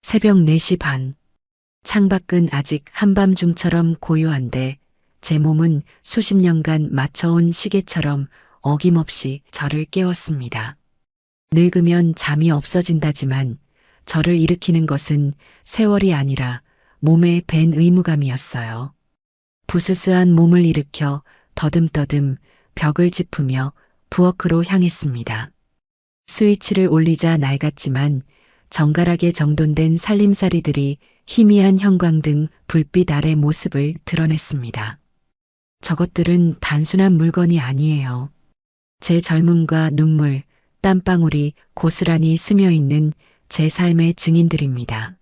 새벽 4시 반. 창밖은 아직 한밤중처럼 고요한데 제 몸은 수십 년간 맞춰온 시계처럼 어김없이 저를 깨웠습니다. 늙으면 잠이 없어진다지만 저를 일으키는 것은 세월이 아니라 몸에 밴 의무감이었어요. 부스스한 몸을 일으켜 더듬더듬 벽을 짚으며 부엌으로 향했습니다. 스위치를 올리자 낡았지만 정갈하게 정돈된 살림살이들이 희미한 형광등 불빛 아래 모습을 드러냈습니다. 저것들은 단순한 물건이 아니에요. 제 젊음과 눈물, 땀방울이 고스란히 스며 있는 제 삶의 증인들입니다.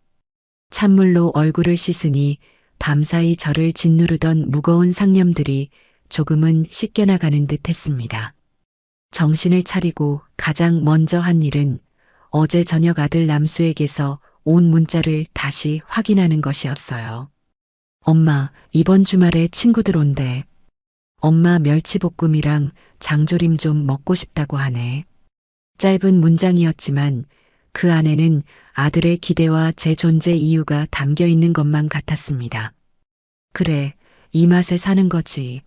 찬물로 얼굴을 씻으니 밤사이 저를 짓누르던 무거운 상념들이 조금은 씻겨나가는 듯 했습니다. 정신을 차리고 가장 먼저 한 일은 어제 저녁 아들 남수에게서 온 문자를 다시 확인하는 것이었어요. 엄마, 이번 주말에 친구들 온대. 엄마 멸치볶음이랑 장조림 좀 먹고 싶다고 하네. 짧은 문장이었지만 그 안에는 아들의 기대와 제 존재 이유가 담겨 있는 것만 같았습니다. 그래, 이 맛에 사는 거지.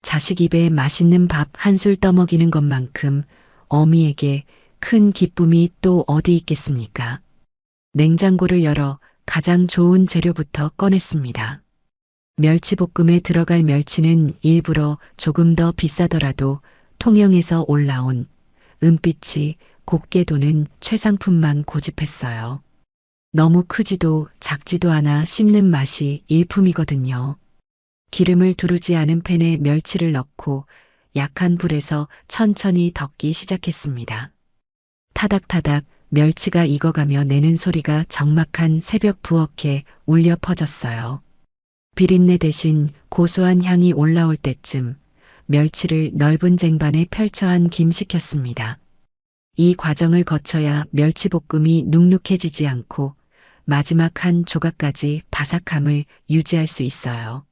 자식 입에 맛있는 밥 한 술 떠먹이는 것만큼 어미에게 큰 기쁨이 또 어디 있겠습니까? 냉장고를 열어 가장 좋은 재료부터 꺼냈습니다. 멸치볶음에 들어갈 멸치는 일부러 조금 더 비싸더라도 통영에서 올라온 은빛이 곱게 도는 최상품만 고집했어요. 너무 크지도 작지도 않아 씹는 맛이 일품이거든요. 기름을 두르지 않은 팬에 멸치를 넣고 약한 불에서 천천히 덮기 시작했습니다. 타닥타닥 멸치가 익어가며 내는 소리가 적막한 새벽 부엌에 울려 퍼졌어요. 비린내 대신 고소한 향이 올라올 때쯤 멸치를 넓은 쟁반에 펼쳐 한 김 식혔습니다. 이 과정을 거쳐야 멸치볶음이 눅눅해지지 않고 마지막 한 조각까지 바삭함을 유지할 수 있어요.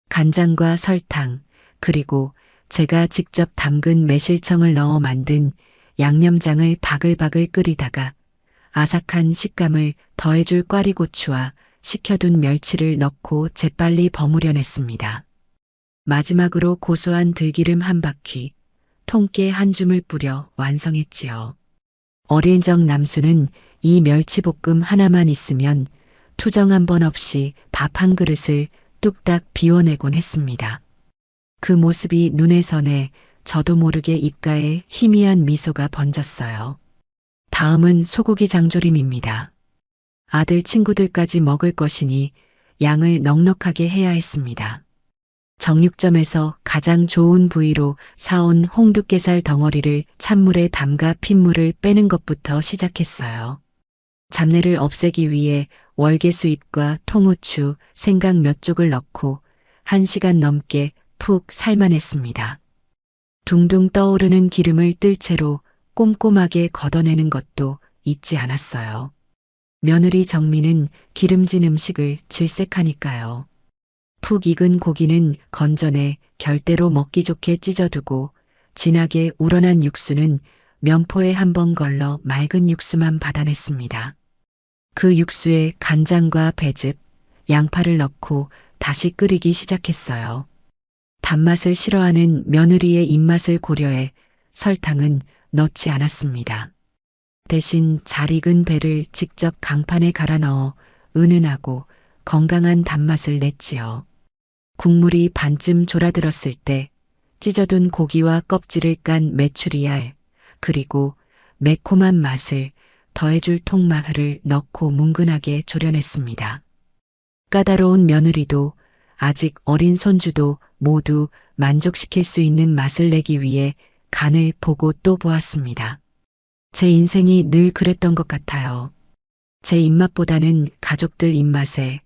간장과 설탕, 그리고 제가 직접 담근 매실청을 넣어 만든 양념장을 바글바글 끓이다가 아삭한 식감을 더해줄 꽈리고추와 식혀둔 멸치를 넣고 재빨리 버무려냈습니다. 마지막으로 고소한 들기름 한 바퀴, 통깨 한 줌을 뿌려 완성했지요. 어릴 적 남수는 이 멸치볶음 하나만 있으면 투정 한 번 없이 밥 한 그릇을 뚝딱 비워내곤 했습니다. 그 모습이 눈에 선해 저도 모르게 입가에 희미한 미소가 번졌어요. 다음은 소고기 장조림입니다. 아들 친구들까지 먹을 것이니 양을 넉넉하게 해야 했습니다. 정육점에서 가장 좋은 부위로 사온 홍두깨살 덩어리를 찬물에 담가 핏물을 빼는 것부터 시작했어요. 잡내를 없애기 위해 월계수잎과 통후추, 생강 몇 쪽을 넣고 1시간 넘게 푹 삶아냈습니다. 둥둥 떠오르는 기름을 뜰 채로 꼼꼼하게 걷어내는 것도 잊지 않았어요. 며느리 정미는 기름진 음식을 질색하니까요. 푹 익은 고기는 건져내 결대로 먹기 좋게 찢어두고 진하게 우러난 육수는 면포에 한번 걸러 맑은 육수만 받아냈습니다. 그 육수에 간장과 배즙, 양파를 넣고 다시 끓이기 시작했어요. 단맛을 싫어하는 며느리의 입맛을 고려해 설탕은 넣지 않았습니다. 대신 잘 익은 배를 직접 강판에 갈아 넣어 은은하고 건강한 단맛을 냈지요. 국물이 반쯤 졸아들었을 때 찢어둔 고기와 껍질을 깐 메추리알, 그리고 매콤한 맛을 더해줄 통마늘을 넣고 뭉근하게 졸여냈습니다. 까다로운 며느리도 아직 어린 손주도 모두 만족시킬 수 있는 맛을 내기 위해 간을 보고 또 보았습니다. 제 인생이 늘 그랬던 것 같아요. 제 입맛보다는 가족들 입맛에,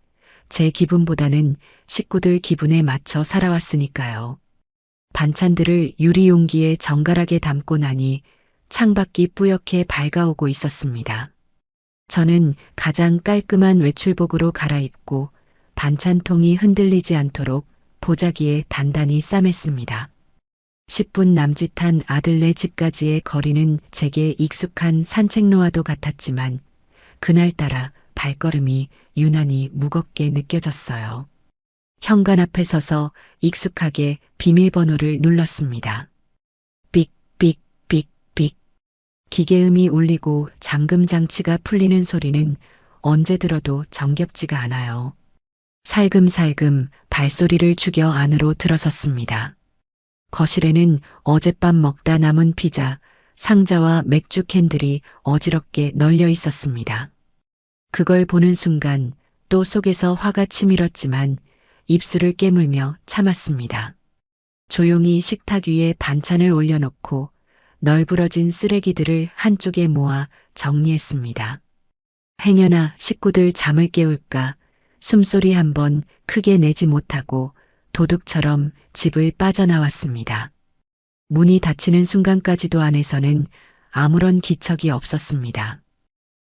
제 기분보다는 식구들 기분에 맞춰 살아왔으니까요. 반찬들을 유리 용기에 정갈하게 담고 나니 창밖이 뿌옇게 밝아오고 있었습니다. 저는 가장 깔끔한 외출복으로 갈아입고 반찬통이 흔들리지 않도록 보자기에 단단히 싸맸습니다. 10분 남짓한 아들네 집까지의 거리는 제게 익숙한 산책로와도 같았지만 그날따라 발걸음이 유난히 무겁게 느껴졌어요. 현관 앞에 서서 익숙하게 비밀번호를 눌렀습니다. 삑, 삑, 삑, 삑. 기계음이 울리고 잠금 장치가 풀리는 소리는 언제 들어도 정겹지가 않아요. 살금살금 발소리를 죽여 안으로 들어섰습니다. 거실에는 어젯밤 먹다 남은 피자, 상자와 맥주 캔들이 어지럽게 널려 있었습니다. 그걸 보는 순간 또 속에서 화가 치밀었지만 입술을 깨물며 참았습니다. 조용히 식탁 위에 반찬을 올려놓고 널브러진 쓰레기들을 한쪽에 모아 정리했습니다. 행여나 식구들 잠을 깨울까 숨소리 한번 크게 내지 못하고 도둑처럼 집을 빠져나왔습니다. 문이 닫히는 순간까지도 안에서는 아무런 기척이 없었습니다.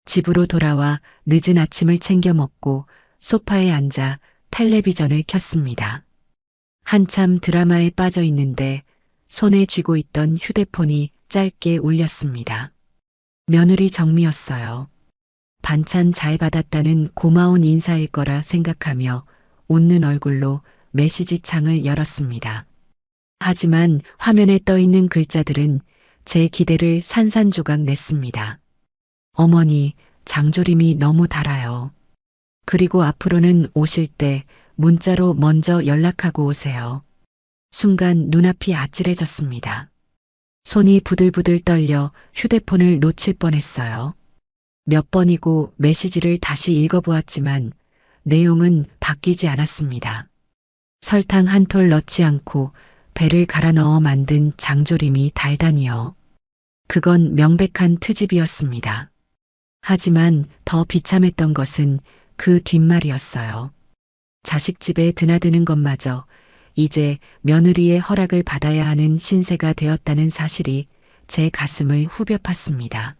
집으로 돌아와 늦은 아침을 챙겨 먹고 소파에 앉아 텔레비전을 켰습니다. 한참 드라마에 빠져 있는데 손에 쥐고 있던 휴대폰이 짧게 울렸습니다. 며느리 정미였어요. 반찬 잘 받았다는 고마운 인사일 거라 생각하며 웃는 얼굴로 메시지 창을 열었습니다. 하지만 화면에 떠 있는 글자들은 제 기대를 산산조각 냈습니다. 어머니, 장조림이 너무 달아요. 그리고 앞으로는 오실 때 문자로 먼저 연락하고 오세요. 순간 눈앞이 아찔해졌습니다. 손이 부들부들 떨려 휴대폰을 놓칠 뻔했어요. 몇 번이고 메시지를 다시 읽어보았지만 내용은 바뀌지 않았습니다. 설탕 한 톨 넣지 않고 배를 갈아 넣어 만든 장조림이 달다니요. 그건 명백한 트집이었습니다. 하지만 더 비참했던 것은 그 뒷말이었어요. 자식 집에 드나드는 것마저 이제 며느리의 허락을 받아야 하는 신세가 되었다는 사실이 제 가슴을 후벼 팠습니다.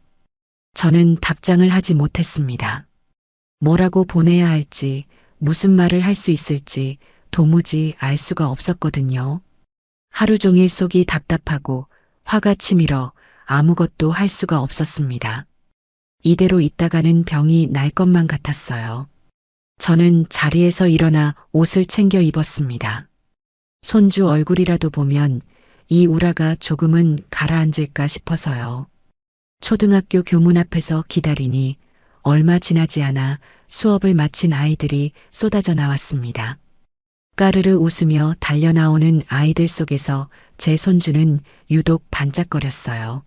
저는 답장을 하지 못했습니다. 뭐라고 보내야 할지, 무슨 말을 할 수 있을지 도무지 알 수가 없었거든요. 하루 종일 속이 답답하고 화가 치밀어 아무것도 할 수가 없었습니다. 이대로 있다가는 병이 날 것만 같았어요. 저는 자리에서 일어나 옷을 챙겨 입었습니다. 손주 얼굴이라도 보면 이 우라가 조금은 가라앉을까 싶어서요. 초등학교 교문 앞에서 기다리니 얼마 지나지 않아 수업을 마친 아이들이 쏟아져 나왔습니다. 까르르 웃으며 달려나오는 아이들 속에서 제 손주는 유독 반짝거렸어요.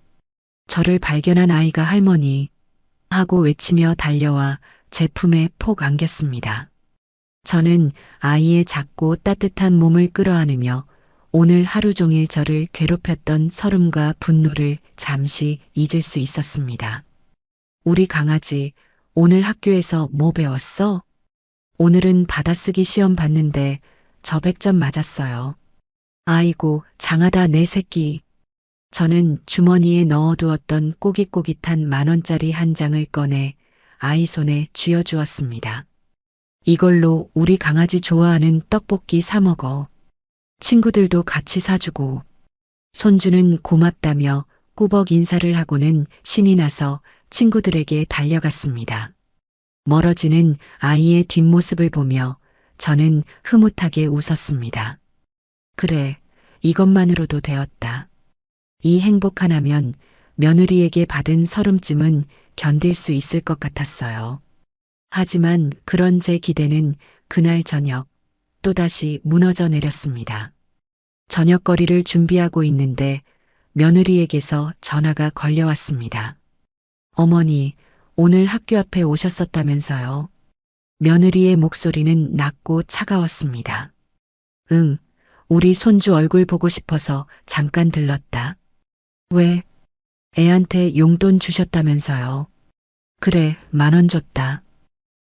저를 발견한 아이가 할머니 하고 외치며 달려와 제 품에 폭 안겼습니다. 저는 아이의 작고 따뜻한 몸을 끌어안으며 오늘 하루 종일 저를 괴롭혔던 서름과 분노를 잠시 잊을 수 있었습니다. 우리 강아지, 오늘 학교에서 뭐 배웠어? 오늘은 받아쓰기 시험 봤는데 저 100점 맞았어요. 아이고, 장하다 내 새끼. 저는 주머니에 넣어두었던 꼬깃꼬깃한 10,000원짜리 한 장을 꺼내 아이 손에 쥐어주었습니다. 이걸로 우리 강아지 좋아하는 떡볶이 사 먹어. 친구들도 같이 사주고. 손주는 고맙다며 꾸벅 인사를 하고는 신이 나서 친구들에게 달려갔습니다. 멀어지는 아이의 뒷모습을 보며 저는 흐뭇하게 웃었습니다. 그래, 이것만으로도 되었다. 이 행복 하나면 며느리에게 받은 서름쯤은 견딜 수 있을 것 같았어요. 하지만 그런 제 기대는 그날 저녁 또다시 무너져 내렸습니다. 저녁거리를 준비하고 있는데 며느리에게서 전화가 걸려왔습니다. 어머니, 오늘 학교 앞에 오셨었다면서요. 며느리의 목소리는 낮고 차가웠습니다. 응, 우리 손주 얼굴 보고 싶어서 잠깐 들렀다. 왜? 애한테 용돈 주셨다면서요. 그래, 10,000원 줬다.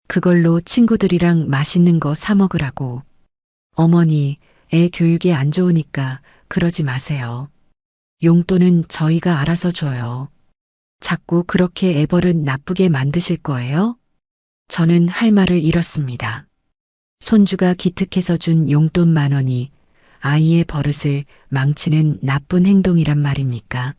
그걸로 친구들이랑 맛있는 거 사 먹으라고. 어머니, 애 교육에 안 좋으니까 그러지 마세요. 용돈은 저희가 알아서 줘요. 자꾸 그렇게 애버릇 나쁘게 만드실 거예요? 저는 할 말을 잃었습니다. 손주가 기특해서 준 용돈 10,000원이 아이의 버릇을 망치는 나쁜 행동이란 말입니까?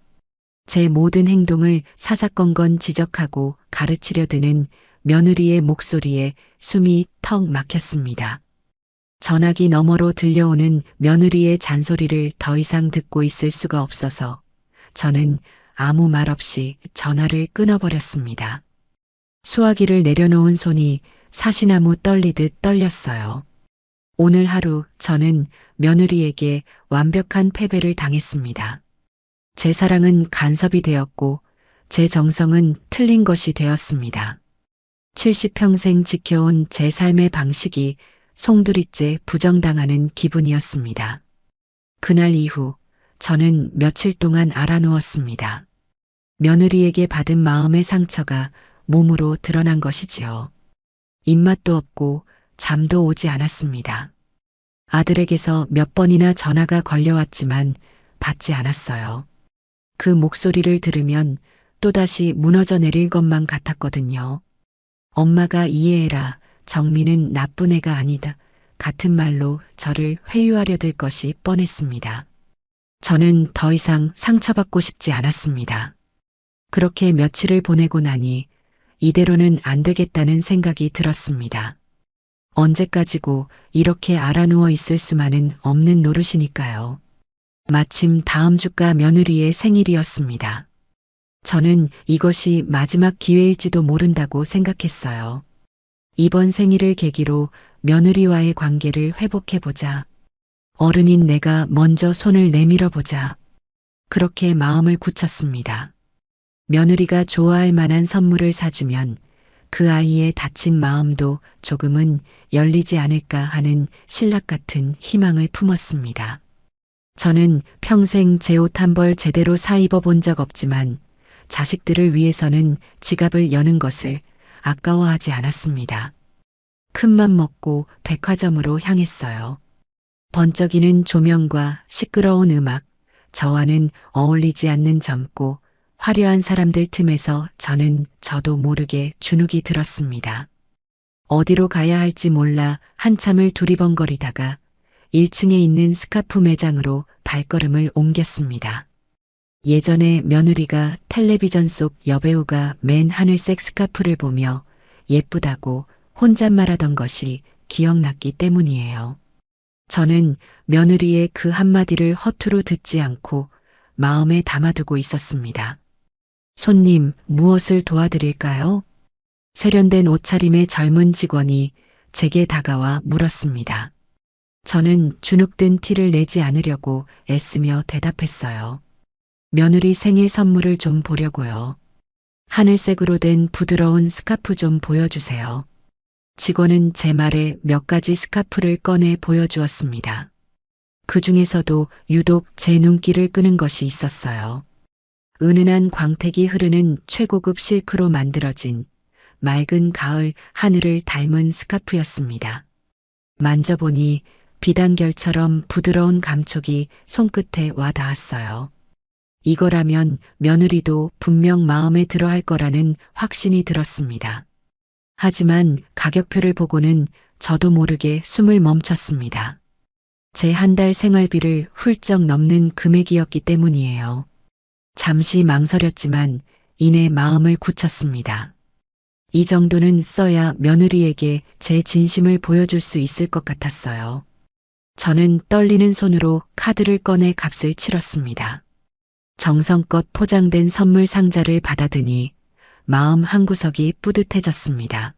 제 모든 행동을 사사건건 지적하고 가르치려 드는 며느리의 목소리에 숨이 턱 막혔습니다. 전화기 너머로 들려오는 며느리의 잔소리를 더 이상 듣고 있을 수가 없어서 저는 아무 말 없이 전화를 끊어버렸습니다. 수화기를 내려놓은 손이 사시나무 떨리듯 떨렸어요. 오늘 하루 저는 며느리에게 완벽한 패배를 당했습니다. 제 사랑은 간섭이 되었고 제 정성은 틀린 것이 되었습니다. 70평생 지켜온 제 삶의 방식이 송두리째 부정당하는 기분이었습니다. 그날 이후 저는 며칠 동안 알아누웠습니다. 며느리에게 받은 마음의 상처가 몸으로 드러난 것이지요. 입맛도 없고 잠도 오지 않았습니다. 아들에게서 몇 번이나 전화가 걸려왔지만 받지 않았어요. 그 목소리를 들으면 또다시 무너져 내릴 것만 같았거든요. 엄마가 이해해라. 정민은 나쁜 애가 아니다. 같은 말로 저를 회유하려 들 것이 뻔했습니다. 저는 더 이상 상처받고 싶지 않았습니다. 그렇게 며칠을 보내고 나니 이대로는 안 되겠다는 생각이 들었습니다. 언제까지고 이렇게 알아누워 있을 수만은 없는 노릇이니까요. 마침 다음 주가 며느리의 생일이었습니다. 저는 이것이 마지막 기회일지도 모른다고 생각했어요. 이번 생일을 계기로 며느리와의 관계를 회복해보자. 어른인 내가 먼저 손을 내밀어보자. 그렇게 마음을 굳혔습니다. 며느리가 좋아할 만한 선물을 사주면 그 아이의 다친 마음도 조금은 열리지 않을까 하는 신락 같은 희망을 품었습니다. 저는 평생 제 옷 한 벌 제대로 사 입어본 적 없지만 자식들을 위해서는 지갑을 여는 것을 아까워하지 않았습니다. 큰맘 먹고 백화점으로 향했어요. 번쩍이는 조명과 시끄러운 음악, 저와는 어울리지 않는 젊고 화려한 사람들 틈에서 저는 저도 모르게 주눅이 들었습니다. 어디로 가야 할지 몰라 한참을 두리번거리다가 1층에 있는 스카프 매장으로 발걸음을 옮겼습니다. 예전에 며느리가 텔레비전 속 여배우가 맨 하늘색 스카프를 보며 예쁘다고 혼잣말하던 것이 기억났기 때문이에요. 저는 며느리의 그 한마디를 허투루 듣지 않고 마음에 담아두고 있었습니다. 손님, 무엇을 도와드릴까요? 세련된 옷차림의 젊은 직원이 제게 다가와 물었습니다. 저는 주눅든 티를 내지 않으려고 애쓰며 대답했어요. 며느리 생일 선물을 좀 보려고요. 하늘색으로 된 부드러운 스카프 좀 보여주세요. 직원은 제 말에 몇 가지 스카프를 꺼내 보여주었습니다. 그 중에서도 유독 제 눈길을 끄는 것이 있었어요. 은은한 광택이 흐르는 최고급 실크로 만들어진 맑은 가을 하늘을 닮은 스카프였습니다. 만져보니 비단결처럼 부드러운 감촉이 손끝에 와 닿았어요. 이거라면 며느리도 분명 마음에 들어 할 거라는 확신이 들었습니다. 하지만 가격표를 보고는 저도 모르게 숨을 멈췄습니다. 제 한 달 생활비를 훌쩍 넘는 금액이었기 때문이에요. 잠시 망설였지만 이내 마음을 굳혔습니다. 이 정도는 써야 며느리에게 제 진심을 보여줄 수 있을 것 같았어요. 저는 떨리는 손으로 카드를 꺼내 값을 치렀습니다. 정성껏 포장된 선물 상자를 받아드니 마음 한구석이 뿌듯해졌습니다.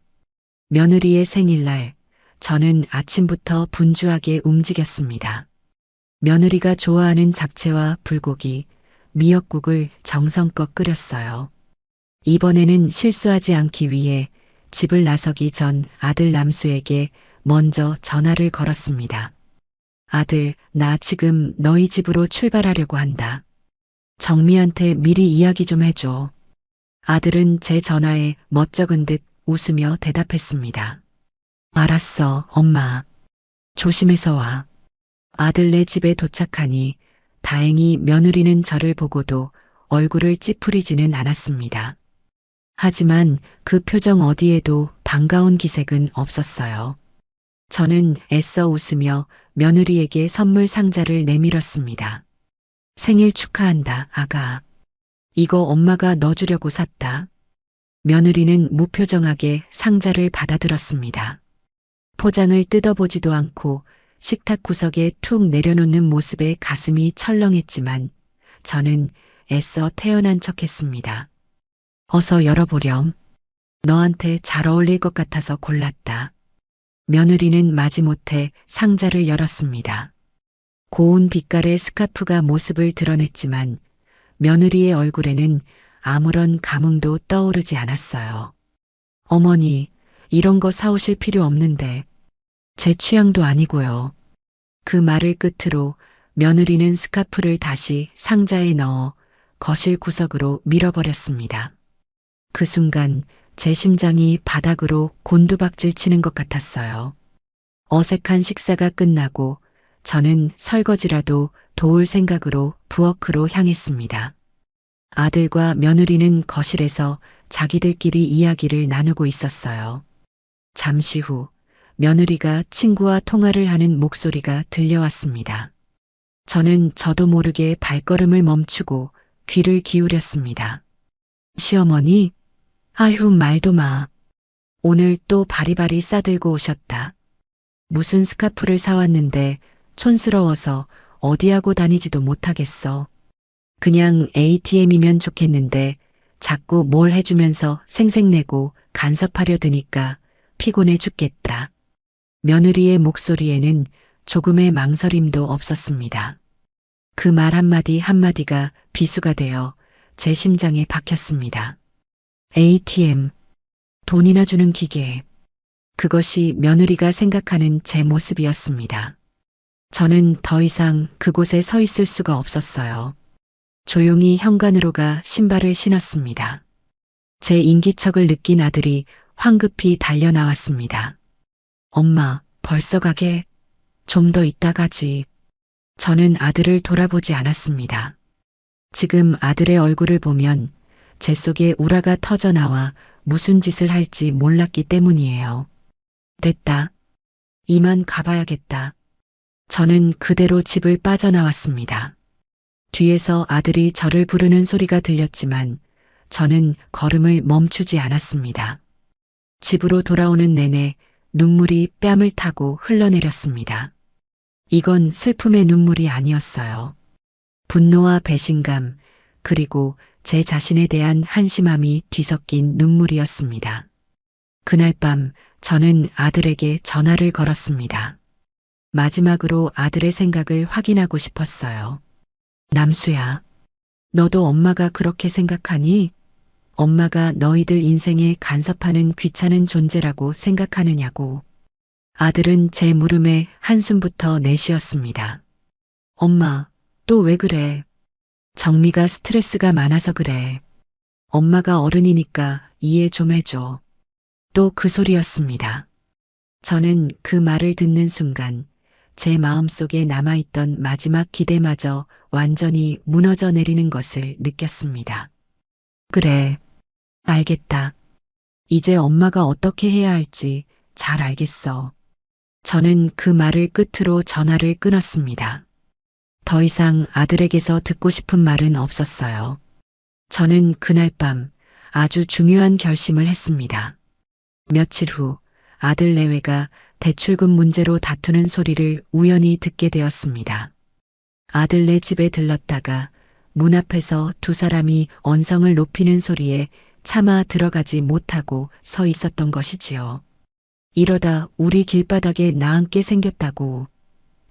며느리의 생일날 저는 아침부터 분주하게 움직였습니다. 며느리가 좋아하는 잡채와 불고기, 미역국을 정성껏 끓였어요. 이번에는 실수하지 않기 위해 집을 나서기 전 아들 남수에게 먼저 전화를 걸었습니다. 아들, 나 지금 너희 집으로 출발하려고 한다. 정미한테 미리 이야기 좀 해줘. 아들은 제 전화에 멋쩍은 듯 웃으며 대답했습니다. 알았어, 엄마. 조심해서 와. 아들네 집에 도착하니 다행히 며느리는 저를 보고도 얼굴을 찌푸리지는 않았습니다. 하지만 그 표정 어디에도 반가운 기색은 없었어요. 저는 애써 웃으며 며느리에게 선물 상자를 내밀었습니다. 생일 축하한다, 아가. 이거 엄마가 넣어주려고 샀다. 며느리는 무표정하게 상자를 받아들었습니다. 포장을 뜯어보지도 않고 식탁 구석에 툭 내려놓는 모습에 가슴이 철렁했지만 저는 애써 태연한 척했습니다. 어서 열어보렴. 너한테 잘 어울릴 것 같아서 골랐다. 며느리는 마지못해 상자를 열었습니다. 고운 빛깔의 스카프가 모습을 드러냈지만 며느리의 얼굴에는 아무런 감흥도 떠오르지 않았어요. 어머니, 이런 거 사오실 필요 없는데 제 취향도 아니고요. 그 말을 끝으로 며느리는 스카프를 다시 상자에 넣어 거실 구석으로 밀어버렸습니다. 그 순간 제 심장이 바닥으로 곤두박질 치는 것 같았어요. 어색한 식사가 끝나고 저는 설거지라도 도울 생각으로 부엌으로 향했습니다. 아들과 며느리는 거실에서 자기들끼리 이야기를 나누고 있었어요. 잠시 후 며느리가 친구와 통화를 하는 목소리가 들려왔습니다. 저는 저도 모르게 발걸음을 멈추고 귀를 기울였습니다. 시어머니? 아휴, 말도 마. 오늘 또 바리바리 싸들고 오셨다. 무슨 스카프를 사왔는데 촌스러워서 어디 하고 다니지도 못하겠어. 그냥 ATM이면 좋겠는데 자꾸 뭘 해주면서 생색내고 간섭하려 드니까 피곤해 죽겠다. 며느리의 목소리에는 조금의 망설임도 없었습니다. 그 말 한마디 한마디가 비수가 되어 제 심장에 박혔습니다. ATM, 돈이나 주는 기계. 그것이 며느리가 생각하는 제 모습이었습니다. 저는 더 이상 그곳에 서 있을 수가 없었어요. 조용히 현관으로 가 신발을 신었습니다. 제 인기척을 느낀 아들이 황급히 달려 나왔습니다. 엄마, 벌써 가게? 좀 더 이따 가지. 저는 아들을 돌아보지 않았습니다. 지금 아들의 얼굴을 보면 제 속에 우라가 터져 나와 무슨 짓을 할지 몰랐기 때문이에요. 됐다. 이만 가봐야겠다. 저는 그대로 집을 빠져나왔습니다. 뒤에서 아들이 저를 부르는 소리가 들렸지만 저는 걸음을 멈추지 않았습니다. 집으로 돌아오는 내내 눈물이 뺨을 타고 흘러내렸습니다. 이건 슬픔의 눈물이 아니었어요. 분노와 배신감, 그리고 제 자신에 대한 한심함이 뒤섞인 눈물이었습니다. 그날 밤 저는 아들에게 전화를 걸었습니다. 마지막으로 아들의 생각을 확인하고 싶었어요. 남수야, 너도 엄마가 그렇게 생각하니? 엄마가 너희들 인생에 간섭하는 귀찮은 존재라고 생각하느냐고. 아들은 제 물음에 한숨부터 내쉬었습니다. 엄마, 또 왜 그래? 정미가 스트레스가 많아서 그래. 엄마가 어른이니까 이해 좀 해줘. 또 그 소리였습니다. 저는 그 말을 듣는 순간 제 마음속에 남아있던 마지막 기대마저 완전히 무너져 내리는 것을 느꼈습니다. 그래, 알겠다. 이제 엄마가 어떻게 해야 할지 잘 알겠어. 저는 그 말을 끝으로 전화를 끊었습니다. 더 이상 아들에게서 듣고 싶은 말은 없었어요. 저는 그날 밤 아주 중요한 결심을 했습니다. 며칠 후 아들 내외가 대출금 문제로 다투는 소리를 우연히 듣게 되었습니다. 아들네 집에 들렀다가 문 앞에서 두 사람이 언성을 높이는 소리에 차마 들어가지 못하고 서 있었던 것이지요. 이러다 우리 길바닥에 나앉게 생겼다고.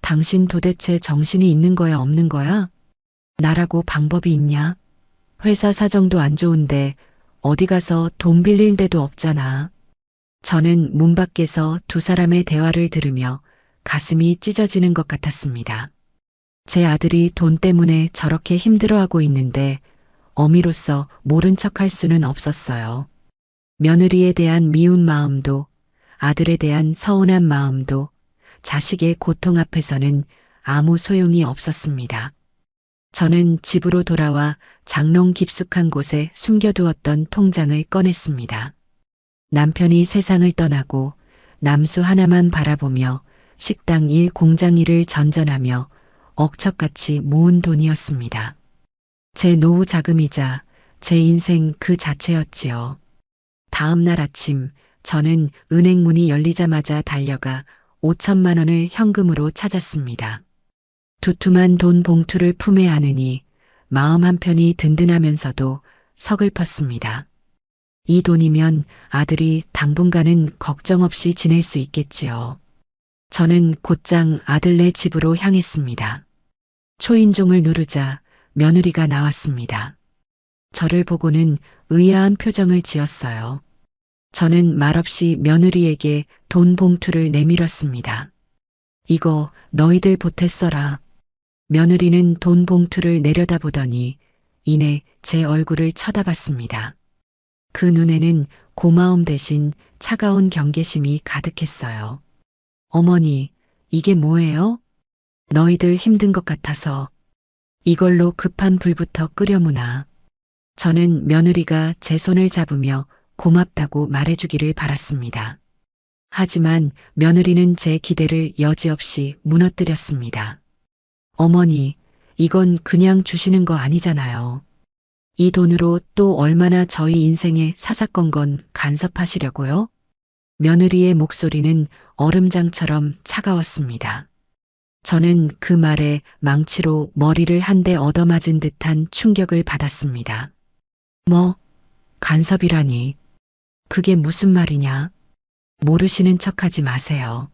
당신 도대체 정신이 있는 거야 없는 거야? 나라고 방법이 있냐? 회사 사정도 안 좋은데 어디 가서 돈 빌릴 데도 없잖아. 저는 문 밖에서 두 사람의 대화를 들으며 가슴이 찢어지는 것 같았습니다. 제 아들이 돈 때문에 저렇게 힘들어하고 있는데 어미로서 모른 척할 수는 없었어요. 며느리에 대한 미운 마음도 아들에 대한 서운한 마음도 자식의 고통 앞에서는 아무 소용이 없었습니다. 저는 집으로 돌아와 장롱 깊숙한 곳에 숨겨두었던 통장을 꺼냈습니다. 남편이 세상을 떠나고 남수 하나만 바라보며 식당 일, 공장 일을 전전하며 억척같이 모은 돈이었습니다. 제 노후 자금이자 제 인생 그 자체였지요. 다음 날 아침 저는 은행 문이 열리자마자 달려가 5천만 원을 현금으로 찾았습니다. 두툼한 돈 봉투를 품에 안으니 마음 한편이 든든하면서도 서글펐습니다. 이 돈이면 아들이 당분간은 걱정 없이 지낼 수 있겠지요. 저는 곧장 아들네 집으로 향했습니다. 초인종을 누르자 며느리가 나왔습니다. 저를 보고는 의아한 표정을 지었어요. 저는 말없이 며느리에게 돈 봉투를 내밀었습니다. 이거 너희들 보태 써라. 며느리는 돈 봉투를 내려다보더니 이내 제 얼굴을 쳐다봤습니다. 그 눈에는 고마움 대신 차가운 경계심이 가득했어요. 어머니, 이게 뭐예요? 너희들 힘든 것 같아서 이걸로 급한 불부터 끄려무나. 저는 며느리가 제 손을 잡으며 고맙다고 말해주기를 바랐습니다. 하지만 며느리는 제 기대를 여지없이 무너뜨렸습니다. 어머니, 이건 그냥 주시는 거 아니잖아요. 이 돈으로 또 얼마나 저희 인생에 사사건건 간섭하시려고요? 며느리의 목소리는 얼음장처럼 차가웠습니다. 저는 그 말에 망치로 머리를 한 대 얻어맞은 듯한 충격을 받았습니다. 뭐, 간섭이라니. 그게 무슨 말이냐? 모르시는 척하지 마세요.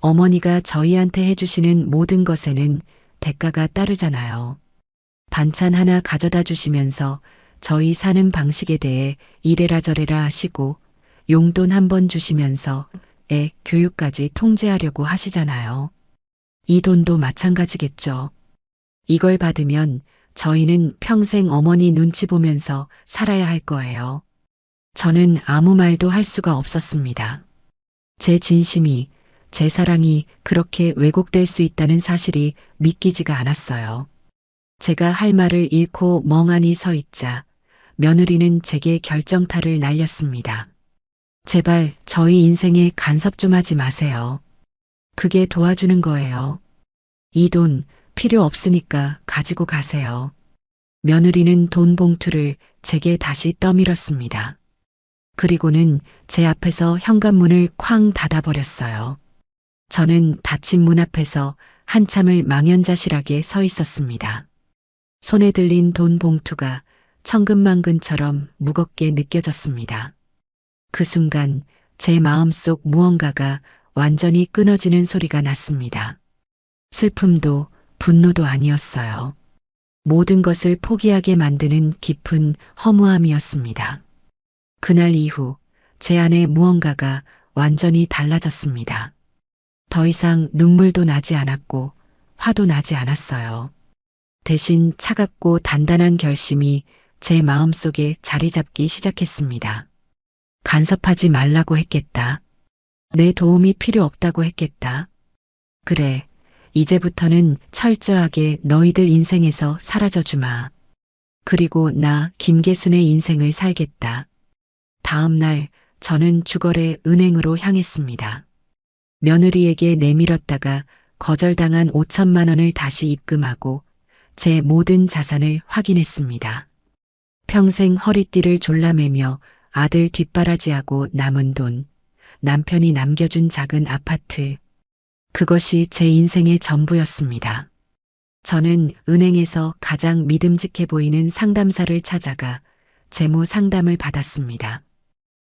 어머니가 저희한테 해주시는 모든 것에는 대가가 따르잖아요. 반찬 하나 가져다 주시면서 저희 사는 방식에 대해 이래라 저래라 하시고 용돈 한 번 주시면서 애 교육까지 통제하려고 하시잖아요. 이 돈도 마찬가지겠죠. 이걸 받으면 저희는 평생 어머니 눈치 보면서 살아야 할 거예요. 저는 아무 말도 할 수가 없었습니다. 제 진심이, 제 사랑이 그렇게 왜곡될 수 있다는 사실이 믿기지가 않았어요. 제가 할 말을 잃고 멍하니 서 있자 며느리는 제게 결정타를 날렸습니다. 제발 저희 인생에 간섭 좀 하지 마세요. 그게 도와주는 거예요. 이 돈 필요 없으니까 가지고 가세요. 며느리는 돈 봉투를 제게 다시 떠밀었습니다. 그리고는 제 앞에서 현관문을 쾅 닫아버렸어요. 저는 닫힌 문 앞에서 한참을 망연자실하게 서 있었습니다. 손에 들린 돈 봉투가 천근만근처럼 무겁게 느껴졌습니다. 그 순간 제 마음속 무언가가 완전히 끊어지는 소리가 났습니다. 슬픔도 분노도 아니었어요. 모든 것을 포기하게 만드는 깊은 허무함이었습니다. 그날 이후 제 안에 무언가가 완전히 달라졌습니다. 더 이상 눈물도 나지 않았고 화도 나지 않았어요. 대신 차갑고 단단한 결심이 제 마음속에 자리 잡기 시작했습니다. 간섭하지 말라고 했겠다. 내 도움이 필요 없다고 했겠다. 그래, 이제부터는 철저하게 너희들 인생에서 사라져 주마. 그리고 나 김계순의 인생을 살겠다. 다음 날 저는 주거래 은행으로 향했습니다. 며느리에게 내밀었다가 거절당한 5천만 원을 다시 입금하고 제 모든 자산을 확인했습니다. 평생 허리띠를 졸라매며 아들 뒷바라지하고 남은 돈, 남편이 남겨준 작은 아파트, 그것이 제 인생의 전부였습니다. 저는 은행에서 가장 믿음직해 보이는 상담사를 찾아가 재무 상담을 받았습니다.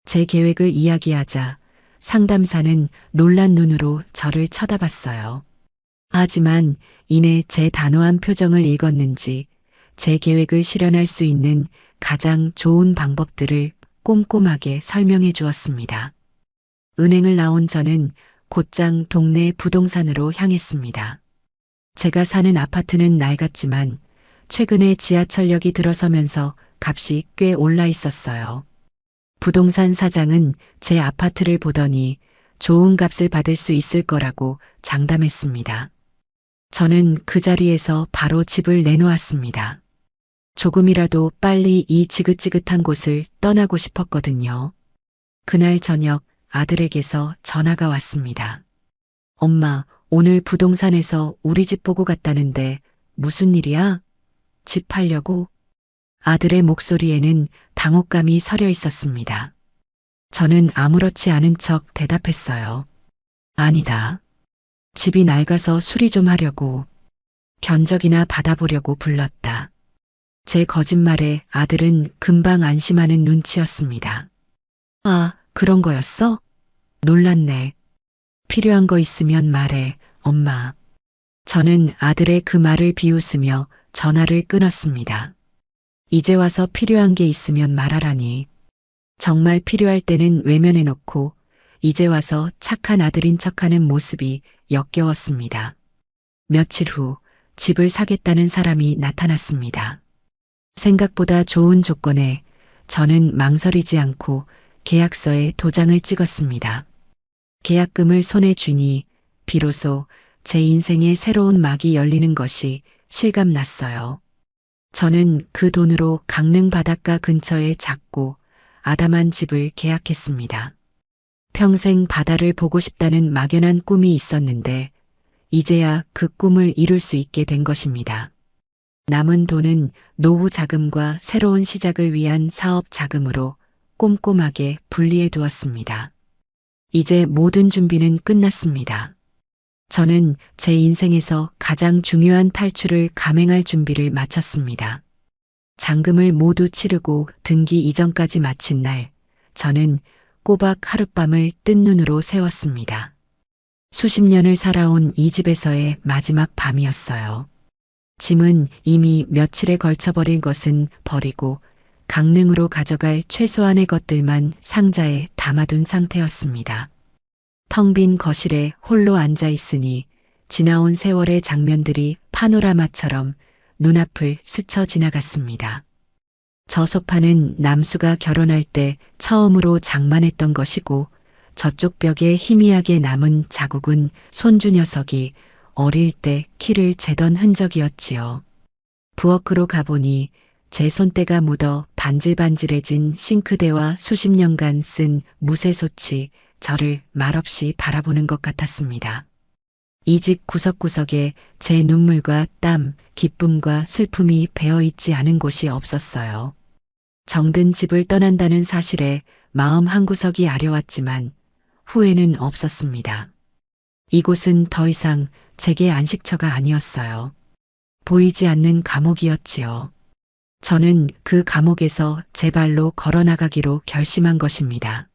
제 계획을 이야기하자 상담사는 놀란 눈으로 저를 쳐다봤어요. 하지만 이내 제 단호한 표정을 읽었는지 제 계획을 실현할 수 있는 가장 좋은 방법들을 꼼꼼하게 설명해 주었습니다. 은행을 나온 저는 곧장 동네 부동산으로 향했습니다. 제가 사는 아파트는 낡았지만 최근에 지하철역이 들어서면서 값이 꽤 올라 있었어요. 부동산 사장은 제 아파트를 보더니 좋은 값을 받을 수 있을 거라고 장담했습니다. 저는 그 자리에서 바로 집을 내놓았습니다. 조금이라도 빨리 이 지긋지긋한 곳을 떠나고 싶었거든요. 그날 저녁 아들에게서 전화가 왔습니다. 엄마, 오늘 부동산에서 우리 집 보고 갔다는데 무슨 일이야? 집 팔려고? 아들의 목소리에는 당혹감이 서려 있었습니다. 저는 아무렇지 않은 척 대답했어요. 아니다. 집이 낡아서 수리 좀 하려고, 견적이나 받아보려고 불렀다. 제 거짓말에 아들은 금방 안심하는 눈치였습니다. 아, 그런 거였어? 놀랐네. 필요한 거 있으면 말해, 엄마. 저는 아들의 그 말을 비웃으며 전화를 끊었습니다. 이제 와서 필요한 게 있으면 말하라니. 정말 필요할 때는 외면해놓고 이제 와서 착한 아들인 척하는 모습이 역겨웠습니다. 며칠 후 집을 사겠다는 사람이 나타났습니다. 생각보다 좋은 조건에 저는 망설이지 않고 계약서에 도장을 찍었습니다. 계약금을 손에 쥐니 비로소 제 인생의 새로운 막이 열리는 것이 실감났어요. 저는 그 돈으로 강릉 바닷가 근처의 작고 아담한 집을 계약했습니다. 평생 바다를 보고 싶다는 막연한 꿈이 있었는데 이제야 그 꿈을 이룰 수 있게 된 것입니다. 남은 돈은 노후 자금과 새로운 시작을 위한 사업 자금으로 꼼꼼하게 분리해 두었습니다. 이제 모든 준비는 끝났습니다. 저는 제 인생에서 가장 중요한 탈출을 감행할 준비를 마쳤습니다. 잔금을 모두 치르고 등기 이전까지 마친 날, 저는 꼬박 하룻밤을 뜬 눈으로 세웠습니다. 수십 년을 살아온 이 집에서의 마지막 밤이었어요. 짐은 이미 며칠에 걸쳐 버린 것은 버리고 강릉으로 가져갈 최소한의 것들만 상자에 담아둔 상태였습니다. 텅 빈 거실에 홀로 앉아 있으니 지나온 세월의 장면들이 파노라마처럼 눈앞을 스쳐 지나갔습니다. 저 소파는 남수가 결혼할 때 처음으로 장만했던 것이고 저쪽 벽에 희미하게 남은 자국은 손주 녀석이 어릴 때 키를 재던 흔적이었지요. 부엌으로 가보니 제 손때가 묻어 반질반질해진 싱크대와 수십 년간 쓴 무쇠솥이 저를 말없이 바라보는 것 같았습니다. 이 집 구석구석에 제 눈물과 땀, 기쁨과 슬픔이 배어있지 않은 곳이 없었어요. 정든 집을 떠난다는 사실에 마음 한구석이 아려왔지만 후회는 없었습니다. 이곳은 더 이상 제게 안식처가 아니었어요. 보이지 않는 감옥이었지요. 저는 그 감옥에서 제 발로 걸어나가기로 결심한 것입니다.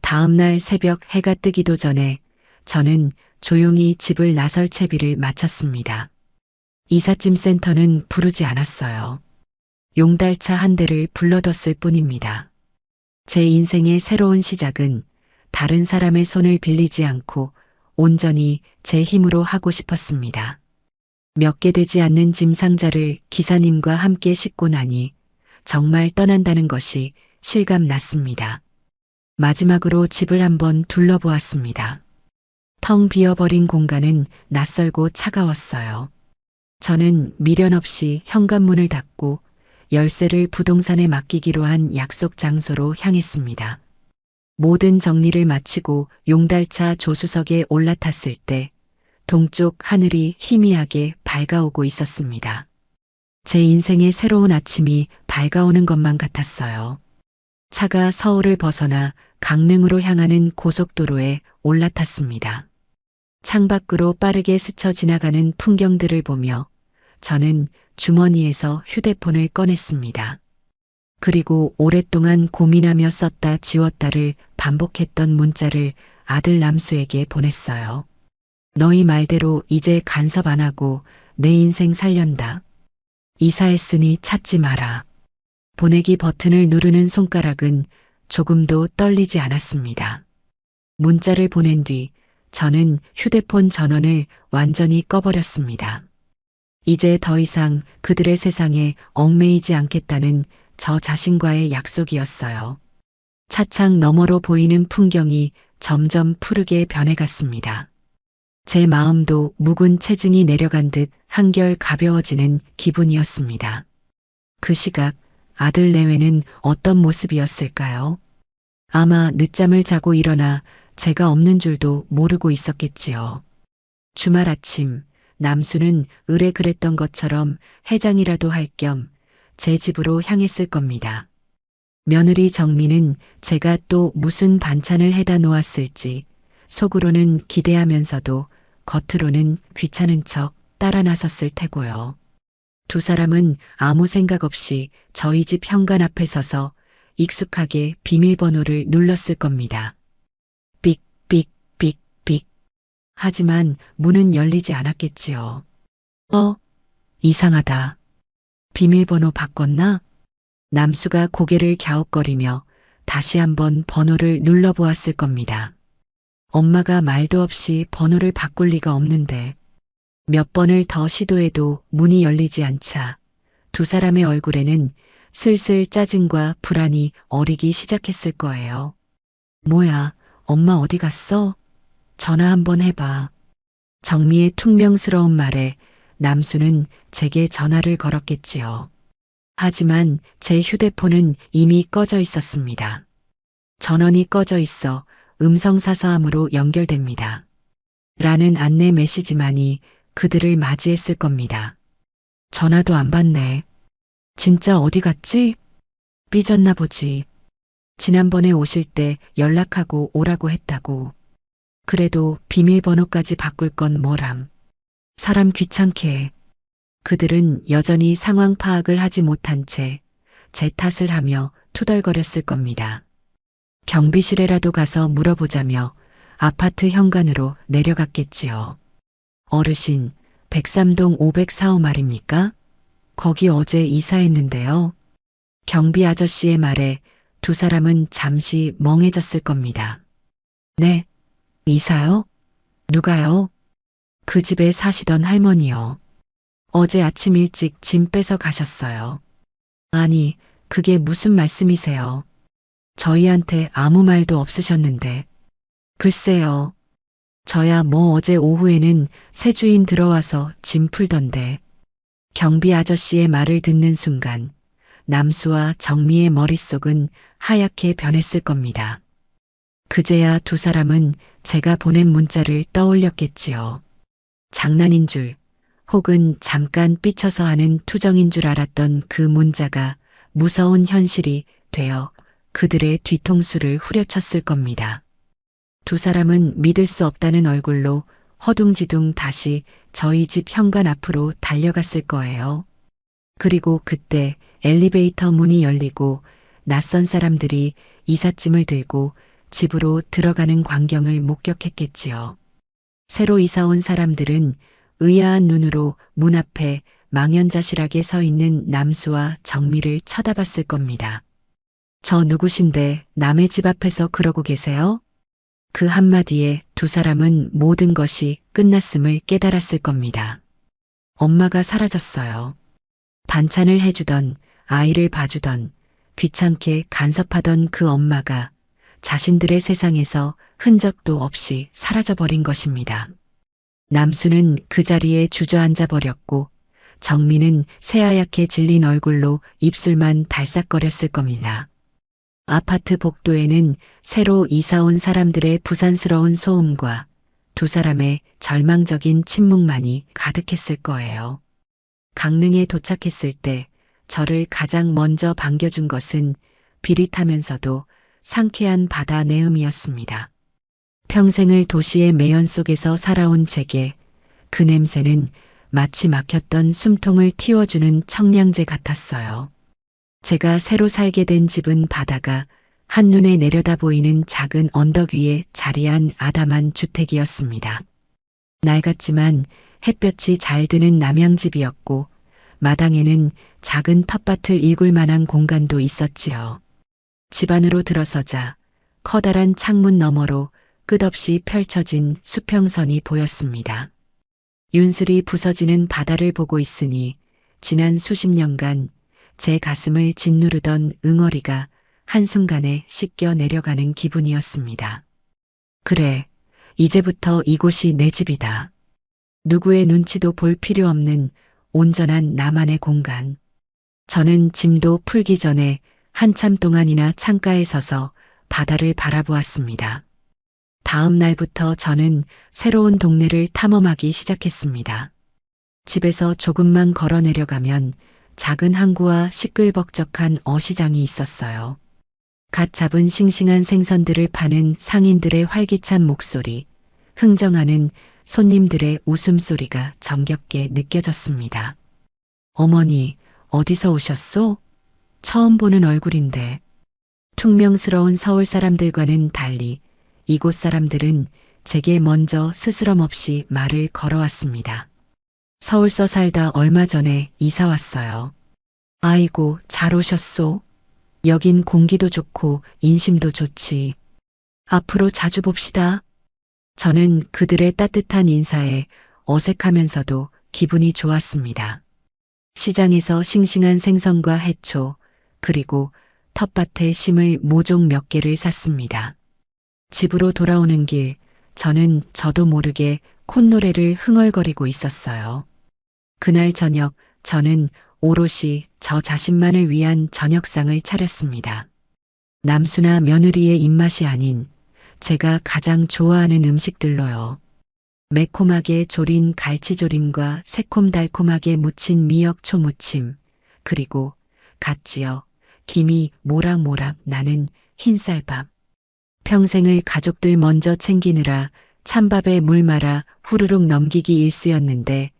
다음 날 새벽 해가 뜨기도 전에 저는 조용히 집을 나설 채비를 마쳤습니다. 이삿짐 센터는 부르지 않았어요. 용달차 한 대를 불러뒀을 뿐입니다. 제 인생의 새로운 시작은 다른 사람의 손을 빌리지 않고 온전히 제 힘으로 하고 싶었습니다. 몇 개 되지 않는 짐 상자를 기사님과 함께 싣고 나니 정말 떠난다는 것이 실감 났습니다. 마지막으로 집을 한번 둘러보았습니다. 텅 비어버린 공간은 낯설고 차가웠어요. 저는 미련 없이 현관문을 닫고 열쇠를 부동산에 맡기기로 한 약속 장소로 향했습니다. 모든 정리를 마치고 용달차 조수석에 올라탔을 때 동쪽 하늘이 희미하게 밝아오고 있었습니다. 제 인생의 새로운 아침이 밝아오는 것만 같았어요. 차가 서울을 벗어나 강릉으로 향하는 고속도로에 올라탔습니다. 창밖으로 빠르게 스쳐 지나가는 풍경들을 보며 저는 주머니에서 휴대폰을 꺼냈습니다. 그리고 오랫동안 고민하며 썼다 지웠다를 반복했던 문자를 아들 남수에게 보냈어요. 너희 말대로 이제 간섭 안 하고 내 인생 살련다. 이사했으니 찾지 마라. 보내기 버튼을 누르는 손가락은 조금도 떨리지 않았습니다. 문자를 보낸 뒤 저는 휴대폰 전원을 완전히 꺼버렸습니다. 이제 더 이상 그들의 세상에 얽매이지 않겠다는 저 자신과의 약속이었어요. 차창 너머로 보이는 풍경이 점점 푸르게 변해갔습니다. 제 마음도 묵은 체증이 내려간 듯 한결 가벼워지는 기분이었습니다. 그 시각 아들 내외는 어떤 모습이었을까요? 아마 늦잠을 자고 일어나 제가 없는 줄도 모르고 있었겠지요. 주말 아침 남수는 의뢰 그랬던 것처럼 해장이라도 할 겸 제 집으로 향했을 겁니다. 며느리 정미는 제가 또 무슨 반찬을 해다 놓았을지 속으로는 기대하면서도 겉으로는 귀찮은 척 따라 나섰을 테고요. 두 사람은 아무 생각 없이 저희 집 현관 앞에 서서 익숙하게 비밀번호를 눌렀을 겁니다. 삑, 삑, 삑, 삑. 하지만 문은 열리지 않았겠지요. 이상하다. 비밀번호 바꿨나? 남수가 고개를 갸웃거리며 다시 한번 번호를 눌러보았을 겁니다. 엄마가 말도 없이 번호를 바꿀 리가 없는데 몇 번을 더 시도해도 문이 열리지 않자 두 사람의 얼굴에는 슬슬 짜증과 불안이 어리기 시작했을 거예요. 뭐야, 엄마 어디 갔어? 전화 한번 해봐. 정미의 퉁명스러운 말에 남수는 제게 전화를 걸었겠지요. 하지만 제 휴대폰은 이미 꺼져 있었습니다. 전원이 꺼져 있어 음성사서함으로 연결됩니다. 라는 안내 메시지만이 그들을 맞이했을 겁니다. 전화도 안 받네. 진짜 어디 갔지? 삐졌나 보지. 지난번에 오실 때 연락하고 오라고 했다고. 그래도 비밀번호까지 바꿀 건 뭐람. 사람 귀찮게 해. 그들은 여전히 상황 파악을 하지 못한 채 제 탓을 하며 투덜거렸을 겁니다. 경비실에라도 가서 물어보자며 아파트 현관으로 내려갔겠지요. 어르신, 103동 504호 말입니까? 거기 어제 이사했는데요. 경비 아저씨의 말에 두 사람은 잠시 멍해졌을 겁니다. 네, 이사요? 누가요? 그 집에 사시던 할머니요. 어제 아침 일찍 짐 빼서 가셨어요. 아니, 그게 무슨 말씀이세요? 저희한테 아무 말도 없으셨는데. 글쎄요. 저야 뭐 어제 오후에는 새 주인 들어와서 짐 풀던데. 경비 아저씨의 말을 듣는 순간 남수와 정미의 머릿속은 하얗게 변했을 겁니다. 그제야 두 사람은 제가 보낸 문자를 떠올렸겠지요. 장난인 줄 혹은 잠깐 삐쳐서 하는 투정인 줄 알았던 그 문자가 무서운 현실이 되어 그들의 뒤통수를 후려쳤을 겁니다. 두 사람은 믿을 수 없다는 얼굴로 허둥지둥 다시 저희 집 현관 앞으로 달려갔을 거예요. 그리고 그때 엘리베이터 문이 열리고 낯선 사람들이 이삿짐을 들고 집으로 들어가는 광경을 목격했겠지요. 새로 이사 온 사람들은 의아한 눈으로 문 앞에 망연자실하게 서 있는 남수와 정미를 쳐다봤을 겁니다. 저 누구신데 남의 집 앞에서 그러고 계세요? 그 한마디에 두 사람은 모든 것이 끝났음을 깨달았을 겁니다. 엄마가 사라졌어요. 반찬을 해주던, 아이를 봐주던, 귀찮게 간섭하던 그 엄마가 자신들의 세상에서 흔적도 없이 사라져버린 것입니다. 남수는 그 자리에 주저앉아 버렸고 정미는 새하얗게 질린 얼굴로 입술만 달싹거렸을 겁니다. 아파트 복도에는 새로 이사 온 사람들의 부산스러운 소음과 두 사람의 절망적인 침묵만이 가득했을 거예요. 강릉에 도착했을 때 저를 가장 먼저 반겨준 것은 비릿하면서도 상쾌한 바다 내음이었습니다. 평생을 도시의 매연 속에서 살아온 제게 그 냄새는 마치 막혔던 숨통을 틔워주는 청량제 같았어요. 제가 새로 살게 된 집은 바다가 한눈에 내려다 보이는 작은 언덕 위에 자리한 아담한 주택이었습니다. 낡았지만 햇볕이 잘 드는 남양집이었고 마당에는 작은 텃밭을 일굴 만한 공간도 있었지요. 집 안으로 들어서자 커다란 창문 너머로 끝없이 펼쳐진 수평선이 보였습니다. 윤슬이 부서지는 바다를 보고 있으니 지난 수십 년간 제 가슴을 짓누르던 응어리가 한순간에 씻겨 내려가는 기분이었습니다. 그래, 이제부터 이곳이 내 집이다. 누구의 눈치도 볼 필요 없는 온전한 나만의 공간. 저는 짐도 풀기 전에 한참 동안이나 창가에 서서 바다를 바라보았습니다. 다음 날부터 저는 새로운 동네를 탐험하기 시작했습니다. 집에서 조금만 걸어 내려가면 작은 항구와 시끌벅적한 어시장이 있었어요. 갓 잡은 싱싱한 생선들을 파는 상인들의 활기찬 목소리, 흥정하는 손님들의 웃음소리가 정겹게 느껴졌습니다. 어머니, 어디서 오셨소? 처음 보는 얼굴인데. 퉁명스러운 서울 사람들과는 달리 이곳 사람들은 제게 먼저 스스럼 없이 말을 걸어왔습니다. 서울서 살다 얼마 전에 이사 왔어요. 아이고, 잘 오셨소. 여긴 공기도 좋고 인심도 좋지. 앞으로 자주 봅시다. 저는 그들의 따뜻한 인사에 어색하면서도 기분이 좋았습니다. 시장에서 싱싱한 생선과 해초, 그리고 텃밭에 심을 모종 몇 개를 샀습니다. 집으로 돌아오는 길, 저는 저도 모르게 콧노래를 흥얼거리고 있었어요. 그날 저녁, 저는 오롯이 저 자신만을 위한 저녁상을 차렸습니다. 남수나 며느리의 입맛이 아닌 제가 가장 좋아하는 음식들로요. 매콤하게 조린 갈치조림과 새콤달콤하게 무친 미역 초무침, 그리고 갓 지어 김이 모락모락 나는 흰쌀밥. 평생을 가족들 먼저 챙기느라 찬밥에 물 말아 후루룩 넘기기 일쑤였는데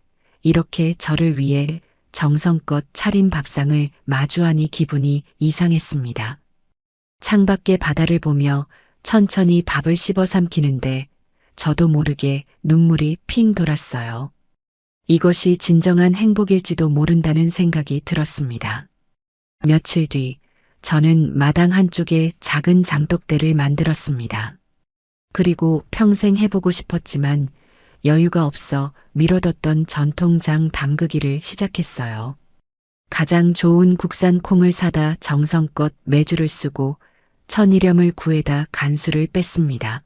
이렇게 저를 위해 정성껏 차린 밥상을 마주하니 기분이 이상했습니다. 창밖의 바다를 보며 천천히 밥을 씹어 삼키는데 저도 모르게 눈물이 핑 돌았어요. 이것이 진정한 행복일지도 모른다는 생각이 들었습니다. 며칠 뒤 저는 마당 한쪽에 작은 장독대를 만들었습니다. 그리고 평생 해보고 싶었지만 여유가 없어 미뤄뒀던 전통장 담그기를 시작했어요. 가장 좋은 국산 콩을 사다 정성껏 메주를 쓰고 천일염을 구해다 간수를 뺐습니다.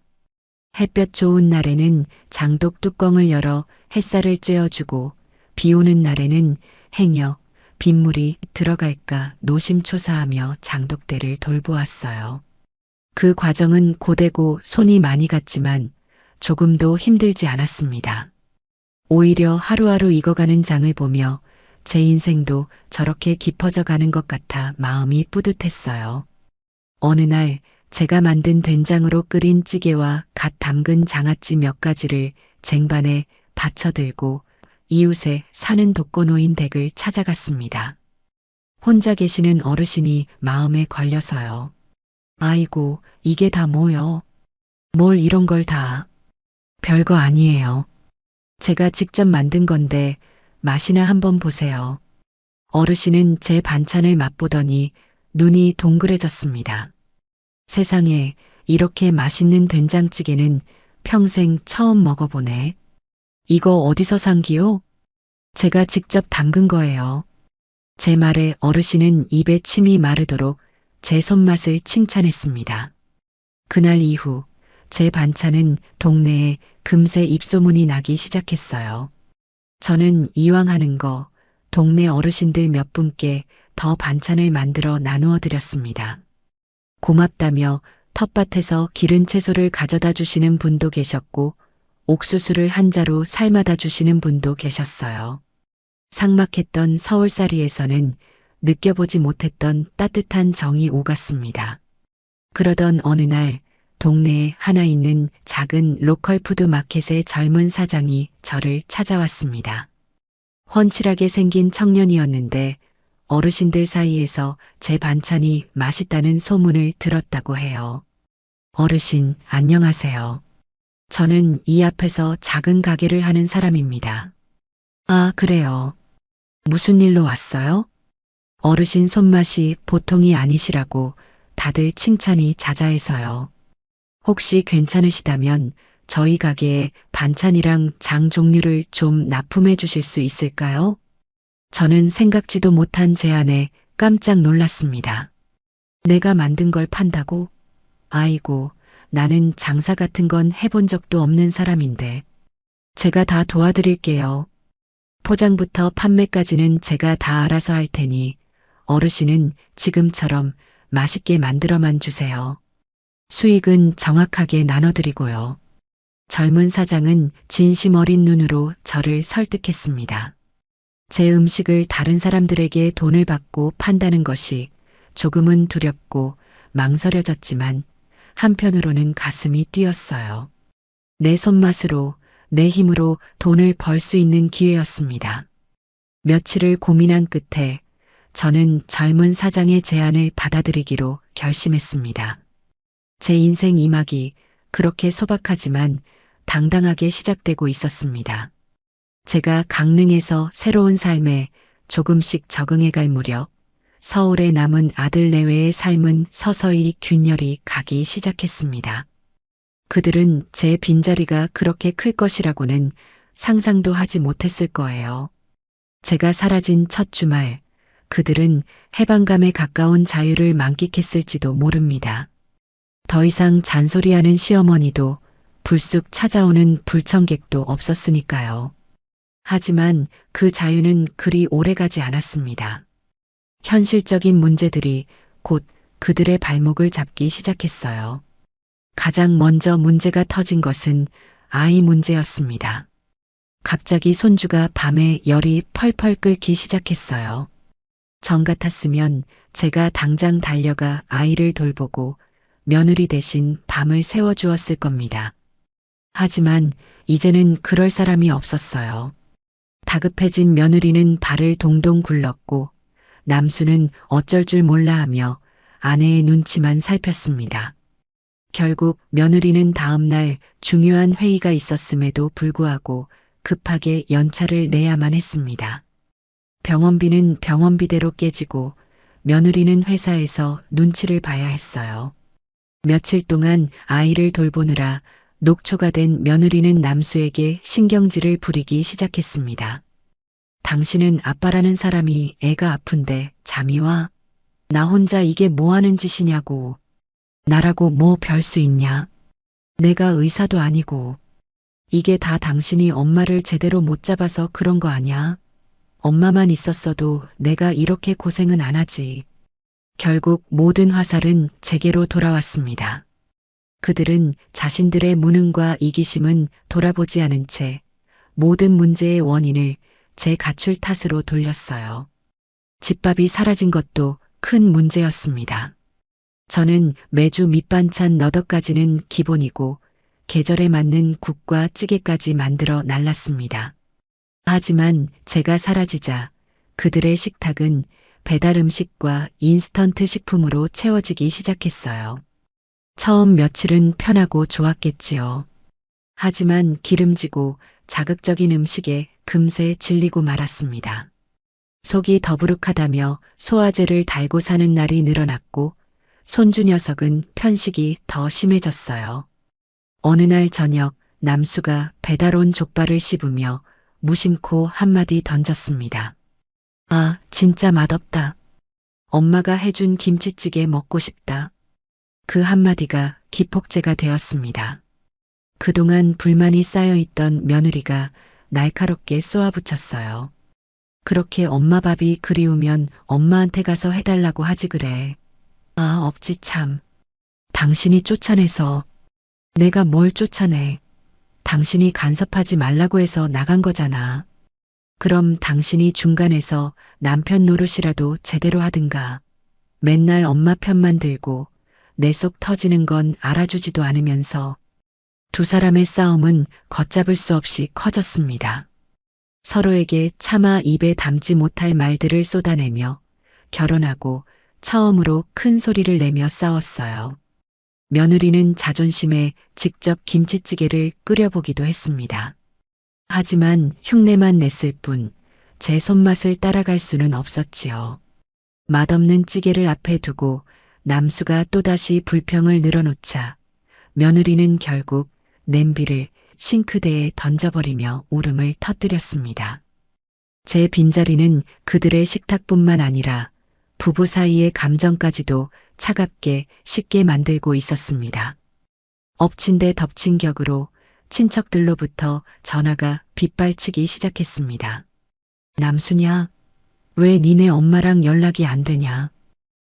햇볕 좋은 날에는 장독 뚜껑을 열어 햇살을 쬐어주고 비 오는 날에는 행여 빗물이 들어갈까 노심초사하며 장독대를 돌보았어요. 그 과정은 고되고 손이 많이 갔지만 조금도 힘들지 않았습니다. 오히려 하루하루 익어가는 장을 보며 제 인생도 저렇게 깊어져 가는 것 같아 마음이 뿌듯했어요. 어느 날 제가 만든 된장으로 끓인 찌개와 갓 담근 장아찌 몇 가지를 쟁반에 받쳐들고 이웃에 사는 독거노인 댁을 찾아갔습니다. 혼자 계시는 어르신이 마음에 걸려서요. 아이고, 이게 다 뭐요? 뭘 이런 걸 다. 별거 아니에요. 제가 직접 만든 건데 맛이나 한번 보세요. 어르신은 제 반찬을 맛보더니 눈이 동그래졌습니다. 세상에 이렇게 맛있는 된장찌개는 평생 처음 먹어보네. 이거 어디서 산기요? 제가 직접 담근 거예요. 제 말에 어르신은 입에 침이 마르도록 제 손맛을 칭찬했습니다. 그날 이후 제 반찬은 동네에 금세 입소문이 나기 시작했어요. 저는 이왕 하는 거 동네 어르신들 몇 분께 더 반찬을 만들어 나누어 드렸습니다. 고맙다며 텃밭에서 기른 채소를 가져다 주시는 분도 계셨고 옥수수를 한 자루 삶아다 주시는 분도 계셨어요. 삭막했던 서울살이에서는 느껴보지 못했던 따뜻한 정이 오갔습니다. 그러던 어느 날 동네에 하나 있는 작은 로컬 푸드 마켓의 젊은 사장이 저를 찾아왔습니다. 훤칠하게 생긴 청년이었는데 어르신들 사이에서 제 반찬이 맛있다는 소문을 들었다고 해요. 어르신, 안녕하세요. 저는 이 앞에서 작은 가게를 하는 사람입니다. 아, 그래요. 무슨 일로 왔어요? 어르신 손맛이 보통이 아니시라고 다들 칭찬이 자자해서요. 혹시 괜찮으시다면 저희 가게에 반찬이랑 장 종류를 좀 납품해 주실 수 있을까요? 저는 생각지도 못한 제안에 깜짝 놀랐습니다. 내가 만든 걸 판다고? 아이고, 나는 장사 같은 건 해본 적도 없는 사람인데. 제가 다 도와드릴게요. 포장부터 판매까지는 제가 다 알아서 할 테니 어르신은 지금처럼 맛있게 만들어만 주세요. 수익은 정확하게 나눠드리고요. 젊은 사장은 진심 어린 눈으로 저를 설득했습니다. 제 음식을 다른 사람들에게 돈을 받고 판다는 것이 조금은 두렵고 망설여졌지만 한편으로는 가슴이 뛰었어요. 내 손맛으로, 내 힘으로 돈을 벌 수 있는 기회였습니다. 며칠을 고민한 끝에 저는 젊은 사장의 제안을 받아들이기로 결심했습니다. 제 인생 2막이 그렇게 소박하지만 당당하게 시작되고 있었습니다. 제가 강릉에서 새로운 삶에 조금씩 적응해갈 무렵 서울에 남은 아들 내외의 삶은 서서히 균열이 가기 시작했습니다. 그들은 제 빈자리가 그렇게 클 것이라고는 상상도 하지 못했을 거예요. 제가 사라진 첫 주말, 그들은 해방감에 가까운 자유를 만끽했을지도 모릅니다. 더 이상 잔소리하는 시어머니도 불쑥 찾아오는 불청객도 없었으니까요. 하지만 그 자유는 그리 오래가지 않았습니다. 현실적인 문제들이 곧 그들의 발목을 잡기 시작했어요. 가장 먼저 문제가 터진 것은 아이 문제였습니다. 갑자기 손주가 밤에 열이 펄펄 끓기 시작했어요. 전 같았으면 제가 당장 달려가 아이를 돌보고 며느리 대신 밤을 새워주었을 겁니다. 하지만 이제는 그럴 사람이 없었어요. 다급해진 며느리는 발을 동동 굴렀고 남수는 어쩔 줄 몰라 하며 아내의 눈치만 살폈습니다. 결국 며느리는 다음 날 중요한 회의가 있었음에도 불구하고 급하게 연차를 내야만 했습니다. 병원비는 병원비대로 깨지고 며느리는 회사에서 눈치를 봐야 했어요. 며칠 동안 아이를 돌보느라 녹초가 된 며느리는 남수에게 신경질을 부리기 시작했습니다. 당신은 아빠라는 사람이 애가 아픈데 잠이 와? 나 혼자 이게 뭐 하는 짓이냐고. 나라고 뭐 별 수 있냐? 내가 의사도 아니고. 이게 다 당신이 엄마를 제대로 못 잡아서 그런 거 아냐? 엄마만 있었어도 내가 이렇게 고생은 안 하지. 결국 모든 화살은 제게로 돌아왔습니다. 그들은 자신들의 무능과 이기심은 돌아보지 않은 채 모든 문제의 원인을 제 가출 탓으로 돌렸어요. 집밥이 사라진 것도 큰 문제였습니다. 저는 매주 밑반찬 너댓 가지는 기본이고 계절에 맞는 국과 찌개까지 만들어 날랐습니다. 하지만 제가 사라지자 그들의 식탁은 배달 음식과 인스턴트 식품으로 채워지기 시작했어요. 처음 며칠은 편하고 좋았겠지요. 하지만 기름지고 자극적인 음식에 금세 질리고 말았습니다. 속이 더부룩하다며 소화제를 달고 사는 날이 늘어났고 손주 녀석은 편식이 더 심해졌어요. 어느 날 저녁 남수가 배달 온 족발을 씹으며 무심코 한마디 던졌습니다. 아, 진짜 맛없다. 엄마가 해준 김치찌개 먹고 싶다. 그 한마디가 기폭제가 되었습니다. 그동안 불만이 쌓여있던 며느리가 날카롭게 쏘아붙였어요. 그렇게 엄마 밥이 그리우면 엄마한테 가서 해달라고 하지 그래. 아, 없지 참. 당신이 쫓아내서. 내가 뭘 쫓아내. 당신이 간섭하지 말라고 해서 나간 거잖아. 그럼 당신이 중간에서 남편 노릇이라도 제대로 하든가. 맨날 엄마 편만 들고 내 속 터지는 건 알아주지도 않으면서 두 사람의 싸움은 걷잡을 수 없이 커졌습니다. 서로에게 차마 입에 담지 못할 말들을 쏟아내며 결혼하고 처음으로 큰 소리를 내며 싸웠어요. 며느리는 자존심에 직접 김치찌개를 끓여보기도 했습니다. 하지만 흉내만 냈을 뿐 제 손맛을 따라갈 수는 없었지요. 맛없는 찌개를 앞에 두고 남수가 또다시 불평을 늘어놓자 며느리는 결국 냄비를 싱크대에 던져버리며 울음을 터뜨렸습니다. 제 빈자리는 그들의 식탁뿐만 아니라 부부 사이의 감정까지도 차갑게 식게 만들고 있었습니다. 엎친 데 덮친 격으로 친척들로부터 전화가 빗발치기 시작했습니다. 남수냐? 왜 니네 엄마랑 연락이 안 되냐?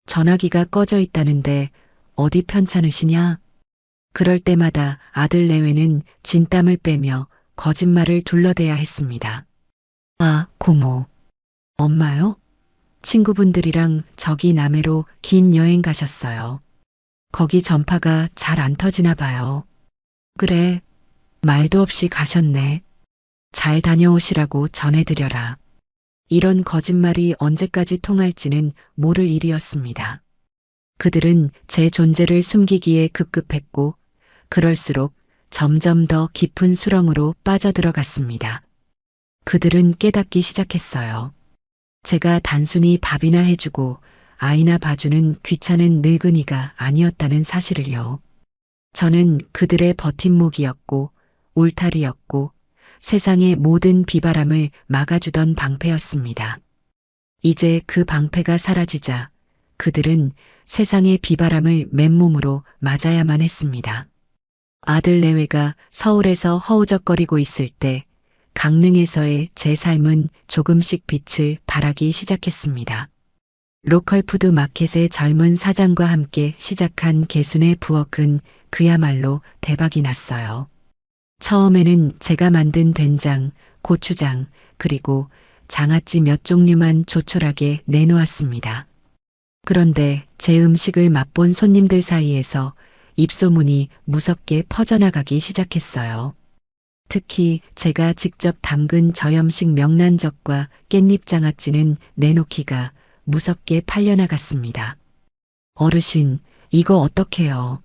전화기가 꺼져 있다는데 어디 편찮으시냐? 그럴 때마다 아들 내외는 진땀을 빼며 거짓말을 둘러대야 했습니다. 아, 고모. 엄마요? 친구분들이랑 저기 남해로 긴 여행 가셨어요. 거기 전파가 잘 안 터지나 봐요. 그래, 말도 없이 가셨네. 잘 다녀오시라고 전해드려라. 이런 거짓말이 언제까지 통할지는 모를 일이었습니다. 그들은 제 존재를 숨기기에 급급했고, 그럴수록 점점 더 깊은 수렁으로 빠져들어갔습니다. 그들은 깨닫기 시작했어요. 제가 단순히 밥이나 해주고 아이나 봐주는 귀찮은 늙은이가 아니었다는 사실을요. 저는 그들의 버팀목이었고 울타리였고 세상의 모든 비바람을 막아주던 방패였습니다. 이제 그 방패가 사라지자 그들은 세상의 비바람을 맨몸으로 맞아야만 했습니다. 아들 내외가 서울에서 허우적거리고 있을 때 강릉에서의 제 삶은 조금씩 빛을 발하기 시작했습니다. 로컬푸드 마켓의 젊은 사장과 함께 시작한 개순의 부엌은 그야말로 대박이 났어요. 처음에는 제가 만든 된장, 고추장, 그리고 장아찌 몇 종류만 조촐하게 내놓았습니다. 그런데 제 음식을 맛본 손님들 사이에서 입소문이 무섭게 퍼져나가기 시작했어요. 특히 제가 직접 담근 저염식 명란젓과 깻잎 장아찌는 내놓기가 무섭게 팔려나갔습니다. 어르신, 이거 어떡해요?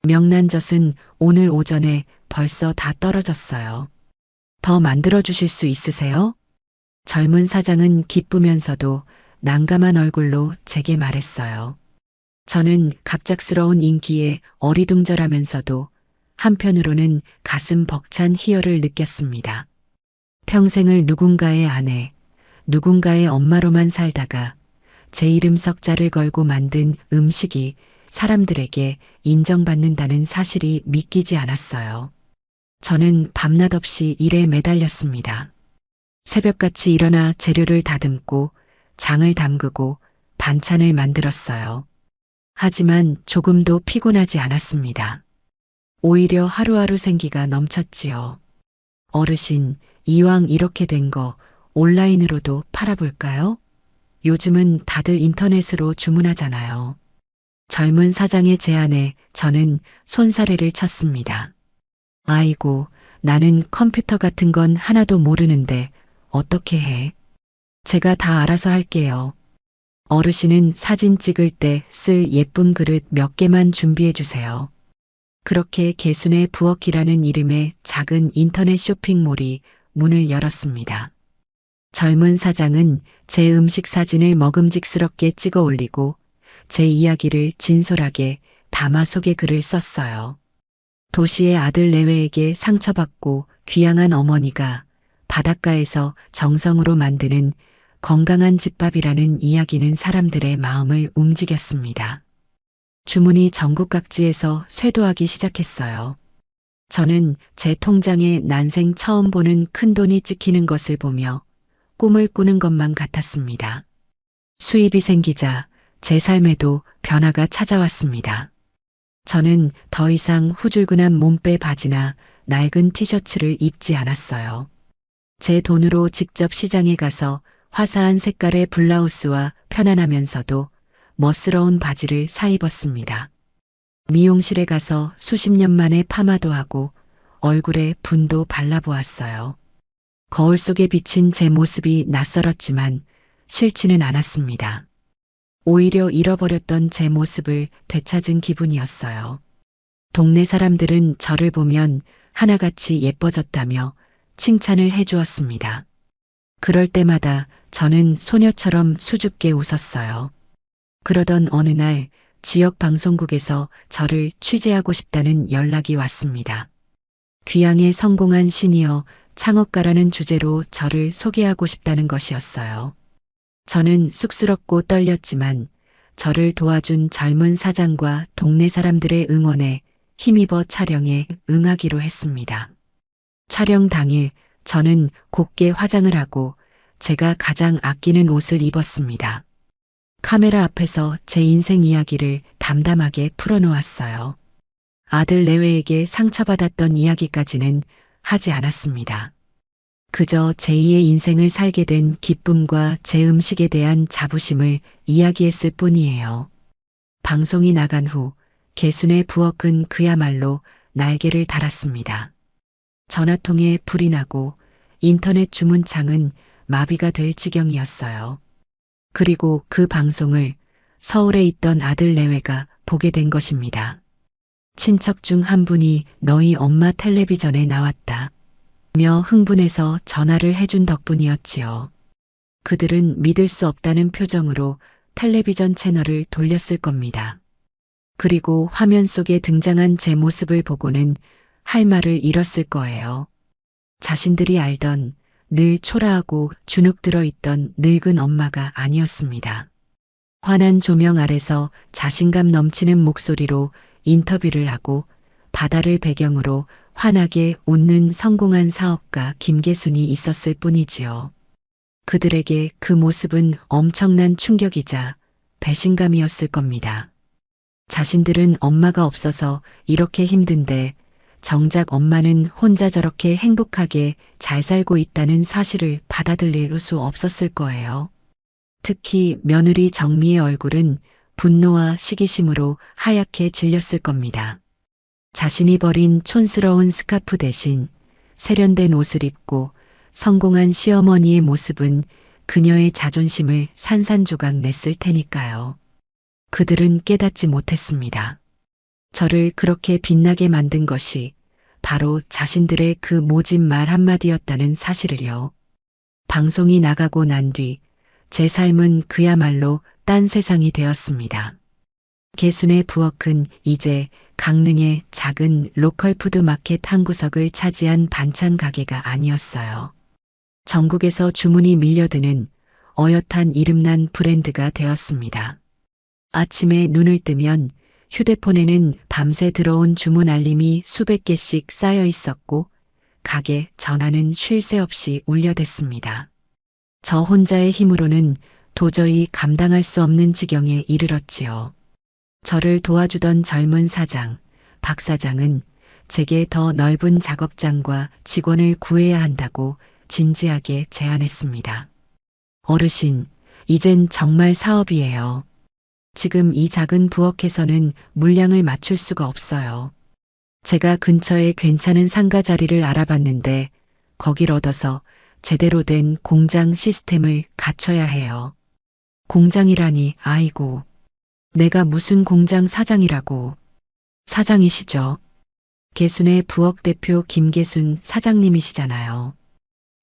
명란젓은 오늘 오전에 벌써 다 떨어졌어요. 더 만들어 주실 수 있으세요? 젊은 사장은 기쁘면서도 난감한 얼굴로 제게 말했어요. 저는 갑작스러운 인기에 어리둥절하면서도 한편으로는 가슴 벅찬 희열을 느꼈습니다. 평생을 누군가의 아내, 누군가의 엄마로만 살다가 제 이름 석자를 걸고 만든 음식이 사람들에게 인정받는다는 사실이 믿기지 않았어요. 저는 밤낮 없이 일에 매달렸습니다. 새벽같이 일어나 재료를 다듬고 장을 담그고 반찬을 만들었어요. 하지만 조금도 피곤하지 않았습니다. 오히려 하루하루 생기가 넘쳤지요. 어르신, 이왕 이렇게 된 거 온라인으로도 팔아볼까요? 요즘은 다들 인터넷으로 주문하잖아요. 젊은 사장의 제안에 저는 손사래를 쳤습니다. 아이고, 나는 컴퓨터 같은 건 하나도 모르는데 어떻게 해? 제가 다 알아서 할게요. 어르신은 사진 찍을 때 쓸 예쁜 그릇 몇 개만 준비해 주세요. 그렇게 개순의 부엌이라는 이름의 작은 인터넷 쇼핑몰이 문을 열었습니다. 젊은 사장은 제 음식 사진을 먹음직스럽게 찍어 올리고 제 이야기를 진솔하게 담아 속에 글을 썼어요. 도시의 아들 내외에게 상처받고 귀향한 어머니가 바닷가에서 정성으로 만드는 건강한 집밥이라는 이야기는 사람들의 마음을 움직였습니다. 주문이 전국 각지에서 쇄도하기 시작했어요. 저는 제 통장에 난생 처음 보는 큰돈이 찍히는 것을 보며 꿈을 꾸는 것만 같았습니다. 수입이 생기자 제 삶에도 변화가 찾아왔습니다. 저는 더 이상 후줄근한 몸빼 바지나 낡은 티셔츠를 입지 않았어요. 제 돈으로 직접 시장에 가서 화사한 색깔의 블라우스와 편안하면서도 멋스러운 바지를 사 입었습니다. 미용실에 가서 수십 년 만에 파마도 하고 얼굴에 분도 발라보았어요. 거울 속에 비친 제 모습이 낯설었지만 싫지는 않았습니다. 오히려 잃어버렸던 제 모습을 되찾은 기분이었어요. 동네 사람들은 저를 보면 하나같이 예뻐졌다며 칭찬을 해주었습니다. 그럴 때마다 저는 소녀처럼 수줍게 웃었어요. 그러던 어느 날 지역 방송국에서 저를 취재하고 싶다는 연락이 왔습니다. 귀향에 성공한 시니어 창업가라는 주제로 저를 소개하고 싶다는 것이었어요. 저는 쑥스럽고 떨렸지만 저를 도와준 젊은 사장과 동네 사람들의 응원에 힘입어 촬영에 응하기로 했습니다. 촬영 당일 저는 곱게 화장을 하고 제가 가장 아끼는 옷을 입었습니다. 카메라 앞에서 제 인생 이야기를 담담하게 풀어놓았어요. 아들 내외에게 상처받았던 이야기까지는 하지 않았습니다. 그저 제2의 인생을 살게 된 기쁨과 제 음식에 대한 자부심을 이야기했을 뿐이에요. 방송이 나간 후 개순의 부엌은 그야말로 날개를 달았습니다. 전화통에 불이 나고 인터넷 주문창은 마비가 될 지경이었어요. 그리고 그 방송을 서울에 있던 아들 내외가 보게 된 것입니다. 친척 중 한 분이 너희 엄마 텔레비전에 나왔다 며 흥분해서 전화를 해준 덕분이었지요. 그들은 믿을 수 없다는 표정으로 텔레비전 채널을 돌렸을 겁니다. 그리고 화면 속에 등장한 제 모습을 보고는 할 말을 잃었을 거예요. 자신들이 알던 늘 초라하고 주눅 들어 있던 늙은 엄마가 아니었습니다. 환한 조명 아래서 자신감 넘치는 목소리로 인터뷰를 하고 바다를 배경으로 환하게 웃는 성공한 사업가 김계순이 있었을 뿐이지요. 그들에게 그 모습은 엄청난 충격이자 배신감이었을 겁니다. 자신들은 엄마가 없어서 이렇게 힘든데 정작 엄마는 혼자 저렇게 행복하게 잘 살고 있다는 사실을 받아들일 수 없었을 거예요. 특히 며느리 정미의 얼굴은 분노와 시기심으로 하얗게 질렸을 겁니다. 자신이 버린 촌스러운 스카프 대신 세련된 옷을 입고 성공한 시어머니의 모습은 그녀의 자존심을 산산조각 냈을 테니까요. 그들은 깨닫지 못했습니다. 저를 그렇게 빛나게 만든 것이 바로 자신들의 그 모진 말 한마디였다는 사실을요. 방송이 나가고 난 뒤 제 삶은 그야말로 딴 세상이 되었습니다. 개순의 부엌은 이제 강릉의 작은 로컬 푸드마켓 한 구석을 차지한 반찬 가게가 아니었어요. 전국에서 주문이 밀려드는 어엿한 이름난 브랜드가 되었습니다. 아침에 눈을 뜨면 휴대폰에는 밤새 들어온 주문 알림이 수백 개씩 쌓여 있었고 가게 전화는 쉴 새 없이 울려댔습니다. 저 혼자의 힘으로는 도저히 감당할 수 없는 지경에 이르렀지요. 저를 도와주던 젊은 사장, 박 사장은 제게 더 넓은 작업장과 직원을 구해야 한다고 진지하게 제안했습니다. 어르신, 이젠 정말 사업이에요. 지금 이 작은 부엌에서는 물량을 맞출 수가 없어요. 제가 근처에 괜찮은 상가 자리를 알아봤는데 거길 얻어서 제대로 된 공장 시스템을 갖춰야 해요. 공장이라니, 아이고. 내가 무슨 공장 사장이라고. 사장이시죠. 개순의 부엌 대표 김계순 사장님이시잖아요.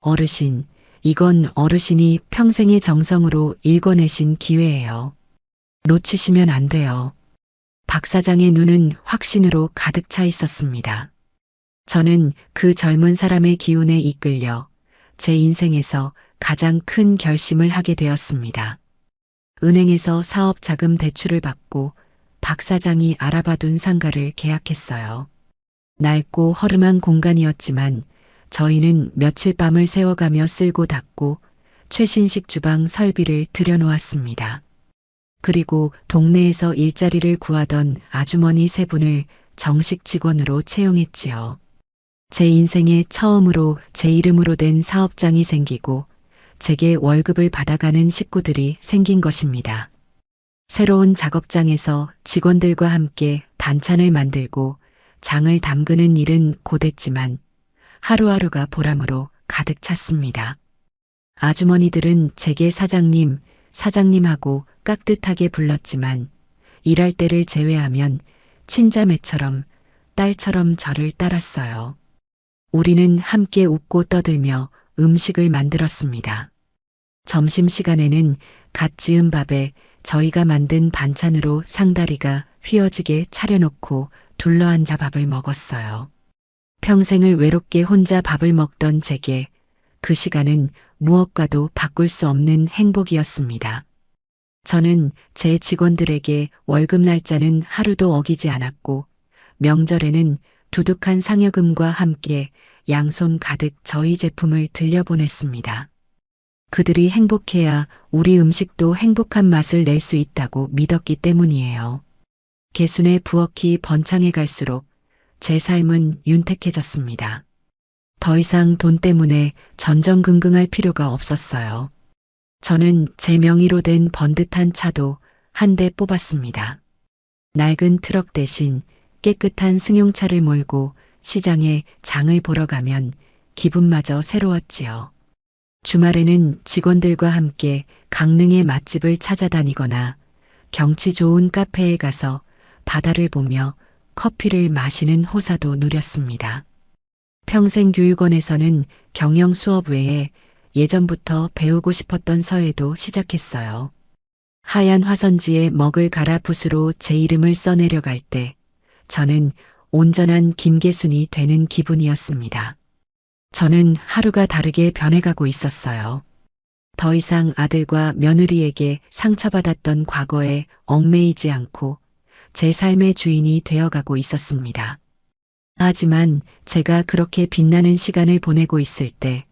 어르신, 이건 어르신이 평생의 정성으로 일궈내신 기회예요. 놓치시면 안 돼요. 박 사장의 눈은 확신으로 가득 차 있었습니다. 저는 그 젊은 사람의 기운에 이끌려 제 인생에서 가장 큰 결심을 하게 되었습니다. 은행에서 사업 자금 대출을 받고 박 사장이 알아봐둔 상가를 계약했어요. 낡고 허름한 공간이었지만 저희는 며칠 밤을 새워가며 쓸고 닦고 최신식 주방 설비를 들여놓았습니다. 그리고 동네에서 일자리를 구하던 아주머니 세 분을 정식 직원으로 채용했지요. 제 인생에 처음으로 제 이름으로 된 사업장이 생기고 제게 월급을 받아가는 식구들이 생긴 것입니다. 새로운 작업장에서 직원들과 함께 반찬을 만들고 장을 담그는 일은 고됐지만 하루하루가 보람으로 가득 찼습니다. 아주머니들은 제게 사장님, 사장님하고 깍듯하게 불렀지만 일할 때를 제외하면 친자매처럼 딸처럼 저를 따랐어요. 우리는 함께 웃고 떠들며 음식을 만들었습니다. 점심시간에는 갓 지은 밥에 저희가 만든 반찬으로 상다리가 휘어지게 차려놓고 둘러앉아 밥을 먹었어요. 평생을 외롭게 혼자 밥을 먹던 제게 그 시간은 무엇과도 바꿀 수 없는 행복이었습니다. 저는 제 직원들에게 월급 날짜는 하루도 어기지 않았고 명절에는 두둑한 상여금과 함께 양손 가득 저희 제품을 들려보냈습니다. 그들이 행복해야 우리 음식도 행복한 맛을 낼 수 있다고 믿었기 때문이에요. 개순의 부엌이 번창해 갈수록 제 삶은 윤택해졌습니다. 더 이상 돈 때문에 전전긍긍할 필요가 없었어요. 저는 제 명의로 된 번듯한 차도 한 대 뽑았습니다. 낡은 트럭 대신 깨끗한 승용차를 몰고 시장에 장을 보러 가면 기분마저 새로웠지요. 주말에는 직원들과 함께 강릉의 맛집을 찾아다니거나 경치 좋은 카페에 가서 바다를 보며 커피를 마시는 호사도 누렸습니다. 평생교육원에서는 경영 수업 외에 예전부터 배우고 싶었던 서예도 시작했어요. 하얀 화선지에 먹을 갈아 붓으로 제 이름을 써내려갈 때 저는 온전한 김계순이 되는 기분이었습니다. 저는 하루가 다르게 변해가고 있었어요. 더 이상 아들과 며느리에게 상처받았던 과거에 얽매이지 않고 제 삶의 주인이 되어가고 있었습니다. 하지만 제가 그렇게 빛나는 시간을 보내고 있을 때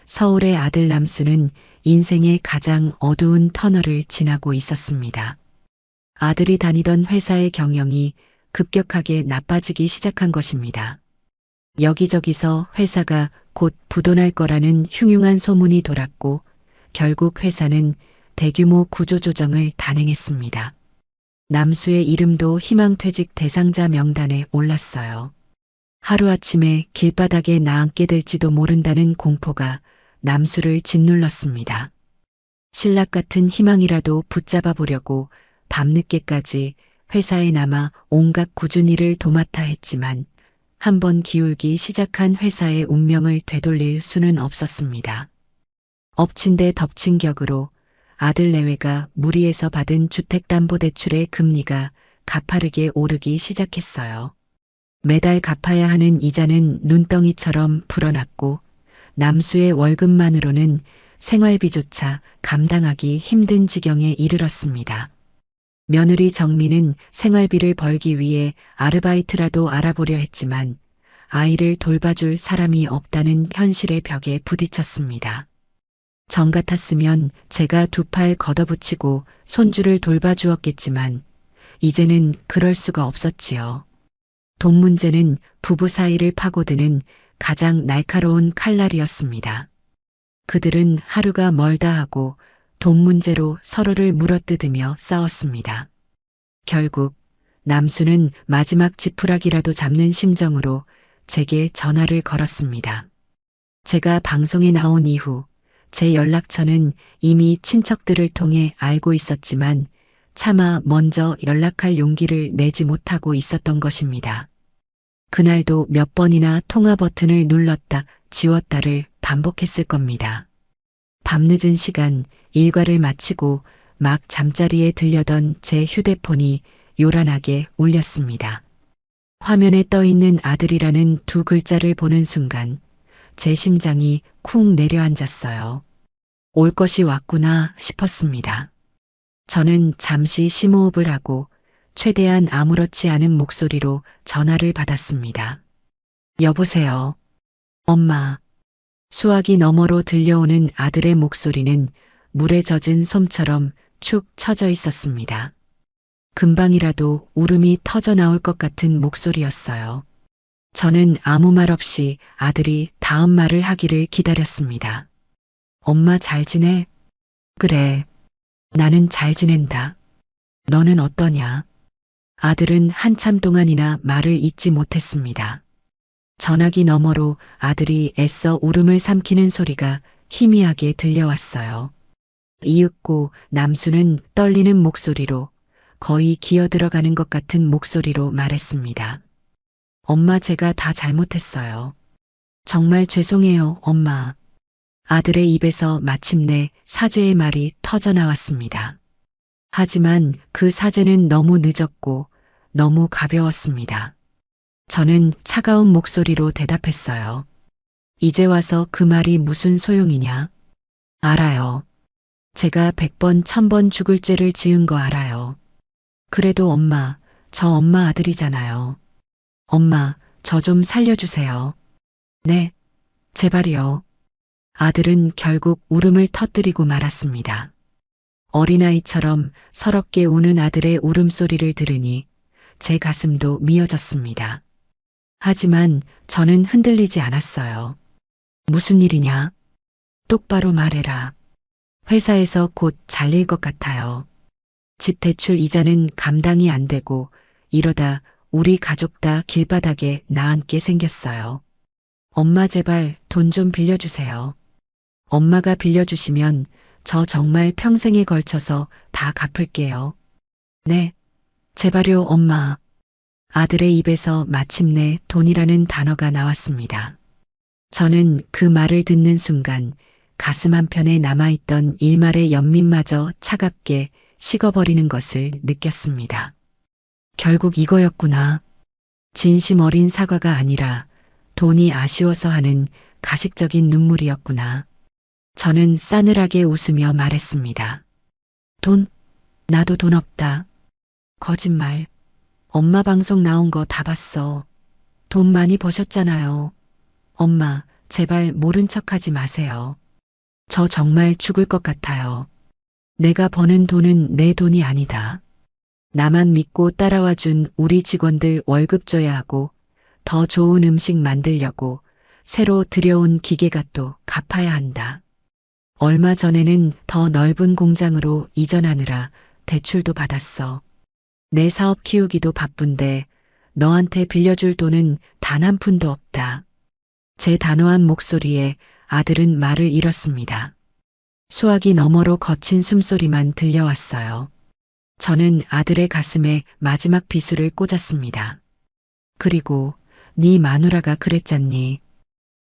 서울의 아들 남수는 인생의 가장 어두운 터널을 지나고 있었습니다. 아들이 다니던 회사의 경영이 급격하게 나빠지기 시작한 것입니다. 여기저기서 회사가 곧 부도날 거라는 흉흉한 소문이 돌았고 결국 회사는 대규모 구조조정을 단행했습니다. 남수의 이름도 희망퇴직 대상자 명단에 올랐어요. 하루아침에 길바닥에 나앉게 될지도 모른다는 공포가 남수를 짓눌렀습니다. 신락 같은 희망이라도 붙잡아 보려고 밤늦게까지 회사에 남아 온갖 꾸준히 일을 도맡아 했지만 한번 기울기 시작한 회사의 운명을 되돌릴 수는 없었습니다. 엎친 데 덮친 격으로 아들 내외가 무리해서 받은 주택담보대출의 금리가 가파르게 오르기 시작했어요. 매달 갚아야 하는 이자는 눈덩이처럼 불어났고 남수의 월급만으로는 생활비조차 감당하기 힘든 지경에 이르렀습니다. 며느리 정미는 생활비를 벌기 위해 아르바이트라도 알아보려 했지만 아이를 돌봐줄 사람이 없다는 현실의 벽에 부딪혔습니다. 정 같았으면 제가 두 팔 걷어붙이고 손주를 돌봐주었겠지만 이제는 그럴 수가 없었지요. 돈 문제는 부부 사이를 파고드는 가장 날카로운 칼날이었습니다. 그들은 하루가 멀다 하고 돈 문제로 서로를 물어뜯으며 싸웠습니다. 결국 남수는 마지막 지푸라기라도 잡는 심정으로 제게 전화를 걸었습니다. 제가 방송에 나온 이후 제 연락처는 이미 친척들을 통해 알고 있었지만 차마 먼저 연락할 용기를 내지 못하고 있었던 것입니다. 그날도 몇 번이나 통화 버튼을 눌렀다 지웠다를 반복했을 겁니다. 밤늦은 시간 일과를 마치고 막 잠자리에 들려던 제 휴대폰이 요란하게 울렸습니다. 화면에 떠있는 아들이라는 두 글자를 보는 순간 제 심장이 쿵 내려앉았어요. 올 것이 왔구나 싶었습니다. 저는 잠시 심호흡을 하고 최대한 아무렇지 않은 목소리로 전화를 받았습니다. 여보세요. 엄마. 수화기 너머로 들려오는 아들의 목소리는 물에 젖은 솜처럼 축 처져 있었습니다. 금방이라도 울음이 터져 나올 것 같은 목소리였어요. 저는 아무 말 없이 아들이 다음 말을 하기를 기다렸습니다. 엄마 잘 지내? 그래. 나는 잘 지낸다. 너는 어떠냐? 아들은 한참 동안이나 말을 잇지 못했습니다. 전화기 너머로 아들이 애써 울음을 삼키는 소리가 희미하게 들려왔어요. 이윽고 남수는 떨리는 목소리로 거의 기어들어가는 것 같은 목소리로 말했습니다. 엄마 제가 다 잘못했어요. 정말 죄송해요, 엄마. 아들의 입에서 마침내 사죄의 말이 터져 나왔습니다. 하지만 그 사죄는 너무 늦었고 너무 가벼웠습니다. 저는 차가운 목소리로 대답했어요. 이제 와서 그 말이 무슨 소용이냐? 알아요. 제가 100번, 1000번 죽을 죄를 지은 거 알아요. 그래도 엄마, 저 엄마 아들이잖아요. 엄마, 저 좀 살려주세요. 네, 제발이요. 아들은 결국 울음을 터뜨리고 말았습니다. 어린아이처럼 서럽게 우는 아들의 울음소리를 들으니 제 가슴도 미어졌습니다. 하지만 저는 흔들리지 않았어요. 무슨 일이냐? 똑바로 말해라. 회사에서 곧 잘릴 것 같아요. 집 대출 이자는 감당이 안 되고 이러다 우리 가족 다 길바닥에 나앉게 생겼어요. 엄마 제발 돈 좀 빌려주세요. 엄마가 빌려주시면 저 정말 평생에 걸쳐서 다 갚을게요. 네, 제발요, 엄마. 아들의 입에서 마침내 돈이라는 단어가 나왔습니다. 저는 그 말을 듣는 순간 가슴 한편에 남아있던 일말의 연민마저 차갑게 식어버리는 것을 느꼈습니다. 결국 이거였구나. 진심 어린 사과가 아니라 돈이 아쉬워서 하는 가식적인 눈물이었구나. 저는 싸늘하게 웃으며 말했습니다. 돈? 나도 돈 없다. 거짓말. 엄마 방송 나온 거 다 봤어. 돈 많이 버셨잖아요. 엄마, 제발 모른 척하지 마세요. 저 정말 죽을 것 같아요. 내가 버는 돈은 내 돈이 아니다. 나만 믿고 따라와 준 우리 직원들 월급 줘야 하고 더 좋은 음식 만들려고 새로 들여온 기계가 또 갚아야 한다. 얼마 전에는 더 넓은 공장으로 이전하느라 대출도 받았어. 내 사업 키우기도 바쁜데 너한테 빌려줄 돈은 단 한 푼도 없다. 제 단호한 목소리에 아들은 말을 잃었습니다. 수화기 너머로 거친 숨소리만 들려왔어요. 저는 아들의 가슴에 마지막 비수를 꽂았습니다. 그리고 네 마누라가 그랬잖니.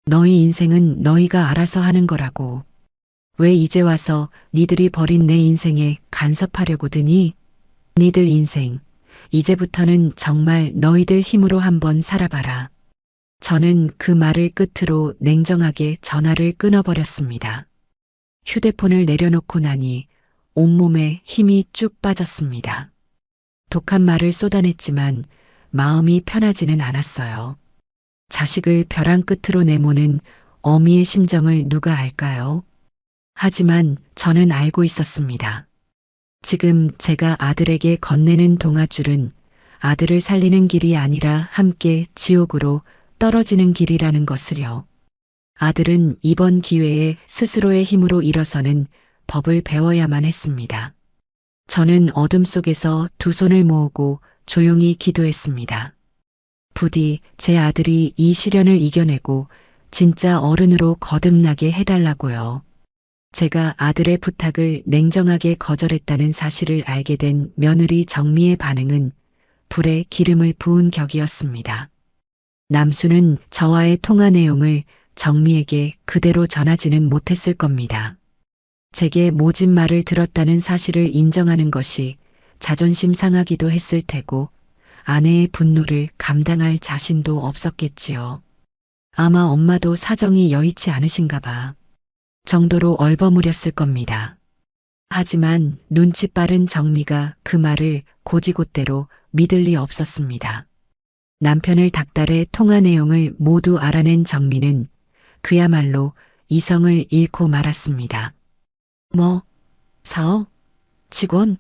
너희 인생은 너희가 알아서 하는 거라고. 왜 이제 와서 니들이 버린 내 인생에 간섭하려고 드니? 니들 인생, 이제부터는 정말 너희들 힘으로 한번 살아봐라. 저는 그 말을 끝으로 냉정하게 전화를 끊어버렸습니다. 휴대폰을 내려놓고 나니 온몸에 힘이 쭉 빠졌습니다. 독한 말을 쏟아냈지만 마음이 편하지는 않았어요. 자식을 벼랑 끝으로 내모는 어미의 심정을 누가 알까요? 하지만 저는 알고 있었습니다. 지금 제가 아들에게 건네는 동아줄은 아들을 살리는 길이 아니라 함께 지옥으로 떨어지는 길이라는 것을요. 아들은 이번 기회에 스스로의 힘으로 일어서는 법을 배워야만 했습니다. 저는 어둠 속에서 두 손을 모으고 조용히 기도했습니다. 부디 제 아들이 이 시련을 이겨내고 진짜 어른으로 거듭나게 해달라고요. 제가 아들의 부탁을 냉정하게 거절했다는 사실을 알게 된 며느리 정미의 반응은 불에 기름을 부은 격이었습니다. 남수는 저와의 통화 내용을 정미에게 그대로 전하지는 못했을 겁니다. 제게 모진 말을 들었다는 사실을 인정하는 것이 자존심 상하기도 했을 테고 아내의 분노를 감당할 자신도 없었겠지요. 아마 엄마도 사정이 여의치 않으신가 봐. 정도로 얼버무렸을 겁니다. 하지만 눈치 빠른 정미가 그 말을 곧이곧대로 믿을 리 없었습니다. 남편을 닥달해 통화 내용을 모두 알아낸 정미는 그야말로 이성을 잃고 말았습니다. 뭐, 사업? 직원?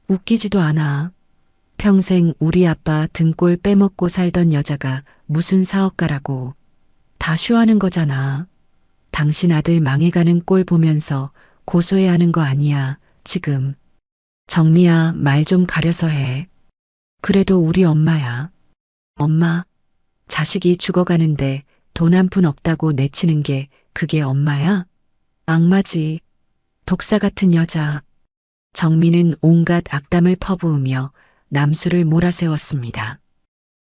웃기지도 않아. 평생 우리 아빠 등골 빼먹고 살던 여자가 무슨 사업가라고. 다 쇼하는 거잖아. 당신 아들 망해가는 꼴 보면서 고소해야 하는 거 아니야, 지금. 정미야, 말 좀 가려서 해. 그래도 우리 엄마야. 엄마, 자식이 죽어가는데 돈 한 푼 없다고 내치는 게 그게 엄마야? 악마지. 독사 같은 여자. 정미는 온갖 악담을 퍼부으며 남수를 몰아세웠습니다.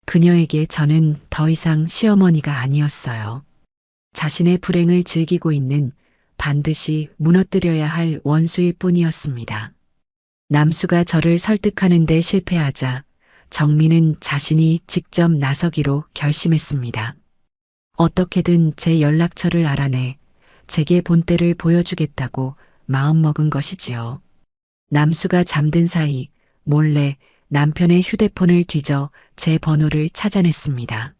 그녀에게 저는 더 이상 시어머니가 아니었어요. 자신의 불행을 즐기고 있는 반드시 무너뜨려야 할 원수일 뿐이었습니다. 남수가 저를 설득하는 데 실패하자 정미는 자신이 직접 나서기로 결심했습니다. 어떻게든 제 연락처를 알아내 제게 본때를 보여주겠다고 마음먹은 것이지요. 남수가 잠든 사이 몰래 남편의 휴대폰을 뒤져 제 번호를 찾아냈습니다.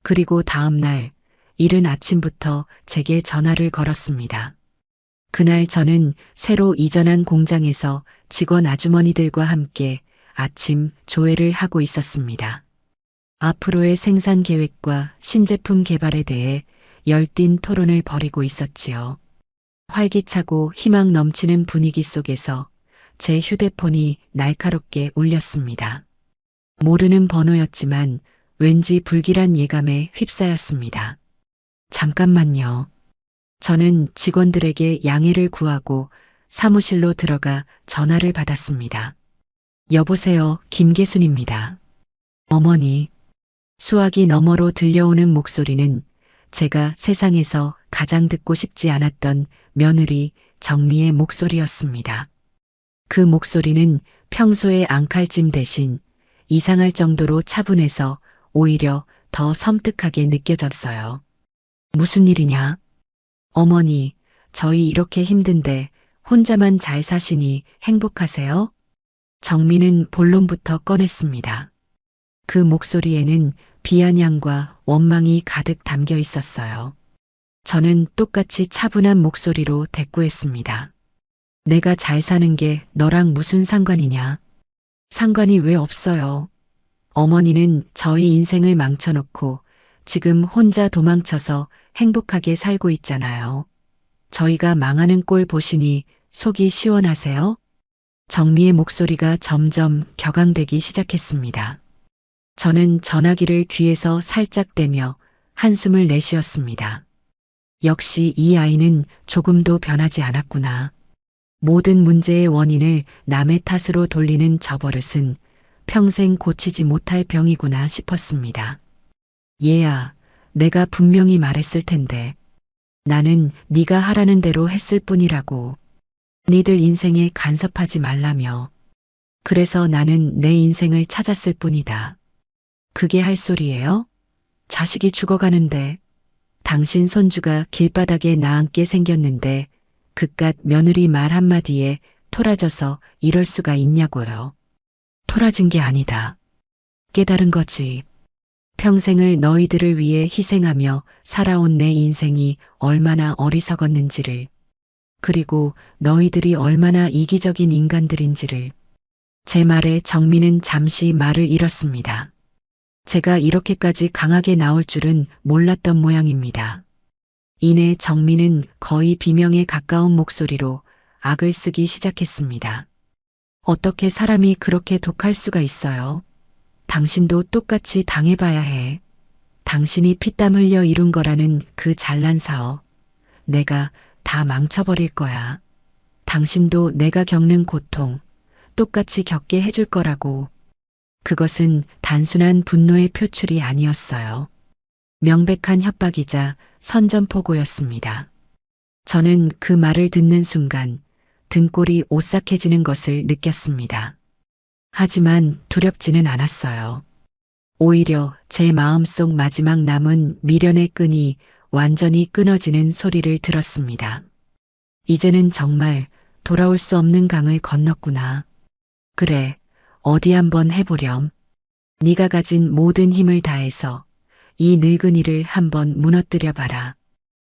그리고 다음 날 이른 아침부터 제게 전화를 걸었습니다. 그날 저는 새로 이전한 공장에서 직원 아주머니들과 함께 아침 조회를 하고 있었습니다. 앞으로의 생산 계획과 신제품 개발에 대해 열띤 토론을 벌이고 있었지요. 활기차고 희망 넘치는 분위기 속에서 제 휴대폰이 날카롭게 울렸습니다. 모르는 번호였지만 왠지 불길한 예감에 휩싸였습니다. 잠깐만요. 저는 직원들에게 양해를 구하고 사무실로 들어가 전화를 받았습니다. 여보세요, 김계순입니다. 어머니. 수화기 너머로 들려오는 목소리는 제가 세상에서 가장 듣고 싶지 않았던 며느리 정미의 목소리였습니다. 그 목소리는 평소의 앙칼짐 대신 이상할 정도로 차분해서 오히려 더 섬뜩하게 느껴졌어요. 무슨 일이냐? 어머니, 저희 이렇게 힘든데 혼자만 잘 사시니 행복하세요? 정미는 본론부터 꺼냈습니다. 그 목소리에는 비아냥과 원망이 가득 담겨 있었어요. 저는 똑같이 차분한 목소리로 대꾸했습니다. 내가 잘 사는 게 너랑 무슨 상관이냐? 상관이 왜 없어요? 어머니는 저희 인생을 망쳐놓고 지금 혼자 도망쳐서 행복하게 살고 있잖아요. 저희가 망하는 꼴 보시니 속이 시원하세요? 정미의 목소리가 점점 격앙되기 시작했습니다. 저는 전화기를 귀에서 살짝 대며 한숨을 내쉬었습니다. 역시 이 아이는 조금도 변하지 않았구나. 모든 문제의 원인을 남의 탓으로 돌리는 저 버릇은 평생 고치지 못할 병이구나 싶었습니다. 얘야, 내가 분명히 말했을 텐데. 나는 네가 하라는 대로 했을 뿐이라고. 니들 인생에 간섭하지 말라며. 그래서 나는 내 인생을 찾았을 뿐이다. 그게 할 소리예요? 자식이 죽어가는데. 당신 손주가 길바닥에 나앉게 생겼는데 그깟 며느리 말 한마디에 토라져서 이럴 수가 있냐고요. 토라진 게 아니다. 깨달은 거지. 평생을 너희들을 위해 희생하며 살아온 내 인생이 얼마나 어리석었는지를, 그리고 너희들이 얼마나 이기적인 인간들인지를. 제 말에 정미는 잠시 말을 잃었습니다. 제가 이렇게까지 강하게 나올 줄은 몰랐던 모양입니다. 이내 정미는 거의 비명에 가까운 목소리로 악을 쓰기 시작했습니다. 어떻게 사람이 그렇게 독할 수가 있어요? 당신도 똑같이 당해봐야 해. 당신이 피땀 흘려 이룬 거라는 그 잘난 사업. 내가 다 망쳐버릴 거야. 당신도 내가 겪는 고통 똑같이 겪게 해줄 거라고. 그것은 단순한 분노의 표출이 아니었어요. 명백한 협박이자 선전포고였습니다. 저는 그 말을 듣는 순간 등골이 오싹해지는 것을 느꼈습니다. 하지만 두렵지는 않았어요. 오히려 제 마음속 마지막 남은 미련의 끈이 완전히 끊어지는 소리를 들었습니다. 이제는 정말 돌아올 수 없는 강을 건넜구나. 그래, 어디 한번 해보렴. 네가 가진 모든 힘을 다해서 이 늙은이를 한번 무너뜨려 봐라.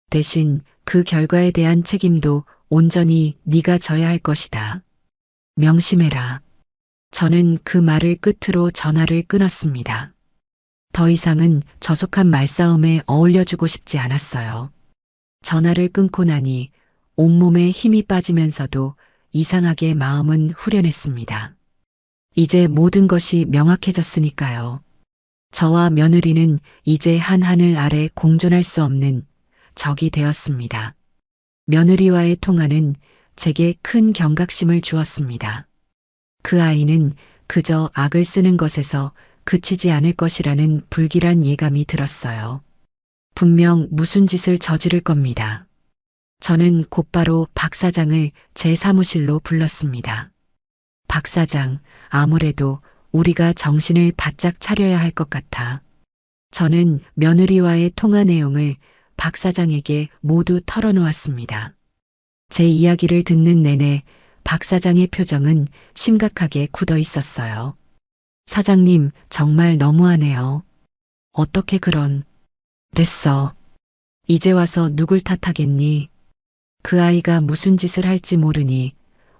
대신 그 결과에 대한 책임도 온전히 네가 져야 할 것이다. 명심해라. 저는 그 말을 끝으로 전화를 끊었습니다. 더 이상은 저속한 말싸움에 어울려주고 싶지 않았어요. 전화를 끊고 나니 온몸에 힘이 빠지면서도 이상하게 마음은 후련했습니다. 이제 모든 것이 명확해졌으니까요. 저와 며느리는 이제 한 하늘 아래 공존할 수 없는 적이 되었습니다. 며느리와의 통화는 제게 큰 경각심을 주었습니다. 그 아이는 그저 악을 쓰는 것에서 그치지 않을 것이라는 불길한 예감이 들었어요. 분명 무슨 짓을 저지를 겁니다. 저는 곧바로 박 사장을 제 사무실로 불렀습니다. 박 사장, 아무래도 우리가 정신을 바짝 차려야 할 것 같아. 저는 며느리와의 통화 내용을 박 사장에게 모두 털어놓았습니다. 제 이야기를 듣는 내내 박 사장의 표정은 심각하게 굳어 있었어요. 사장님, 정말 너무하네요. 어떻게 그런... 됐어. 이제 와서 누굴 탓하겠니? 그 아이가 무슨 짓을 할지 모르니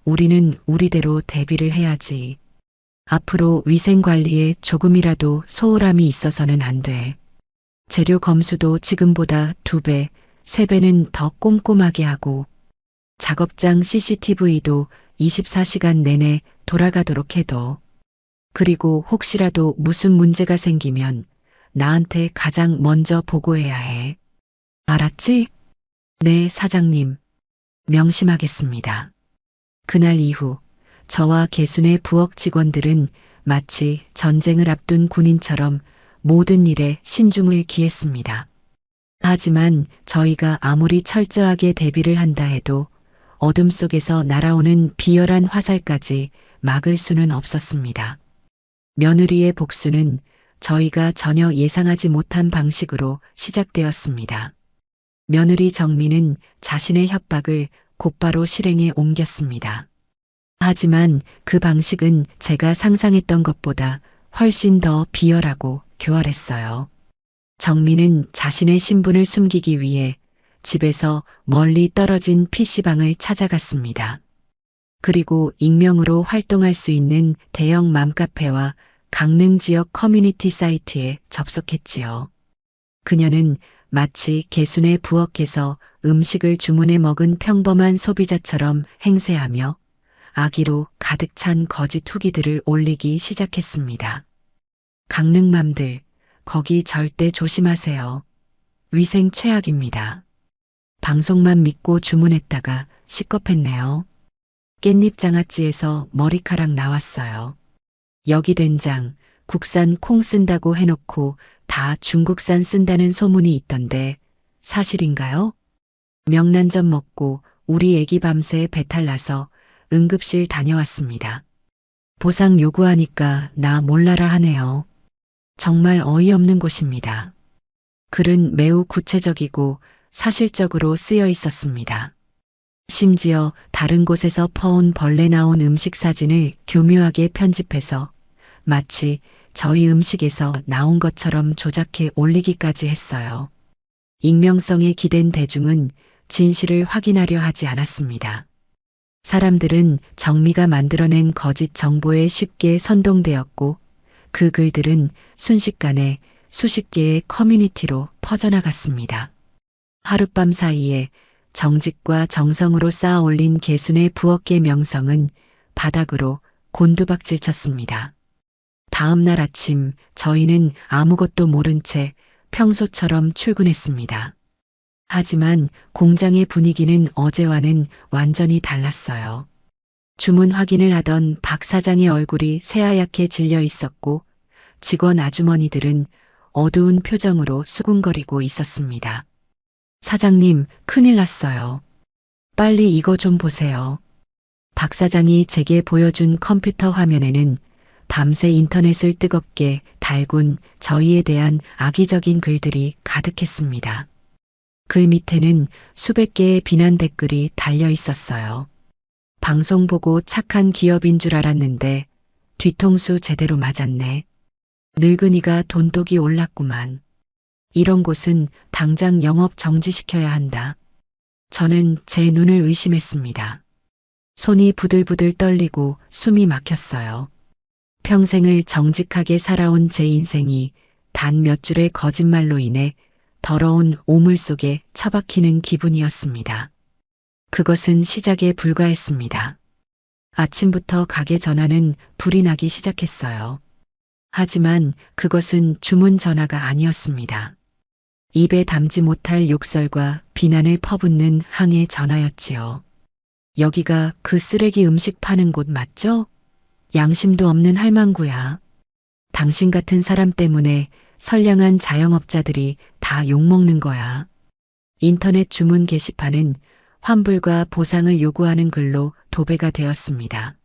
우리는 우리대로 대비를 해야지. 앞으로 위생관리에 조금이라도 소홀함이 있어서는 안 돼. 재료 검수도 지금보다 2배, 3배는 더 꼼꼼하게 하고 작업장 CCTV도 24시간 내내 돌아가도록 해둬. 그리고 혹시라도 무슨 문제가 생기면 나한테 가장 먼저 보고해야 해. 알았지? 네, 사장님. 명심하겠습니다. 그날 이후 저와 개순의 부엌 직원들은 마치 전쟁을 앞둔 군인처럼 모든 일에 신중을 기했습니다. 하지만 저희가 아무리 철저하게 대비를 한다 해도 어둠 속에서 날아오는 비열한 화살까지 막을 수는 없었습니다. 며느리의 복수는 저희가 전혀 예상하지 못한 방식으로 시작되었습니다. 며느리 정민은 자신의 협박을 곧바로 실행에 옮겼습니다. 하지만 그 방식은 제가 상상했던 것보다 훨씬 더 비열하고 교활했어요. 정민은 자신의 신분을 숨기기 위해 집에서 멀리 떨어진 PC방을 찾아갔습니다. 그리고 익명으로 활동할 수 있는 대형 맘카페와 강릉 지역 커뮤니티 사이트에 접속했지요. 그녀는 마치 개순의 부엌에서 음식을 주문해 먹은 평범한 소비자처럼 행세하며 악의로 가득 찬 거짓 후기들을 올리기 시작했습니다. 강릉맘들, 거기 절대 조심하세요. 위생 최악입니다. 방송만 믿고 주문했다가 식겁했네요. 깻잎장아찌에서 머리카락 나왔어요. 여기 된장, 국산 콩 쓴다고 해놓고 다 중국산 쓴다는 소문이 있던데 사실인가요? 명란젓 먹고 우리 애기 밤새 배탈 나서 응급실 다녀왔습니다. 보상 요구하니까 나 몰라라 하네요. 정말 어이없는 곳입니다. 글은 매우 구체적이고 사실적으로 쓰여 있었습니다. 심지어 다른 곳에서 퍼온 벌레 나온 음식 사진을 교묘하게 편집해서 마치 저희 음식에서 나온 것처럼 조작해 올리기까지 했어요. 익명성에 기댄 대중은 진실을 확인하려 하지 않았습니다. 사람들은 정미가 만들어낸 거짓 정보에 쉽게 선동되었고 그 글들은 순식간에 수십 개의 커뮤니티로 퍼져나갔습니다. 하룻밤 사이에 정직과 정성으로 쌓아 올린 개순의 부엌의 명성은 바닥으로 곤두박질 쳤습니다. 다음 날 아침 저희는 아무것도 모른 채 평소처럼 출근했습니다. 하지만 공장의 분위기는 어제와는 완전히 달랐어요. 주문 확인을 하던 박 사장의 얼굴이 새하얗게 질려 있었고 직원 아주머니들은 어두운 표정으로 수군거리고 있었습니다. 사장님, 큰일 났어요. 빨리 이거 좀 보세요. 박 사장이 제게 보여준 컴퓨터 화면에는 밤새 인터넷을 뜨겁게 달군 저희에 대한 악의적인 글들이 가득했습니다. 글 밑에는 수백 개의 비난 댓글이 달려 있었어요. 방송 보고 착한 기업인 줄 알았는데 뒤통수 제대로 맞았네. 늙은이가 돈독이 올랐구만. 이런 곳은 당장 영업 정지시켜야 한다. 저는 제 눈을 의심했습니다. 손이 부들부들 떨리고 숨이 막혔어요. 평생을 정직하게 살아온 제 인생이 단 몇 줄의 거짓말로 인해 더러운 오물 속에 처박히는 기분이었습니다. 그것은 시작에 불과했습니다. 아침부터 가게 전화는 불이 나기 시작했어요. 하지만 그것은 주문 전화가 아니었습니다. 입에 담지 못할 욕설과 비난을 퍼붓는 항해 전화였지요. 여기가 그 쓰레기 음식 파는 곳 맞죠? 양심도 없는 할망구야. 당신 같은 사람 때문에 선량한 자영업자들이 다 욕먹는 거야. 인터넷 주문 게시판은 환불과 보상을 요구하는 글로 도배가 되었습니다.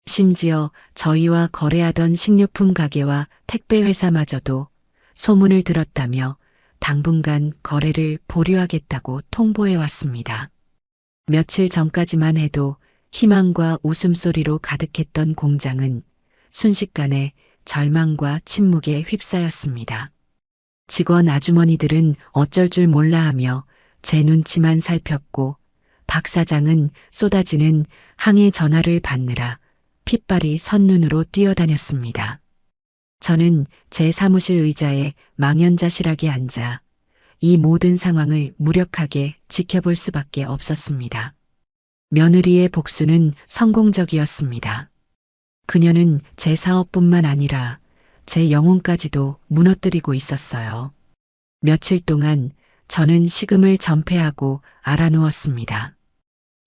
심지어 저희와 거래하던 식료품 가게와 택배 회사마저도 소문을 들었다며 당분간 거래를 보류하겠다고 통보해 왔습니다. 며칠 전까지만 해도 희망과 웃음소리로 가득했던 공장은 순식간에 절망과 침묵에 휩싸였습니다. 직원 아주머니들은 어쩔 줄 몰라 하며 제 눈치만 살폈고 박 사장은 쏟아지는 항해 전화를 받느라 핏발이 선눈으로 뛰어다녔습니다. 저는 제 사무실 의자에 망연자실하게 앉아 이 모든 상황을 무력하게 지켜볼 수밖에 없었습니다. 며느리의 복수는 성공적이었습니다. 그녀는 제 사업뿐만 아니라 제 영혼까지도 무너뜨리고 있었어요. 며칠 동안 저는 식음을 전폐하고 알아누웠습니다.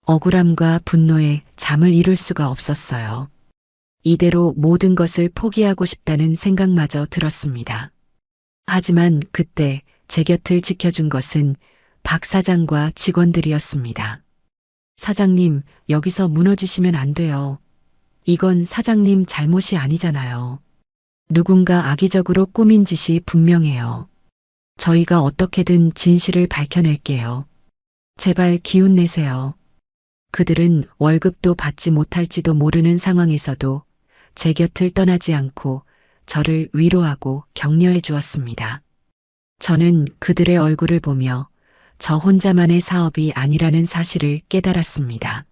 억울함과 분노에 잠을 이룰 수가 없었어요. 이대로 모든 것을 포기하고 싶다는 생각마저 들었습니다. 하지만 그때 제 곁을 지켜준 것은 박 사장과 직원들이었습니다. 사장님, 여기서 무너지시면 안 돼요. 이건 사장님 잘못이 아니잖아요. 누군가 악의적으로 꾸민 짓이 분명해요. 저희가 어떻게든 진실을 밝혀낼게요. 제발 기운 내세요. 그들은 월급도 받지 못할지도 모르는 상황에서도 제 곁을 떠나지 않고 저를 위로하고 격려해 주었습니다. 저는 그들의 얼굴을 보며 저 혼자만의 사업이 아니라는 사실을 깨달았습니다.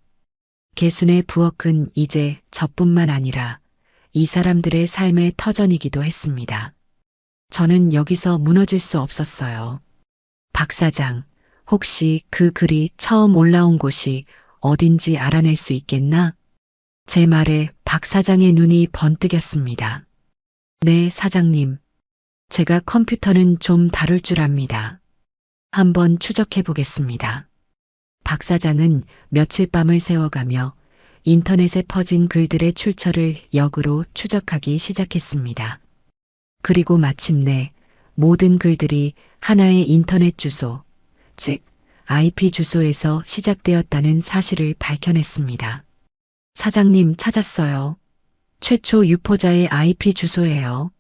개순의 부엌은 이제 저뿐만 아니라 이 사람들의 삶의 터전이기도 했습니다. 저는 여기서 무너질 수 없었어요. 박 사장, 혹시 그 글이 처음 올라온 곳이 어딘지 알아낼 수 있겠나? 제 말에 박 사장의 눈이 번뜩였습니다. 네, 사장님. 제가 컴퓨터는 좀 다룰 줄 압니다. 한번 추적해 보겠습니다. 박 사장은 며칠 밤을 새워가며 인터넷에 퍼진 글들의 출처를 역으로 추적하기 시작했습니다. 그리고 마침내 모든 글들이 하나의 인터넷 주소, 즉 IP 주소에서 시작되었다는 사실을 밝혀냈습니다. 사장님, 찾았어요. 최초 유포자의 IP 주소예요.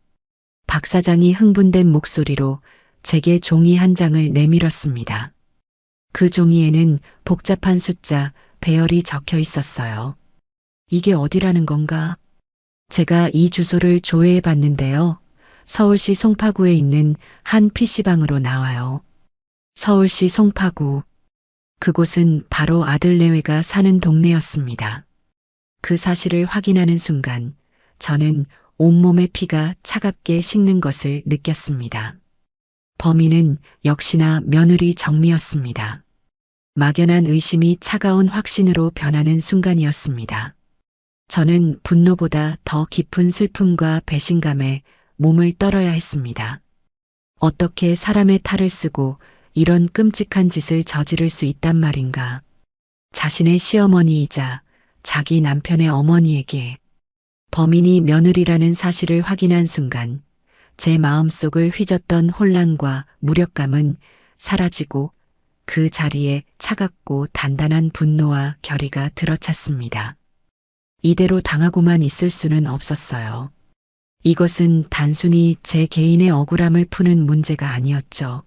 박 사장이 흥분된 목소리로 제게 종이 한 장을 내밀었습니다. 그 종이에는 복잡한 숫자, 배열이 적혀 있었어요. 이게 어디라는 건가? 제가 이 주소를 조회해 봤는데요. 서울시 송파구에 있는 한 PC방으로 나와요. 서울시 송파구. 그곳은 바로 아들 내외가 사는 동네였습니다. 그 사실을 확인하는 순간 저는 온몸의 피가 차갑게 식는 것을 느꼈습니다. 범인은 역시나 며느리 정미였습니다. 막연한 의심이 차가운 확신으로 변하는 순간이었습니다. 저는 분노보다 더 깊은 슬픔과 배신감에 몸을 떨어야 했습니다. 어떻게 사람의 탈을 쓰고 이런 끔찍한 짓을 저지를 수 있단 말인가. 자신의 시어머니이자 자기 남편의 어머니에게 범인이 며느리라는 사실을 확인한 순간 제 마음속을 휘젓던 혼란과 무력감은 사라지고 그 자리에 차갑고 단단한 분노와 결의가 들어찼습니다. 이대로 당하고만 있을 수는 없었어요. 이것은 단순히 제 개인의 억울함을 푸는 문제가 아니었죠.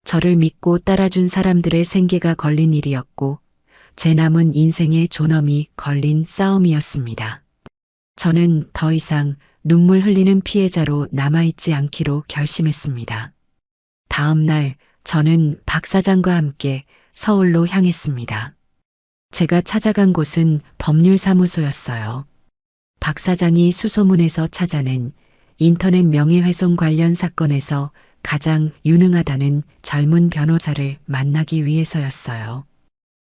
저를 믿고 따라준 사람들의 생계가 걸린 일이었고 제 남은 인생의 존엄이 걸린 싸움이었습니다. 저는 더 이상 눈물 흘리는 피해자로 남아있지 않기로 결심했습니다. 다음 날 저는 박 사장과 함께 서울로 향했습니다. 제가 찾아간 곳은 법률사무소였어요. 박 사장이 수소문에서 찾아낸 인터넷 명예훼손 관련 사건에서 가장 유능하다는 젊은 변호사를 만나기 위해서였어요.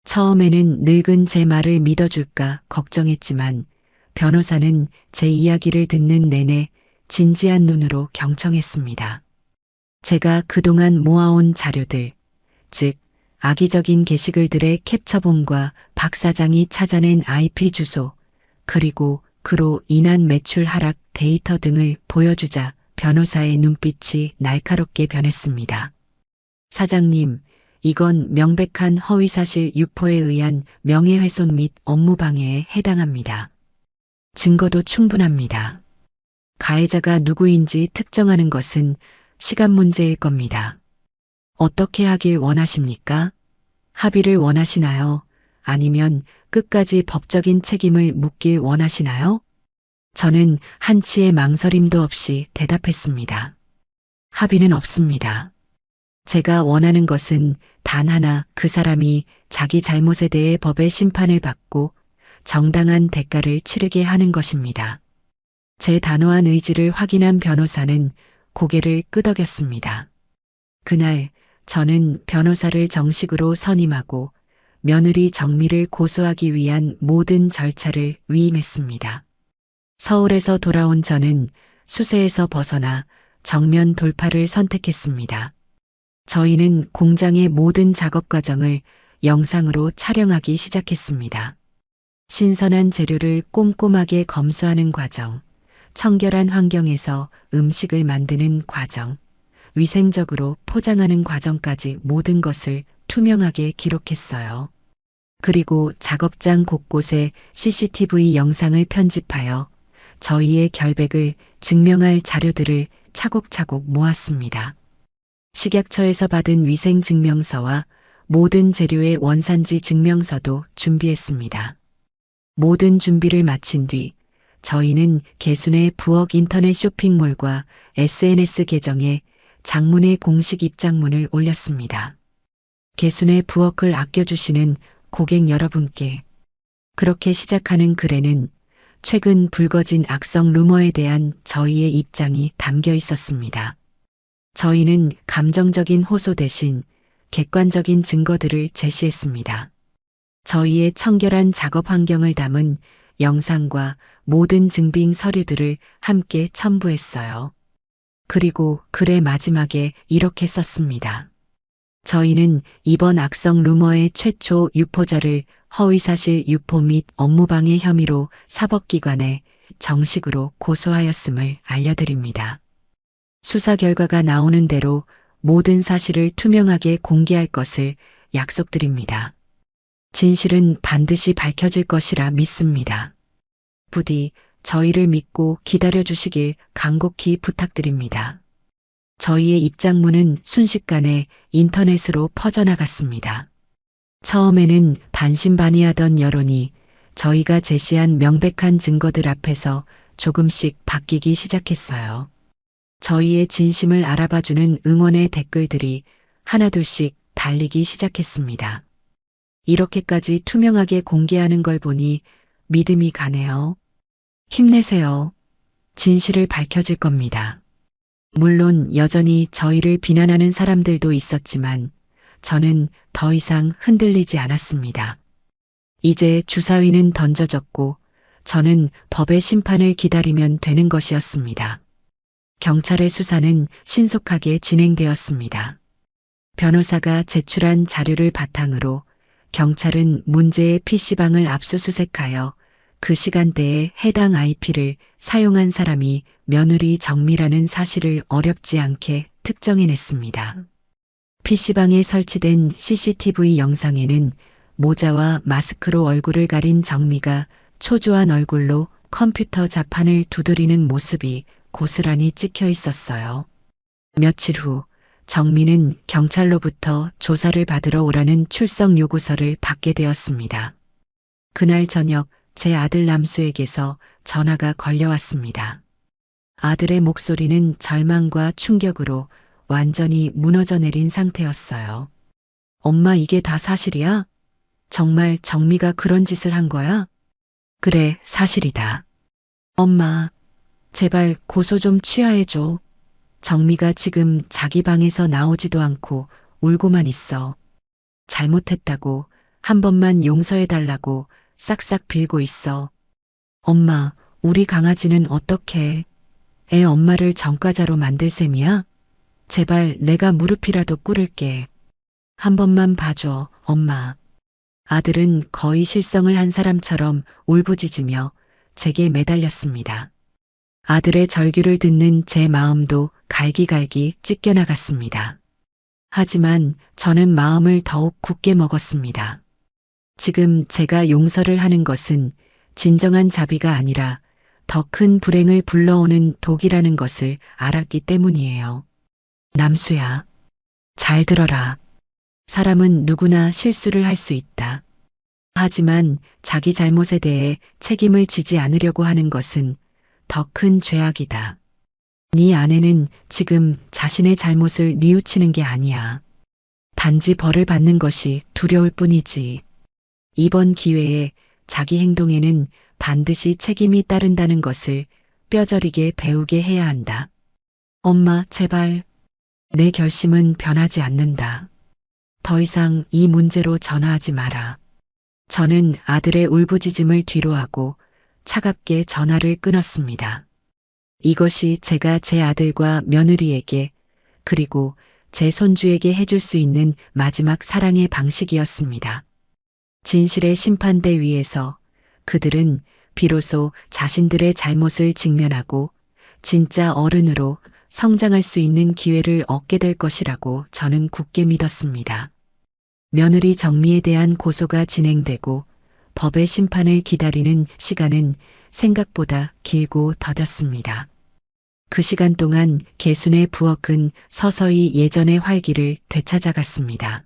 처음에는 늙은 제 말을 믿어줄까 걱정했지만 변호사는 제 이야기를 듣는 내내 진지한 눈으로 경청했습니다. 제가 그동안 모아온 자료들, 즉 악의적인 게시글들의 캡처본과 박 사장이 찾아낸 IP 주소, 그리고 그로 인한 매출 하락 데이터 등을 보여주자 변호사의 눈빛이 날카롭게 변했습니다. 사장님, 이건 명백한 허위사실 유포에 의한 명예훼손 및 업무방해에 해당합니다. 증거도 충분합니다. 가해자가 누구인지 특정하는 것은 시간 문제일 겁니다. 어떻게 하길 원하십니까? 합의를 원하시나요? 아니면 끝까지 법적인 책임을 묻길 원하시나요? 저는 한치의 망설임도 없이 대답했습니다. 합의는 없습니다. 제가 원하는 것은 단 하나, 그 사람이 자기 잘못에 대해 법의 심판을 받고 정당한 대가를 치르게 하는 것입니다. 제 단호한 의지를 확인한 변호사는 고개를 끄덕였습니다. 그날 저는 변호사를 정식으로 선임하고 며느리 정미를 고소하기 위한 모든 절차를 위임했습니다. 서울에서 돌아온 저는 수세에서 벗어나 정면 돌파를 선택했습니다. 저희는 공장의 모든 작업 과정을 영상으로 촬영하기 시작했습니다. 신선한 재료를 꼼꼼하게 검수하는 과정, 청결한 환경에서 음식을 만드는 과정, 위생적으로 포장하는 과정까지 모든 것을 투명하게 기록했어요. 그리고 작업장 곳곳에 CCTV 영상을 편집하여 저희의 결백을 증명할 자료들을 차곡차곡 모았습니다. 식약처에서 받은 위생증명서와 모든 재료의 원산지 증명서도 준비했습니다. 모든 준비를 마친 뒤 저희는 개순의 부엌 인터넷 쇼핑몰과 SNS 계정에 장문의 공식 입장문을 올렸습니다. 개순의 부엌을 아껴주시는 고객 여러분께. 그렇게 시작하는 글에는 최근 불거진 악성 루머에 대한 저희의 입장이 담겨 있었습니다. 저희는 감정적인 호소 대신 객관적인 증거들을 제시했습니다. 저희의 청결한 작업 환경을 담은 영상과 모든 증빙 서류들을 함께 첨부했어요. 그리고 글의 마지막에 이렇게 썼습니다. 저희는 이번 악성 루머의 최초 유포자를 허위사실 유포 및 업무방해 혐의로 사법기관에 정식으로 고소하였음을 알려드립니다. 수사 결과가 나오는 대로 모든 사실을 투명하게 공개할 것을 약속드립니다. 진실은 반드시 밝혀질 것이라 믿습니다. 부디 저희를 믿고 기다려 주시길 간곡히 부탁드립니다. 저희의 입장문은 순식간에 인터넷으로 퍼져나갔습니다. 처음에는 반신반의하던 여론이 저희가 제시한 명백한 증거들 앞에서 조금씩 바뀌기 시작했어요. 저희의 진심을 알아봐주는 응원의 댓글들이 하나둘씩 달리기 시작했습니다. 이렇게까지 투명하게 공개하는 걸 보니 믿음이 가네요. 힘내세요. 진실을 밝혀질 겁니다. 물론 여전히 저희를 비난하는 사람들도 있었지만 저는 더 이상 흔들리지 않았습니다. 이제 주사위는 던져졌고 저는 법의 심판을 기다리면 되는 것이었습니다. 경찰의 수사는 신속하게 진행되었습니다. 변호사가 제출한 자료를 바탕으로 경찰은 문제의 PC방을 압수수색하여 그 시간대에 해당 IP를 사용한 사람이 며느리 정미라는 사실을 어렵지 않게 특정해냈습니다. PC방에 설치된 CCTV 영상에는 모자와 마스크로 얼굴을 가린 정미가 초조한 얼굴로 컴퓨터 자판을 두드리는 모습이 고스란히 찍혀 있었어요. 며칠 후 정미는 경찰로부터 조사를 받으러 오라는 출석 요구서를 받게 되었습니다. 그날 저녁 제 아들 남수에게서 전화가 걸려왔습니다. 아들의 목소리는 절망과 충격으로 완전히 무너져 내린 상태였어요. 엄마, 이게 다 사실이야? 정말 정미가 그런 짓을 한 거야? 그래, 사실이다. 엄마, 제발 고소 좀 취하해줘. 정미가 지금 자기 방에서 나오지도 않고 울고만 있어. 잘못했다고, 한 번만 용서해달라고 싹싹 빌고 있어. 엄마, 우리 강아지는 어떡해? 애 엄마를 전과자로 만들 셈이야? 제발 내가 무릎이라도 꿇을게. 한 번만 봐줘, 엄마. 아들은 거의 실성을 한 사람처럼 울부짖으며 제게 매달렸습니다. 아들의 절규를 듣는 제 마음도 갈기갈기 찢겨나갔습니다. 하지만 저는 마음을 더욱 굳게 먹었습니다. 지금 제가 용서를 하는 것은 진정한 자비가 아니라 더 큰 불행을 불러오는 독이라는 것을 알았기 때문이에요. 남수야, 잘 들어라. 사람은 누구나 실수를 할 수 있다. 하지만 자기 잘못에 대해 책임을 지지 않으려고 하는 것은 더 큰 죄악이다. 네 아내는 지금 자신의 잘못을 뉘우치는 게 아니야. 단지 벌을 받는 것이 두려울 뿐이지. 이번 기회에 자기 행동에는 반드시 책임이 따른다는 것을 뼈저리게 배우게 해야 한다. 엄마, 제발. 내 결심은 변하지 않는다. 더 이상 이 문제로 전화하지 마라. 저는 아들의 울부짖음을 뒤로하고 차갑게 전화를 끊었습니다. 이것이 제가 제 아들과 며느리에게 그리고 제 손주에게 해줄 수 있는 마지막 사랑의 방식이었습니다. 진실의 심판대 위에서 그들은 비로소 자신들의 잘못을 직면하고 진짜 어른으로 성장할 수 있는 기회를 얻게 될 것이라고 저는 굳게 믿었습니다. 며느리 정미에 대한 고소가 진행되고 법의 심판을 기다리는 시간은 생각보다 길고 더뎠습니다. 그 시간 동안 개순의 부엌은 서서히 예전의 활기를 되찾아갔습니다.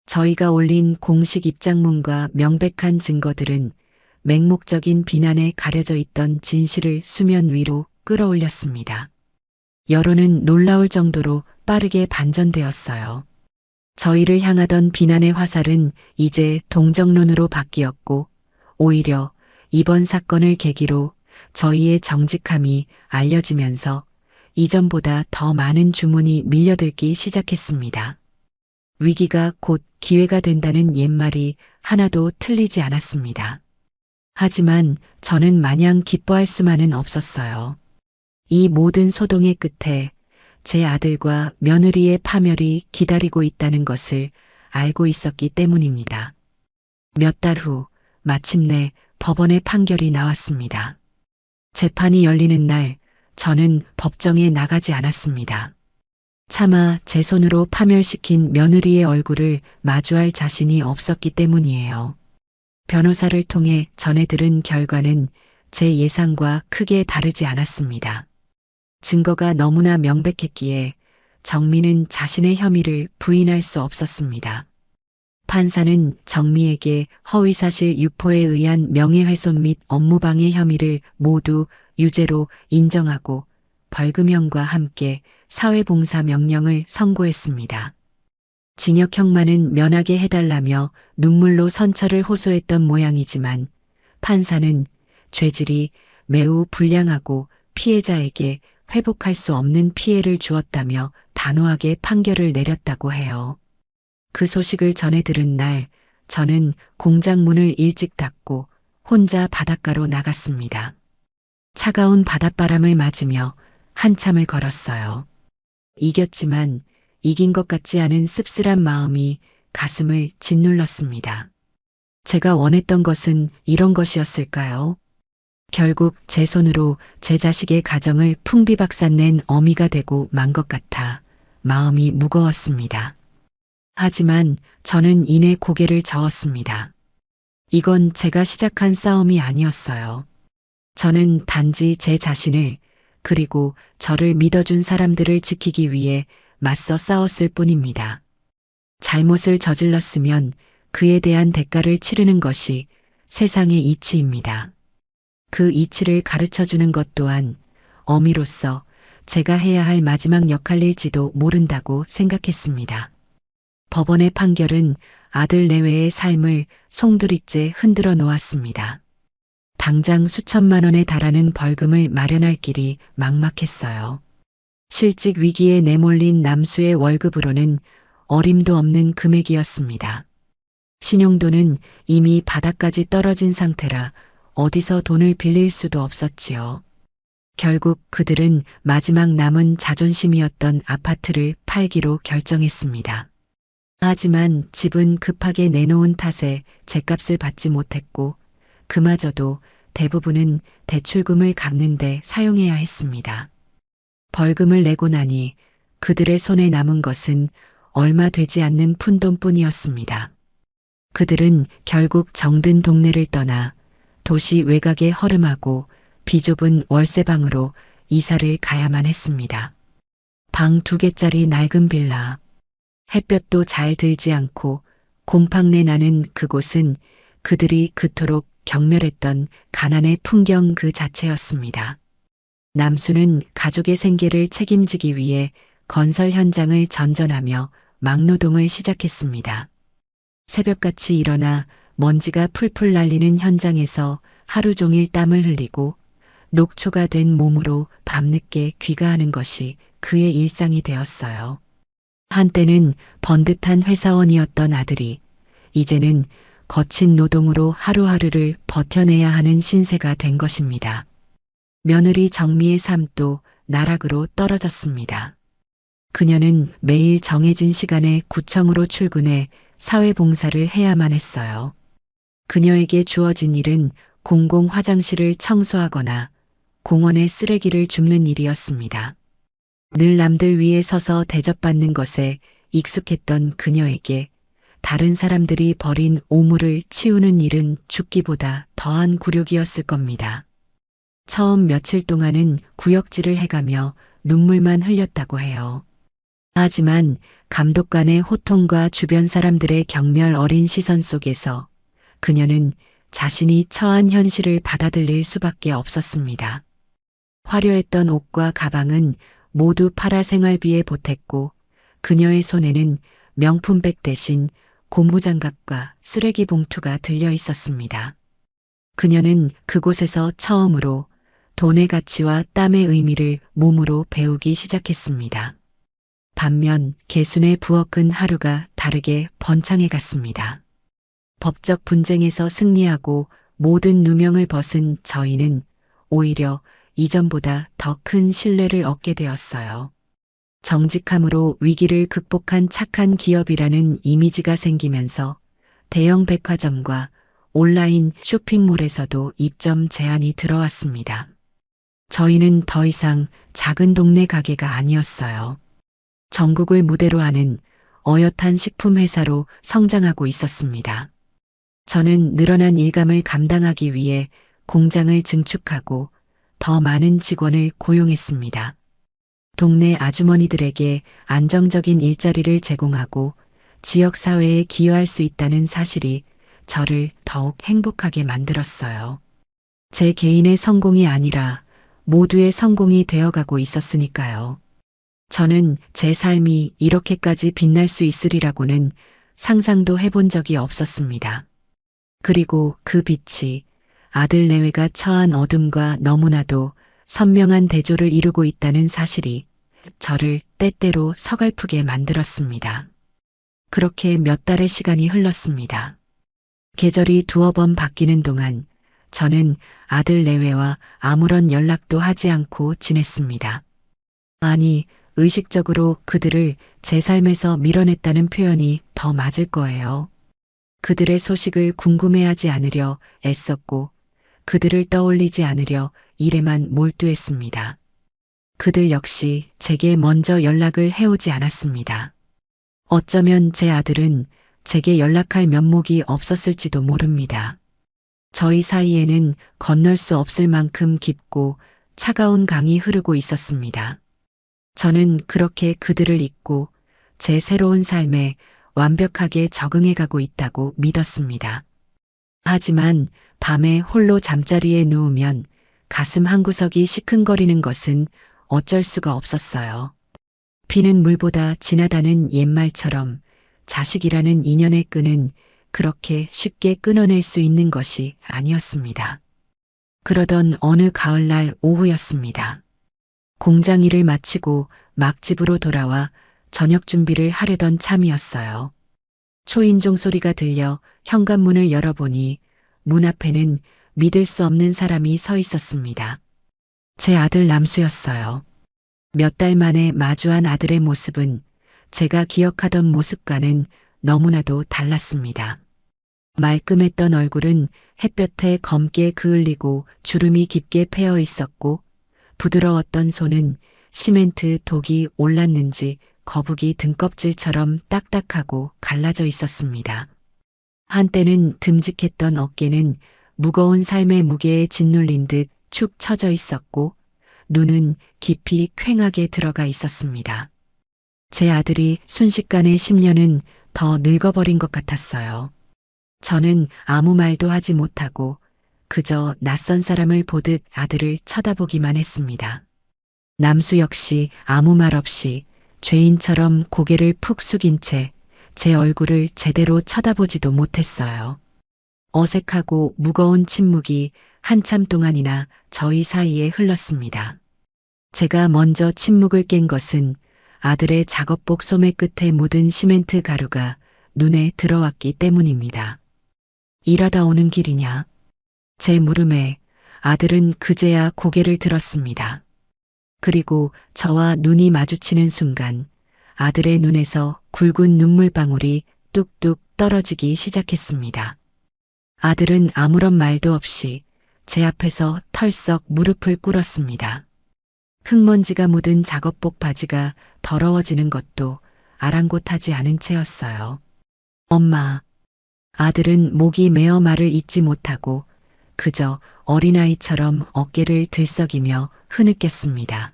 저희가 올린 공식 입장문과 명백한 증거들은 맹목적인 비난에 가려져 있던 진실을 수면 위로 끌어올렸습니다. 여론은 놀라울 정도로 빠르게 반전되었어요. 저희를 향하던 비난의 화살은 이제 동정론으로 바뀌었고 오히려 이번 사건을 계기로 저희의 정직함이 알려지면서 이전보다 더 많은 주문이 밀려들기 시작했습니다. 위기가 곧 기회가 된다는 옛말이 하나도 틀리지 않았습니다. 하지만 저는 마냥 기뻐할 수만은 없었어요. 이 모든 소동의 끝에 제 아들과 며느리의 파멸이 기다리고 있다는 것을 알고 있었기 때문입니다. 몇 달 후 마침내 법원의 판결이 나왔습니다. 재판이 열리는 날 저는 법정에 나가지 않았습니다. 차마 제 손으로 파멸시킨 며느리의 얼굴을 마주할 자신이 없었기 때문이에요. 변호사를 통해 전해 들은 결과는 제 예상과 크게 다르지 않았습니다. 증거가 너무나 명백했기에 정미는 자신의 혐의를 부인할 수 없었습니다. 판사는 정미에게 허위사실 유포에 의한 명예훼손 및 업무방해 혐의를 모두 유죄로 인정하고 벌금형과 함께 사회봉사 명령을 선고했습니다. 징역형만은 면하게 해달라며 눈물로 선처를 호소했던 모양이지만 판사는 죄질이 매우 불량하고 피해자에게 회복할 수 없는 피해를 주었다며 단호하게 판결을 내렸다고 해요. 그 소식을 전해 들은 날 저는 공장 문을 일찍 닫고 혼자 바닷가로 나갔습니다. 차가운 바닷바람을 맞으며 한참을 걸었어요. 이겼지만 이긴 것 같지 않은 씁쓸한 마음이 가슴을 짓눌렀습니다. 제가 원했던 것은 이런 것이었을까요? 결국 제 손으로 제 자식의 가정을 풍비박산낸 어미가 되고 만 것 같아 마음이 무거웠습니다. 하지만 저는 이내 고개를 저었습니다. 이건 제가 시작한 싸움이 아니었어요. 저는 단지 제 자신을 그리고 저를 믿어준 사람들을 지키기 위해 맞서 싸웠을 뿐입니다. 잘못을 저질렀으면 그에 대한 대가를 치르는 것이 세상의 이치입니다. 그 이치를 가르쳐주는 것 또한 어미로서 제가 해야 할 마지막 역할일지도 모른다고 생각했습니다. 법원의 판결은 아들 내외의 삶을 송두리째 흔들어 놓았습니다. 당장 수천만 원에 달하는 벌금을 마련할 길이 막막했어요. 실직 위기에 내몰린 남수의 월급으로는 어림도 없는 금액이었습니다. 신용도는 이미 바닥까지 떨어진 상태라 어디서 돈을 빌릴 수도 없었지요. 결국 그들은 마지막 남은 자존심이었던 아파트를 팔기로 결정했습니다. 하지만 집은 급하게 내놓은 탓에 제값을 받지 못했고 그마저도 대부분은 대출금을 갚는데 사용해야 했습니다. 벌금을 내고 나니 그들의 손에 남은 것은 얼마 되지 않는 푼돈뿐이었습니다. 그들은 결국 정든 동네를 떠나 도시 외곽에 허름하고 비좁은 월세방으로 이사를 가야만 했습니다. 방 2개짜리 낡은 빌라. 햇볕도 잘 들지 않고 곰팡내 나는 그곳은 그들이 그토록 경멸했던 가난의 풍경 그 자체였습니다. 남수는 가족의 생계를 책임지기 위해 건설 현장을 전전하며 막노동을 시작했습니다. 새벽같이 일어나 먼지가 풀풀 날리는 현장에서 하루 종일 땀을 흘리고 녹초가 된 몸으로 밤늦게 귀가하는 것이 그의 일상이 되었어요. 한때는 번듯한 회사원이었던 아들이 이제는 거친 노동으로 하루하루를 버텨내야 하는 신세가 된 것입니다. 며느리 정미의 삶도 나락으로 떨어졌습니다. 그녀는 매일 정해진 시간에 구청으로 출근해 사회봉사를 해야만 했어요. 그녀에게 주어진 일은 공공 화장실을 청소하거나 공원에 쓰레기를 줍는 일이었습니다. 늘 남들 위에 서서 대접받는 것에 익숙했던 그녀에게 다른 사람들이 버린 오물을 치우는 일은 죽기보다 더한 굴욕이었을 겁니다. 처음 며칠 동안은 구역질을 해가며 눈물만 흘렸다고 해요. 하지만 감독관의 호통과 주변 사람들의 경멸 어린 시선 속에서 그녀는 자신이 처한 현실을 받아들일 수밖에 없었습니다. 화려했던 옷과 가방은 모두 팔아 생활비에 보탰고 그녀의 손에는 명품백 대신 고무장갑과 쓰레기 봉투가 들려 있었습니다. 그녀는 그곳에서 처음으로 돈의 가치와 땀의 의미를 몸으로 배우기 시작했습니다. 반면 개순의 부엌은 하루가 다르게 번창해 갔습니다. 법적 분쟁에서 승리하고 모든 누명을 벗은 저희는 오히려 이전보다 더 큰 신뢰를 얻게 되었어요. 정직함으로 위기를 극복한 착한 기업이라는 이미지가 생기면서 대형 백화점과 온라인 쇼핑몰에서도 입점 제한이 들어왔습니다. 저희는 더 이상 작은 동네 가게가 아니었어요. 전국을 무대로 하는 어엿한 식품 회사로 성장하고 있었습니다. 저는 늘어난 일감을 감당하기 위해 공장을 증축하고 더 많은 직원을 고용했습니다. 동네 아주머니들에게 안정적인 일자리를 제공하고 지역사회에 기여할 수 있다는 사실이 저를 더욱 행복하게 만들었어요. 제 개인의 성공이 아니라 모두의 성공이 되어가고 있었으니까요. 저는 제 삶이 이렇게까지 빛날 수 있으리라고는 상상도 해본 적이 없었습니다. 그리고 그 빛이 아들 내외가 처한 어둠과 너무나도 선명한 대조를 이루고 있다는 사실이 저를 때때로 서글프게 만들었습니다. 그렇게 몇 달의 시간이 흘렀습니다. 계절이 두어 번 바뀌는 동안 저는 아들 내외와 아무런 연락도 하지 않고 지냈습니다. 아니, 의식적으로 그들을 제 삶에서 밀어냈다는 표현이 더 맞을 거예요. 그들의 소식을 궁금해하지 않으려 애썼고 그들을 떠올리지 않으려 일에만 몰두했습니다. 그들 역시 제게 먼저 연락을 해오지 않았습니다. 어쩌면 제 아들은 제게 연락할 면목이 없었을지도 모릅니다. 저희 사이에는 건널 수 없을 만큼 깊고 차가운 강이 흐르고 있었습니다. 저는 그렇게 그들을 잊고 제 새로운 삶에 완벽하게 적응해가고 있다고 믿었습니다. 하지만 밤에 홀로 잠자리에 누우면 가슴 한구석이 시큰거리는 것은 어쩔 수가 없었어요. 피는 물보다 진하다는 옛말처럼 자식이라는 인연의 끈은 그렇게 쉽게 끊어낼 수 있는 것이 아니었습니다. 그러던 어느 가을날 오후였습니다. 공장 일을 마치고 막 집으로 돌아와 저녁 준비를 하려던 참이었어요. 초인종 소리가 들려 현관문을 열어보니 문 앞에는 믿을 수 없는 사람이 서 있었습니다. 제 아들 남수였어요. 몇 달 만에 마주한 아들의 모습은 제가 기억하던 모습과는 너무나도 달랐습니다. 말끔했던 얼굴은 햇볕에 검게 그을리고 주름이 깊게 패어 있었고 부드러웠던 손은 시멘트 독이 올랐는지 거북이 등껍질처럼 딱딱하고 갈라져 있었습니다. 한때는 듬직했던 어깨는 무거운 삶의 무게에 짓눌린 듯 축 처져 있었고 눈은 깊이 퀭하게 들어가 있었습니다. 제 아들이 순식간에 10년은 더 늙어버린 것 같았어요. 저는 아무 말도 하지 못하고 그저 낯선 사람을 보듯 아들을 쳐다보기만 했습니다. 남수 역시 아무 말 없이 죄인처럼 고개를 푹 숙인 채 제 얼굴을 제대로 쳐다보지도 못했어요. 어색하고 무거운 침묵이 한참 동안이나 저희 사이에 흘렀습니다. 제가 먼저 침묵을 깬 것은 아들의 작업복 소매 끝에 묻은 시멘트 가루가 눈에 들어왔기 때문입니다. 일하다 오는 길이냐? 제 물음에 아들은 그제야 고개를 들었습니다. 그리고 저와 눈이 마주치는 순간 아들의 눈에서 굵은 눈물방울이 뚝뚝 떨어지기 시작했습니다. 아들은 아무런 말도 없이 제 앞에서 털썩 무릎을 꿇었습니다. 흙먼지가 묻은 작업복 바지가 더러워지는 것도 아랑곳하지 않은 채였어요. 엄마. 아들은 목이 메어 말을 잇지 못하고 그저 어린아이처럼 어깨를 들썩이며 흐느꼈습니다.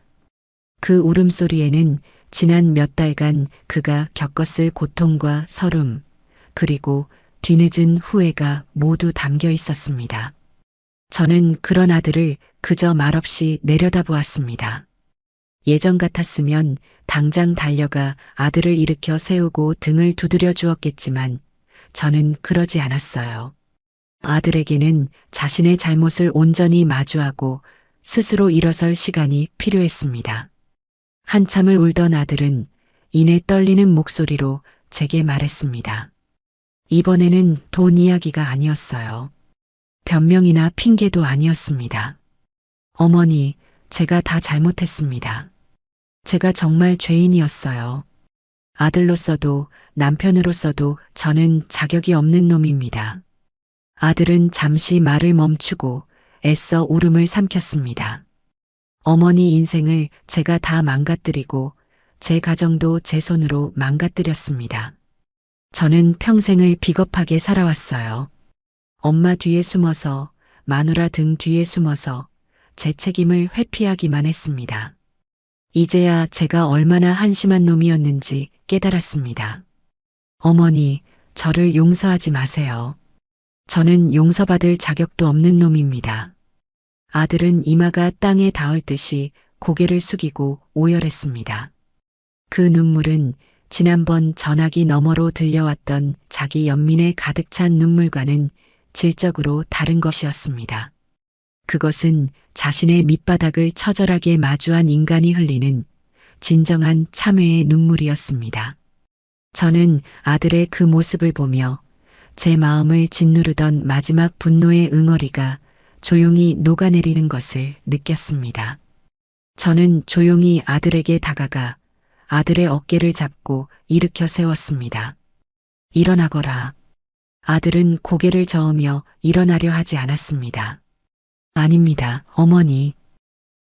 그 울음소리에는 지난 몇 달간 그가 겪었을 고통과 서름, 그리고 뒤늦은 후회가 모두 담겨 있었습니다. 저는 그런 아들을 그저 말없이 내려다보았습니다. 예전 같았으면 당장 달려가 아들을 일으켜 세우고 등을 두드려 주었겠지만 저는 그러지 않았어요. 아들에게는 자신의 잘못을 온전히 마주하고 스스로 일어설 시간이 필요했습니다. 한참을 울던 아들은 이내 떨리는 목소리로 제게 말했습니다. 이번에는 돈 이야기가 아니었어요. 변명이나 핑계도 아니었습니다. 어머니, 제가 다 잘못했습니다. 제가 정말 죄인이었어요. 아들로서도 남편으로서도 저는 자격이 없는 놈입니다. 아들은 잠시 말을 멈추고 애써 울음을 삼켰습니다. 어머니 인생을 제가 다 망가뜨리고 제 가정도 제 손으로 망가뜨렸습니다. 저는 평생을 비겁하게 살아왔어요. 엄마 뒤에 숨어서, 마누라 등 뒤에 숨어서 제 책임을 회피하기만 했습니다. 이제야 제가 얼마나 한심한 놈이었는지 깨달았습니다. 어머니, 저를 용서하지 마세요. 저는 용서받을 자격도 없는 놈입니다. 아들은 이마가 땅에 닿을 듯이 고개를 숙이고 오열했습니다. 그 눈물은 지난번 전화기 너머로 들려왔던 자기 연민에 가득 찬 눈물과는 질적으로 다른 것이었습니다. 그것은 자신의 밑바닥을 처절하게 마주한 인간이 흘리는 진정한 참회의 눈물이었습니다. 저는 아들의 그 모습을 보며 제 마음을 짓누르던 마지막 분노의 응어리가 조용히 녹아내리는 것을 느꼈습니다. 저는 조용히 아들에게 다가가 아들의 어깨를 잡고 일으켜 세웠습니다. 일어나거라. 아들은 고개를 저으며 일어나려 하지 않았습니다. 아닙니다, 어머니.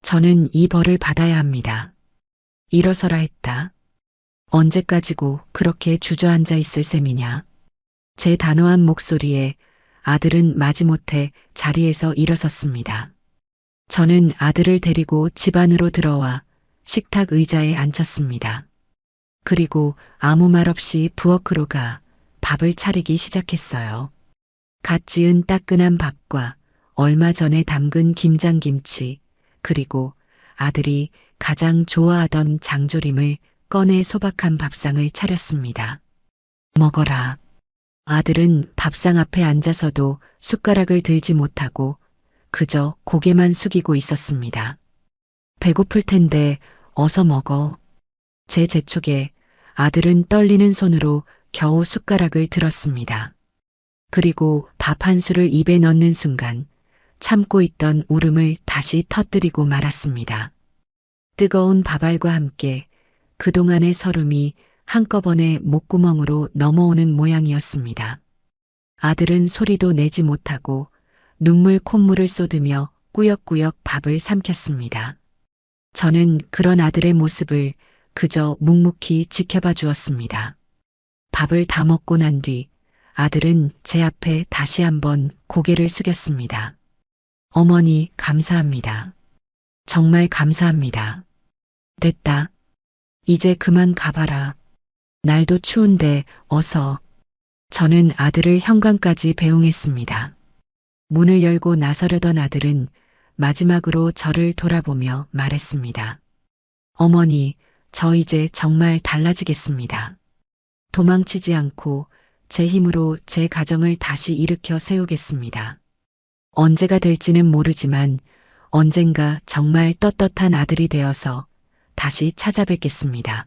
저는 이 벌을 받아야 합니다. 일어서라 했다. 언제까지고 그렇게 주저앉아 있을 셈이냐. 제 단호한 목소리에 아들은 마지못해 자리에서 일어섰습니다. 저는 아들을 데리고 집 안으로 들어와 식탁 의자에 앉혔습니다. 그리고 아무 말 없이 부엌으로 가 밥을 차리기 시작했어요. 갓 지은 따끈한 밥과 얼마 전에 담근 김장김치, 그리고 아들이 가장 좋아하던 장조림을 꺼내 소박한 밥상을 차렸습니다. 먹어라. 아들은 밥상 앞에 앉아서도 숟가락을 들지 못하고 그저 고개만 숙이고 있었습니다. 배고플 텐데 어서 먹어. 제 재촉에 아들은 떨리는 손으로 겨우 숟가락을 들었습니다. 그리고 밥 한 술을 입에 넣는 순간 참고 있던 울음을 다시 터뜨리고 말았습니다. 뜨거운 밥알과 함께 그동안의 서름이 한꺼번에 목구멍으로 넘어오는 모양이었습니다. 아들은 소리도 내지 못하고 눈물 콧물을 쏟으며 꾸역꾸역 밥을 삼켰습니다. 저는 그런 아들의 모습을 그저 묵묵히 지켜봐 주었습니다. 밥을 다 먹고 난 뒤 아들은 제 앞에 다시 한번 고개를 숙였습니다. 어머니, 감사합니다. 정말 감사합니다. 됐다. 이제 그만 가봐라. 날도 추운데 어서. 저는 아들을 현관까지 배웅했습니다. 문을 열고 나서려던 아들은 마지막으로 저를 돌아보며 말했습니다. 어머니, 저 이제 정말 달라지겠습니다. 도망치지 않고 제 힘으로 제 가정을 다시 일으켜 세우겠습니다. 언제가 될지는 모르지만 언젠가 정말 떳떳한 아들이 되어서 다시 찾아뵙겠습니다.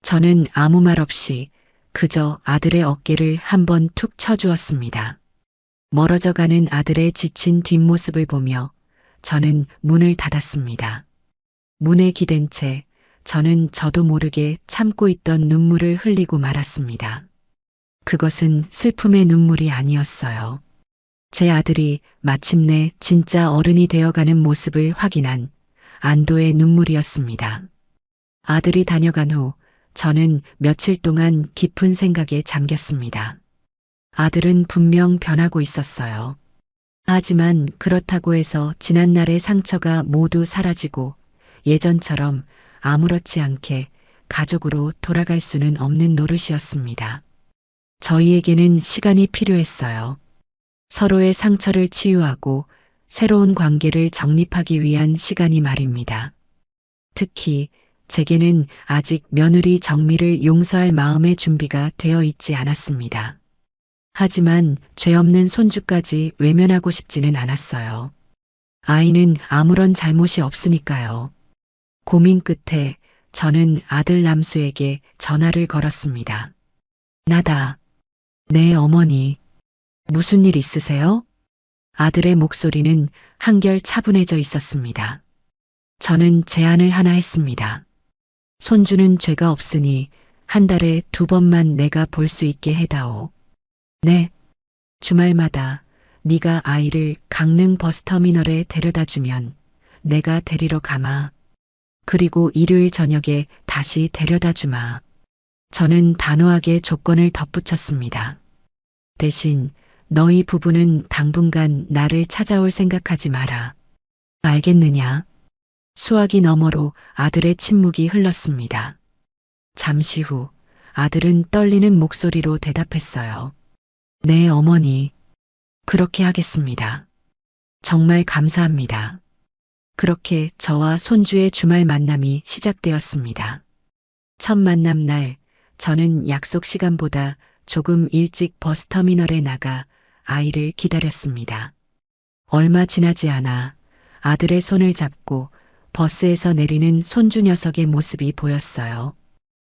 저는 아무 말 없이 그저 아들의 어깨를 한번 툭 쳐주었습니다. 멀어져가는 아들의 지친 뒷모습을 보며 저는 문을 닫았습니다. 문에 기댄 채 저는 저도 모르게 참고 있던 눈물을 흘리고 말았습니다. 그것은 슬픔의 눈물이 아니었어요. 제 아들이 마침내 진짜 어른이 되어가는 모습을 확인한 안도의 눈물이었습니다. 아들이 다녀간 후 저는 며칠 동안 깊은 생각에 잠겼습니다. 아들은 분명 변하고 있었어요. 하지만 그렇다고 해서 지난날의 상처가 모두 사라지고 예전처럼 아무렇지 않게 가족으로 돌아갈 수는 없는 노릇이었습니다. 저희에게는 시간이 필요했어요. 서로의 상처를 치유하고 새로운 관계를 정립하기 위한 시간이 말입니다. 특히 제게는 아직 며느리 정미를 용서할 마음의 준비가 되어 있지 않았습니다. 하지만 죄 없는 손주까지 외면하고 싶지는 않았어요. 아이는 아무런 잘못이 없으니까요. 고민 끝에 저는 아들 남수에게 전화를 걸었습니다. 나다. 네, 어머니. 무슨 일 있으세요? 아들의 목소리는 한결 차분해져 있었습니다. 저는 제안을 하나 했습니다. 손주는 죄가 없으니 한 달에 2번만 내가 볼 수 있게 해다오. 네. 주말마다 네가 아이를 강릉 버스터미널에 데려다 주면 내가 데리러 가마. 그리고 일요일 저녁에 다시 데려다 주마. 저는 단호하게 조건을 덧붙였습니다. 대신 너희 부부는 당분간 나를 찾아올 생각하지 마라. 알겠느냐? 수화기 너머로 아들의 침묵이 흘렀습니다. 잠시 후 아들은 떨리는 목소리로 대답했어요. 네, 어머니. 그렇게 하겠습니다. 정말 감사합니다. 그렇게 저와 손주의 주말 만남이 시작되었습니다. 첫 만남 날 저는 약속 시간보다 조금 일찍 버스터미널에 나가 아이를 기다렸습니다. 얼마 지나지 않아 아들의 손을 잡고 버스에서 내리는 손주 녀석의 모습이 보였어요.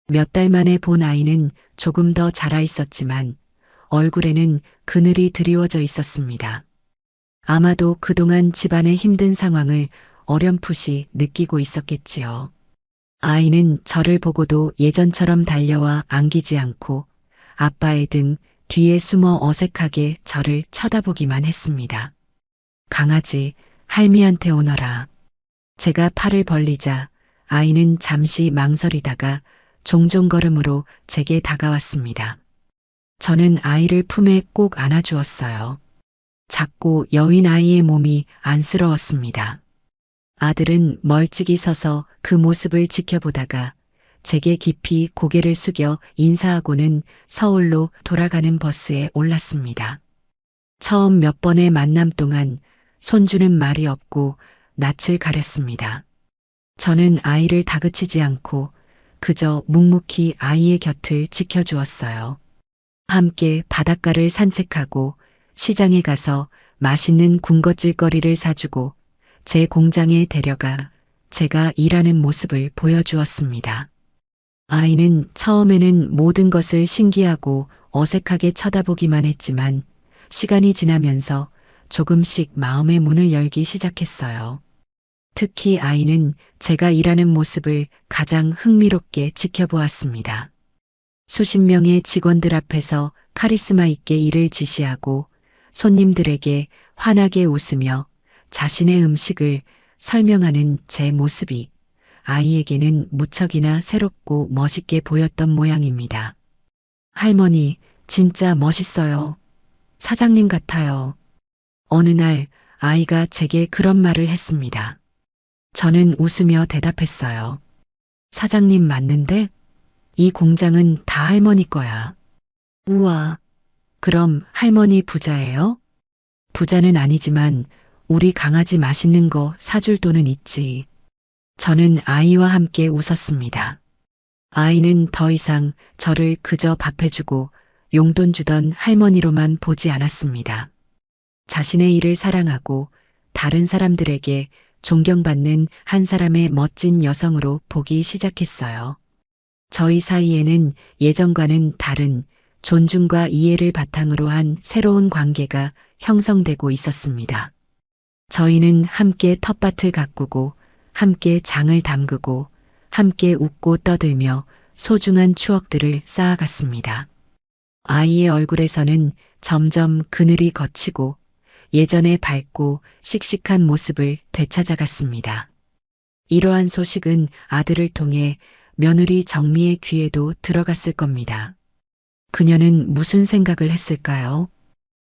몇 달 만에 본 아이는 조금 더 자라 있었지만 얼굴에는 그늘이 드리워져 있었습니다. 아마도 그동안 집안의 힘든 상황을 어렴풋이 느끼고 있었겠지요. 아이는 저를 보고도 예전처럼 달려와 안기지 않고 아빠의 등 뒤에 숨어 어색하게 저를 쳐다보기만 했습니다. 강아지, 할미한테 오너라. 제가 팔을 벌리자 아이는 잠시 망설이다가 종종 걸음으로 제게 다가왔습니다. 저는 아이를 품에 꼭 안아주었어요. 작고 여윈 아이의 몸이 안쓰러웠습니다. 아들은 멀찍이 서서 그 모습을 지켜보다가 제게 깊이 고개를 숙여 인사하고는 서울로 돌아가는 버스에 올랐습니다. 처음 몇 번의 만남 동안 손주는 말이 없고 낯을 가렸습니다. 저는 아이를 다그치지 않고 그저 묵묵히 아이의 곁을 지켜주었어요. 함께 바닷가를 산책하고 시장에 가서 맛있는 군것질거리를 사주고 제 공장에 데려가 제가 일하는 모습을 보여주었습니다. 아이는 처음에는 모든 것을 신기하고 어색하게 쳐다보기만 했지만 시간이 지나면서 조금씩 마음의 문을 열기 시작했어요. 특히 아이는 제가 일하는 모습을 가장 흥미롭게 지켜보았습니다. 수십 명의 직원들 앞에서 카리스마 있게 일을 지시하고 손님들에게 환하게 웃으며 자신의 음식을 설명하는 제 모습이 아이에게는 무척이나 새롭고 멋있게 보였던 모양입니다. 할머니, 진짜 멋있어요. 사장님 같아요. 어느 날 아이가 제게 그런 말을 했습니다. 저는 웃으며 대답했어요. 사장님 맞는데? 이 공장은 다 할머니 거야. 우와, 그럼 할머니 부자예요? 부자는 아니지만 우리 강아지 맛있는 거 사줄 돈은 있지. 저는 아이와 함께 웃었습니다. 아이는 더 이상 저를 그저 밥해주고 용돈 주던 할머니로만 보지 않았습니다. 자신의 일을 사랑하고 다른 사람들에게 존경받는 한 사람의 멋진 여성으로 보기 시작했어요. 저희 사이에는 예전과는 다른 존중과 이해를 바탕으로 한 새로운 관계가 형성되고 있었습니다. 저희는 함께 텃밭을 가꾸고 함께 장을 담그고 함께 웃고 떠들며 소중한 추억들을 쌓아갔습니다. 아이의 얼굴에서는 점점 그늘이 걷히고 예전의 밝고 씩씩한 모습을 되찾아갔습니다. 이러한 소식은 아들을 통해 며느리 정미의 귀에도 들어갔을 겁니다. 그녀는 무슨 생각을 했을까요?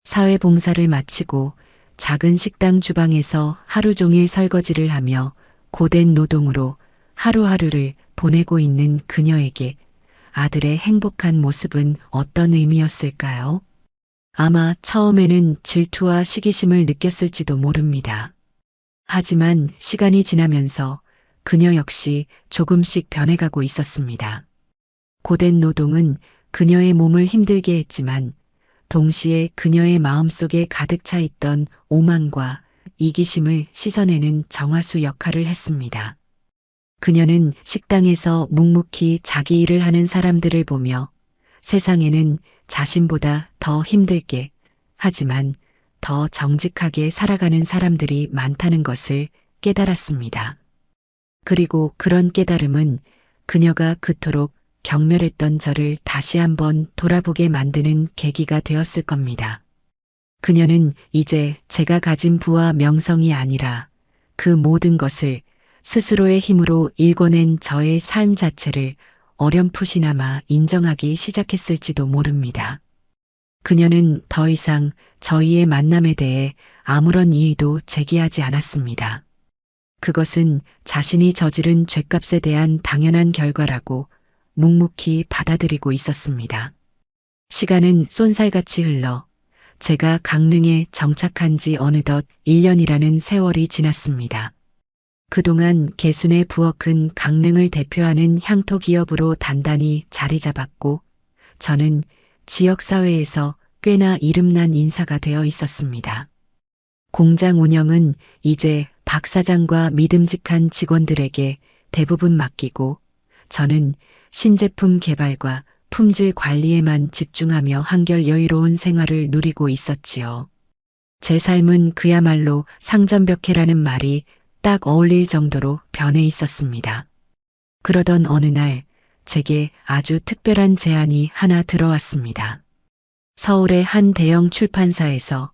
사회봉사를 마치고 작은 식당 주방에서 하루 종일 설거지를 하며 고된 노동으로 하루하루를 보내고 있는 그녀에게 아들의 행복한 모습은 어떤 의미였을까요? 아마 처음에는 질투와 시기심을 느꼈을지도 모릅니다. 하지만 시간이 지나면서 그녀 역시 조금씩 변해가고 있었습니다. 고된 노동은 그녀의 몸을 힘들게 했지만 동시에 그녀의 마음속에 가득 차 있던 오만과 이기심을 씻어내는 정화수 역할을 했습니다. 그녀는 식당에서 묵묵히 자기 일을 하는 사람들을 보며 세상에는 자신보다 더 힘들게 하지만 더 정직하게 살아가는 사람들이 많다는 것을 깨달았습니다. 그리고 그런 깨달음은 그녀가 그토록 경멸했던 저를 다시 한번 돌아보게 만드는 계기가 되었을 겁니다. 그녀는 이제 제가 가진 부와 명성이 아니라 그 모든 것을 스스로의 힘으로 일궈낸 저의 삶 자체를 어렴풋이나마 인정하기 시작했을지도 모릅니다. 그녀는 더 이상 저희의 만남에 대해 아무런 이의도 제기하지 않았습니다. 그것은 자신이 저지른 죗값에 대한 당연한 결과라고 묵묵히 받아들이고 있었습니다. 시간은 쏜살같이 흘러 제가 강릉에 정착한 지 어느덧 1년이라는 세월이 지났습니다. 그동안 개순의 부엌은 강릉을 대표하는 향토 기업으로 단단히 자리 잡았고 저는 지역사회에서 꽤나 이름난 인사가 되어 있었습니다. 공장 운영은 이제 박 사장과 믿음직한 직원들에게 대부분 맡기고 저는 신제품 개발과 품질 관리에만 집중하며 한결 여유로운 생활을 누리고 있었지요. 제 삶은 그야말로 상전벽해라는 말이 딱 어울릴 정도로 변해 있었습니다. 그러던 어느 날 제게 아주 특별한 제안이 하나 들어왔습니다. 서울의 한 대형 출판사에서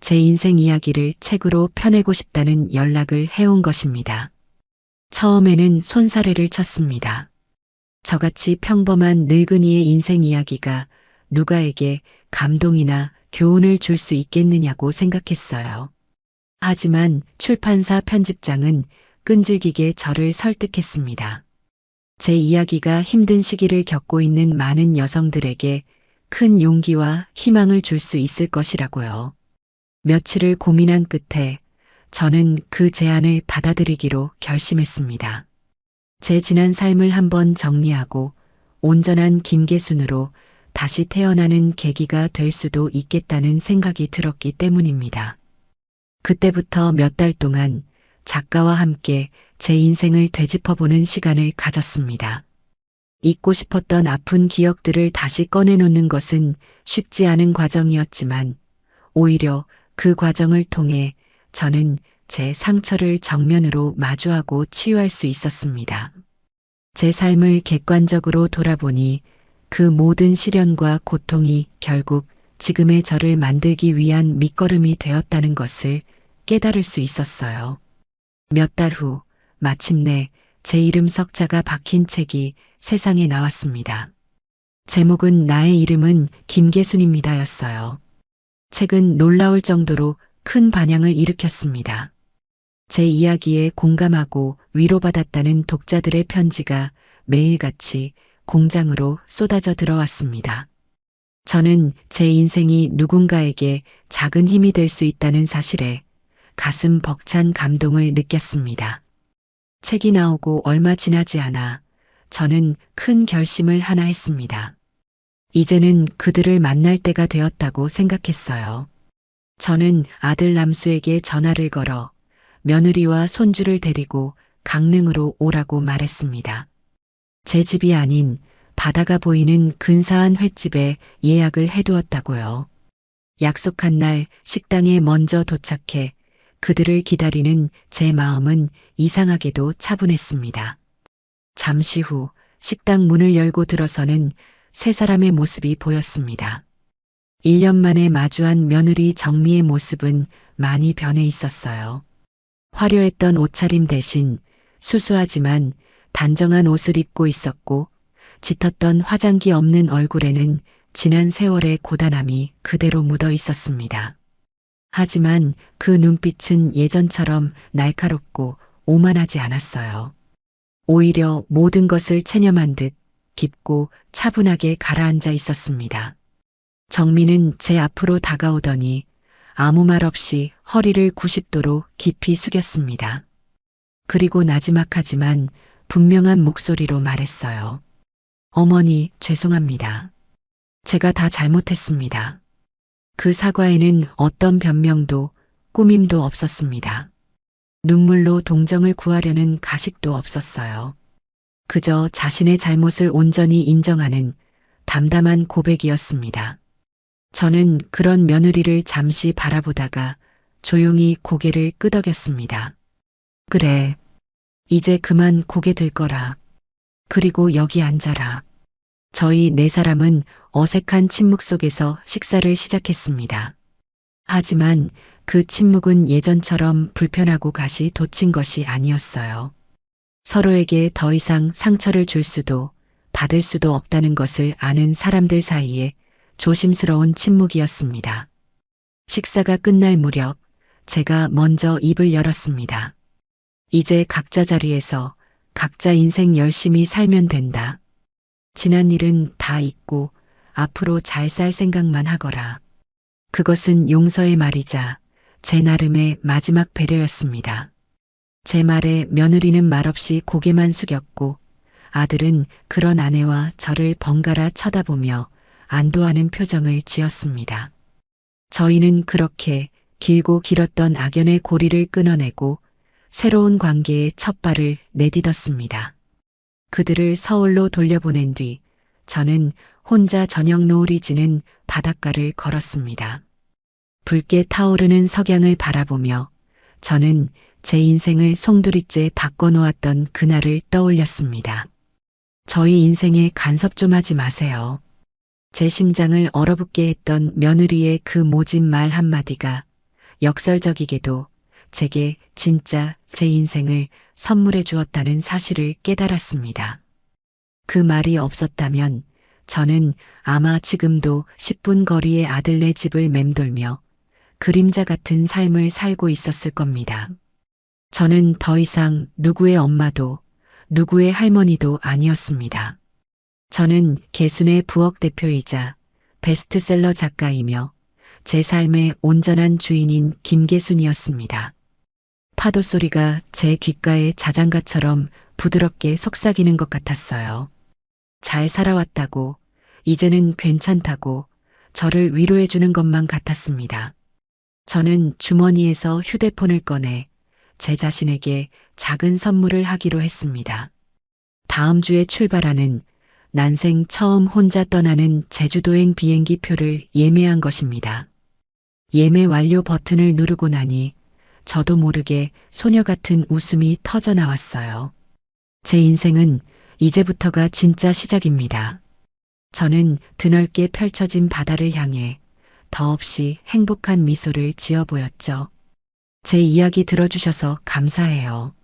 제 인생 이야기를 책으로 펴내고 싶다는 연락을 해온 것입니다. 처음에는 손사래를 쳤습니다. 저같이 평범한 늙은이의 인생 이야기가 누가에게 감동이나 교훈을 줄 수 있겠느냐고 생각했어요. 하지만 출판사 편집장은 끈질기게 저를 설득했습니다. 제 이야기가 힘든 시기를 겪고 있는 많은 여성들에게 큰 용기와 희망을 줄 수 있을 것이라고요. 며칠을 고민한 끝에 저는 그 제안을 받아들이기로 결심했습니다. 제 지난 삶을 한번 정리하고 온전한 김계순으로 다시 태어나는 계기가 될 수도 있겠다는 생각이 들었기 때문입니다. 그때부터 몇 달 동안 작가와 함께 제 인생을 되짚어보는 시간을 가졌습니다. 잊고 싶었던 아픈 기억들을 다시 꺼내놓는 것은 쉽지 않은 과정이었지만 오히려 그 과정을 통해 저는 제 상처를 정면으로 마주하고 치유할 수 있었습니다. 제 삶을 객관적으로 돌아보니 그 모든 시련과 고통이 결국 지금의 저를 만들기 위한 밑거름이 되었다는 것을 깨달을 수 있었어요. 몇 달 후 마침내 제 이름 석자가 박힌 책이 세상에 나왔습니다. 제목은 나의 이름은 김계순입니다였어요. 책은 놀라울 정도로 큰 반향을 일으켰습니다. 제 이야기에 공감하고 위로받았다는 독자들의 편지가 매일같이 공장으로 쏟아져 들어왔습니다. 저는 제 인생이 누군가에게 작은 힘이 될 수 있다는 사실에 가슴 벅찬 감동을 느꼈습니다. 책이 나오고 얼마 지나지 않아 저는 큰 결심을 하나 했습니다. 이제는 그들을 만날 때가 되었다고 생각했어요. 저는 아들 남수에게 전화를 걸어 며느리와 손주를 데리고 강릉으로 오라고 말했습니다. 제 집이 아닌 바다가 보이는 근사한 횟집에 예약을 해두었다고요. 약속한 날 식당에 먼저 도착해 그들을 기다리는 제 마음은 이상하게도 차분했습니다. 잠시 후 식당 문을 열고 들어서는 세 사람의 모습이 보였습니다. 1년 만에 마주한 며느리 정미의 모습은 많이 변해 있었어요. 화려했던 옷차림 대신 수수하지만 단정한 옷을 입고 있었고 짙었던 화장기 없는 얼굴에는 지난 세월의 고단함이 그대로 묻어 있었습니다. 하지만 그 눈빛은 예전처럼 날카롭고 오만하지 않았어요. 오히려 모든 것을 체념한 듯 깊고 차분하게 가라앉아 있었습니다. 정민은 제 앞으로 다가오더니 아무 말 없이 허리를 90도로 깊이 숙였습니다. 그리고 나지막하지만 분명한 목소리로 말했어요. 어머니, 죄송합니다. 제가 다 잘못했습니다. 그 사과에는 어떤 변명도 꾸밈도 없었습니다. 눈물로 동정을 구하려는 가식도 없었어요. 그저 자신의 잘못을 온전히 인정하는 담담한 고백이었습니다. 저는 그런 며느리를 잠시 바라보다가 조용히 고개를 끄덕였습니다. 그래, 이제 그만 고개 들 거라. 그리고 여기 앉아라. 저희 네 사람은 어색한 침묵 속에서 식사를 시작했습니다. 하지만 그 침묵은 예전처럼 불편하고 가시 돋친 것이 아니었어요. 서로에게 더 이상 상처를 줄 수도 받을 수도 없다는 것을 아는 사람들 사이에 조심스러운 침묵이었습니다. 식사가 끝날 무렵 제가 먼저 입을 열었습니다. 이제 각자 자리에서 각자 인생 열심히 살면 된다. 지난 일은 다 잊고 앞으로 잘 살 생각만 하거라. 그것은 용서의 말이자 제 나름의 마지막 배려였습니다. 제 말에 며느리는 말없이 고개만 숙였고 아들은 그런 아내와 저를 번갈아 쳐다보며 안도하는 표정을 지었습니다. 저희는 그렇게 길고 길었던 악연의 고리를 끊어내고 새로운 관계의 첫 발을 내딛었습니다. 그들을 서울로 돌려보낸 뒤 저는 혼자 저녁 노을이 지는 바닷가를 걸었습니다. 붉게 타오르는 석양을 바라보며 저는 제 인생을 송두리째 바꿔놓았던 그날을 떠올렸습니다. 저희 인생에 간섭 좀 하지 마세요. 제 심장을 얼어붙게 했던 며느리의 그 모진 말 한마디가 역설적이게도 제게 진짜 제 인생을 선물해 주었다는 사실을 깨달았습니다. 그 말이 없었다면 저는 아마 지금도 10분 거리의 아들네 집을 맴돌며 그림자 같은 삶을 살고 있었을 겁니다. 저는 더 이상 누구의 엄마도 누구의 할머니도 아니었습니다. 저는 개순의 부엌 대표이자 베스트셀러 작가이며 제 삶의 온전한 주인인 김계순이었습니다. 파도 소리가 제 귓가에 자장가처럼 부드럽게 속삭이는 것 같았어요. 잘 살아왔다고, 이제는 괜찮다고 저를 위로해 주는 것만 같았습니다. 저는 주머니에서 휴대폰을 꺼내 제 자신에게 작은 선물을 하기로 했습니다. 다음 주에 출발하는 난생 처음 혼자 떠나는 제주도행 비행기 표를 예매한 것입니다. 예매 완료 버튼을 누르고 나니 저도 모르게 소녀 같은 웃음이 터져 나왔어요. 제 인생은 이제부터가 진짜 시작입니다. 저는 드넓게 펼쳐진 바다를 향해 더없이 행복한 미소를 지어 보였죠. 제 이야기 들어주셔서 감사해요.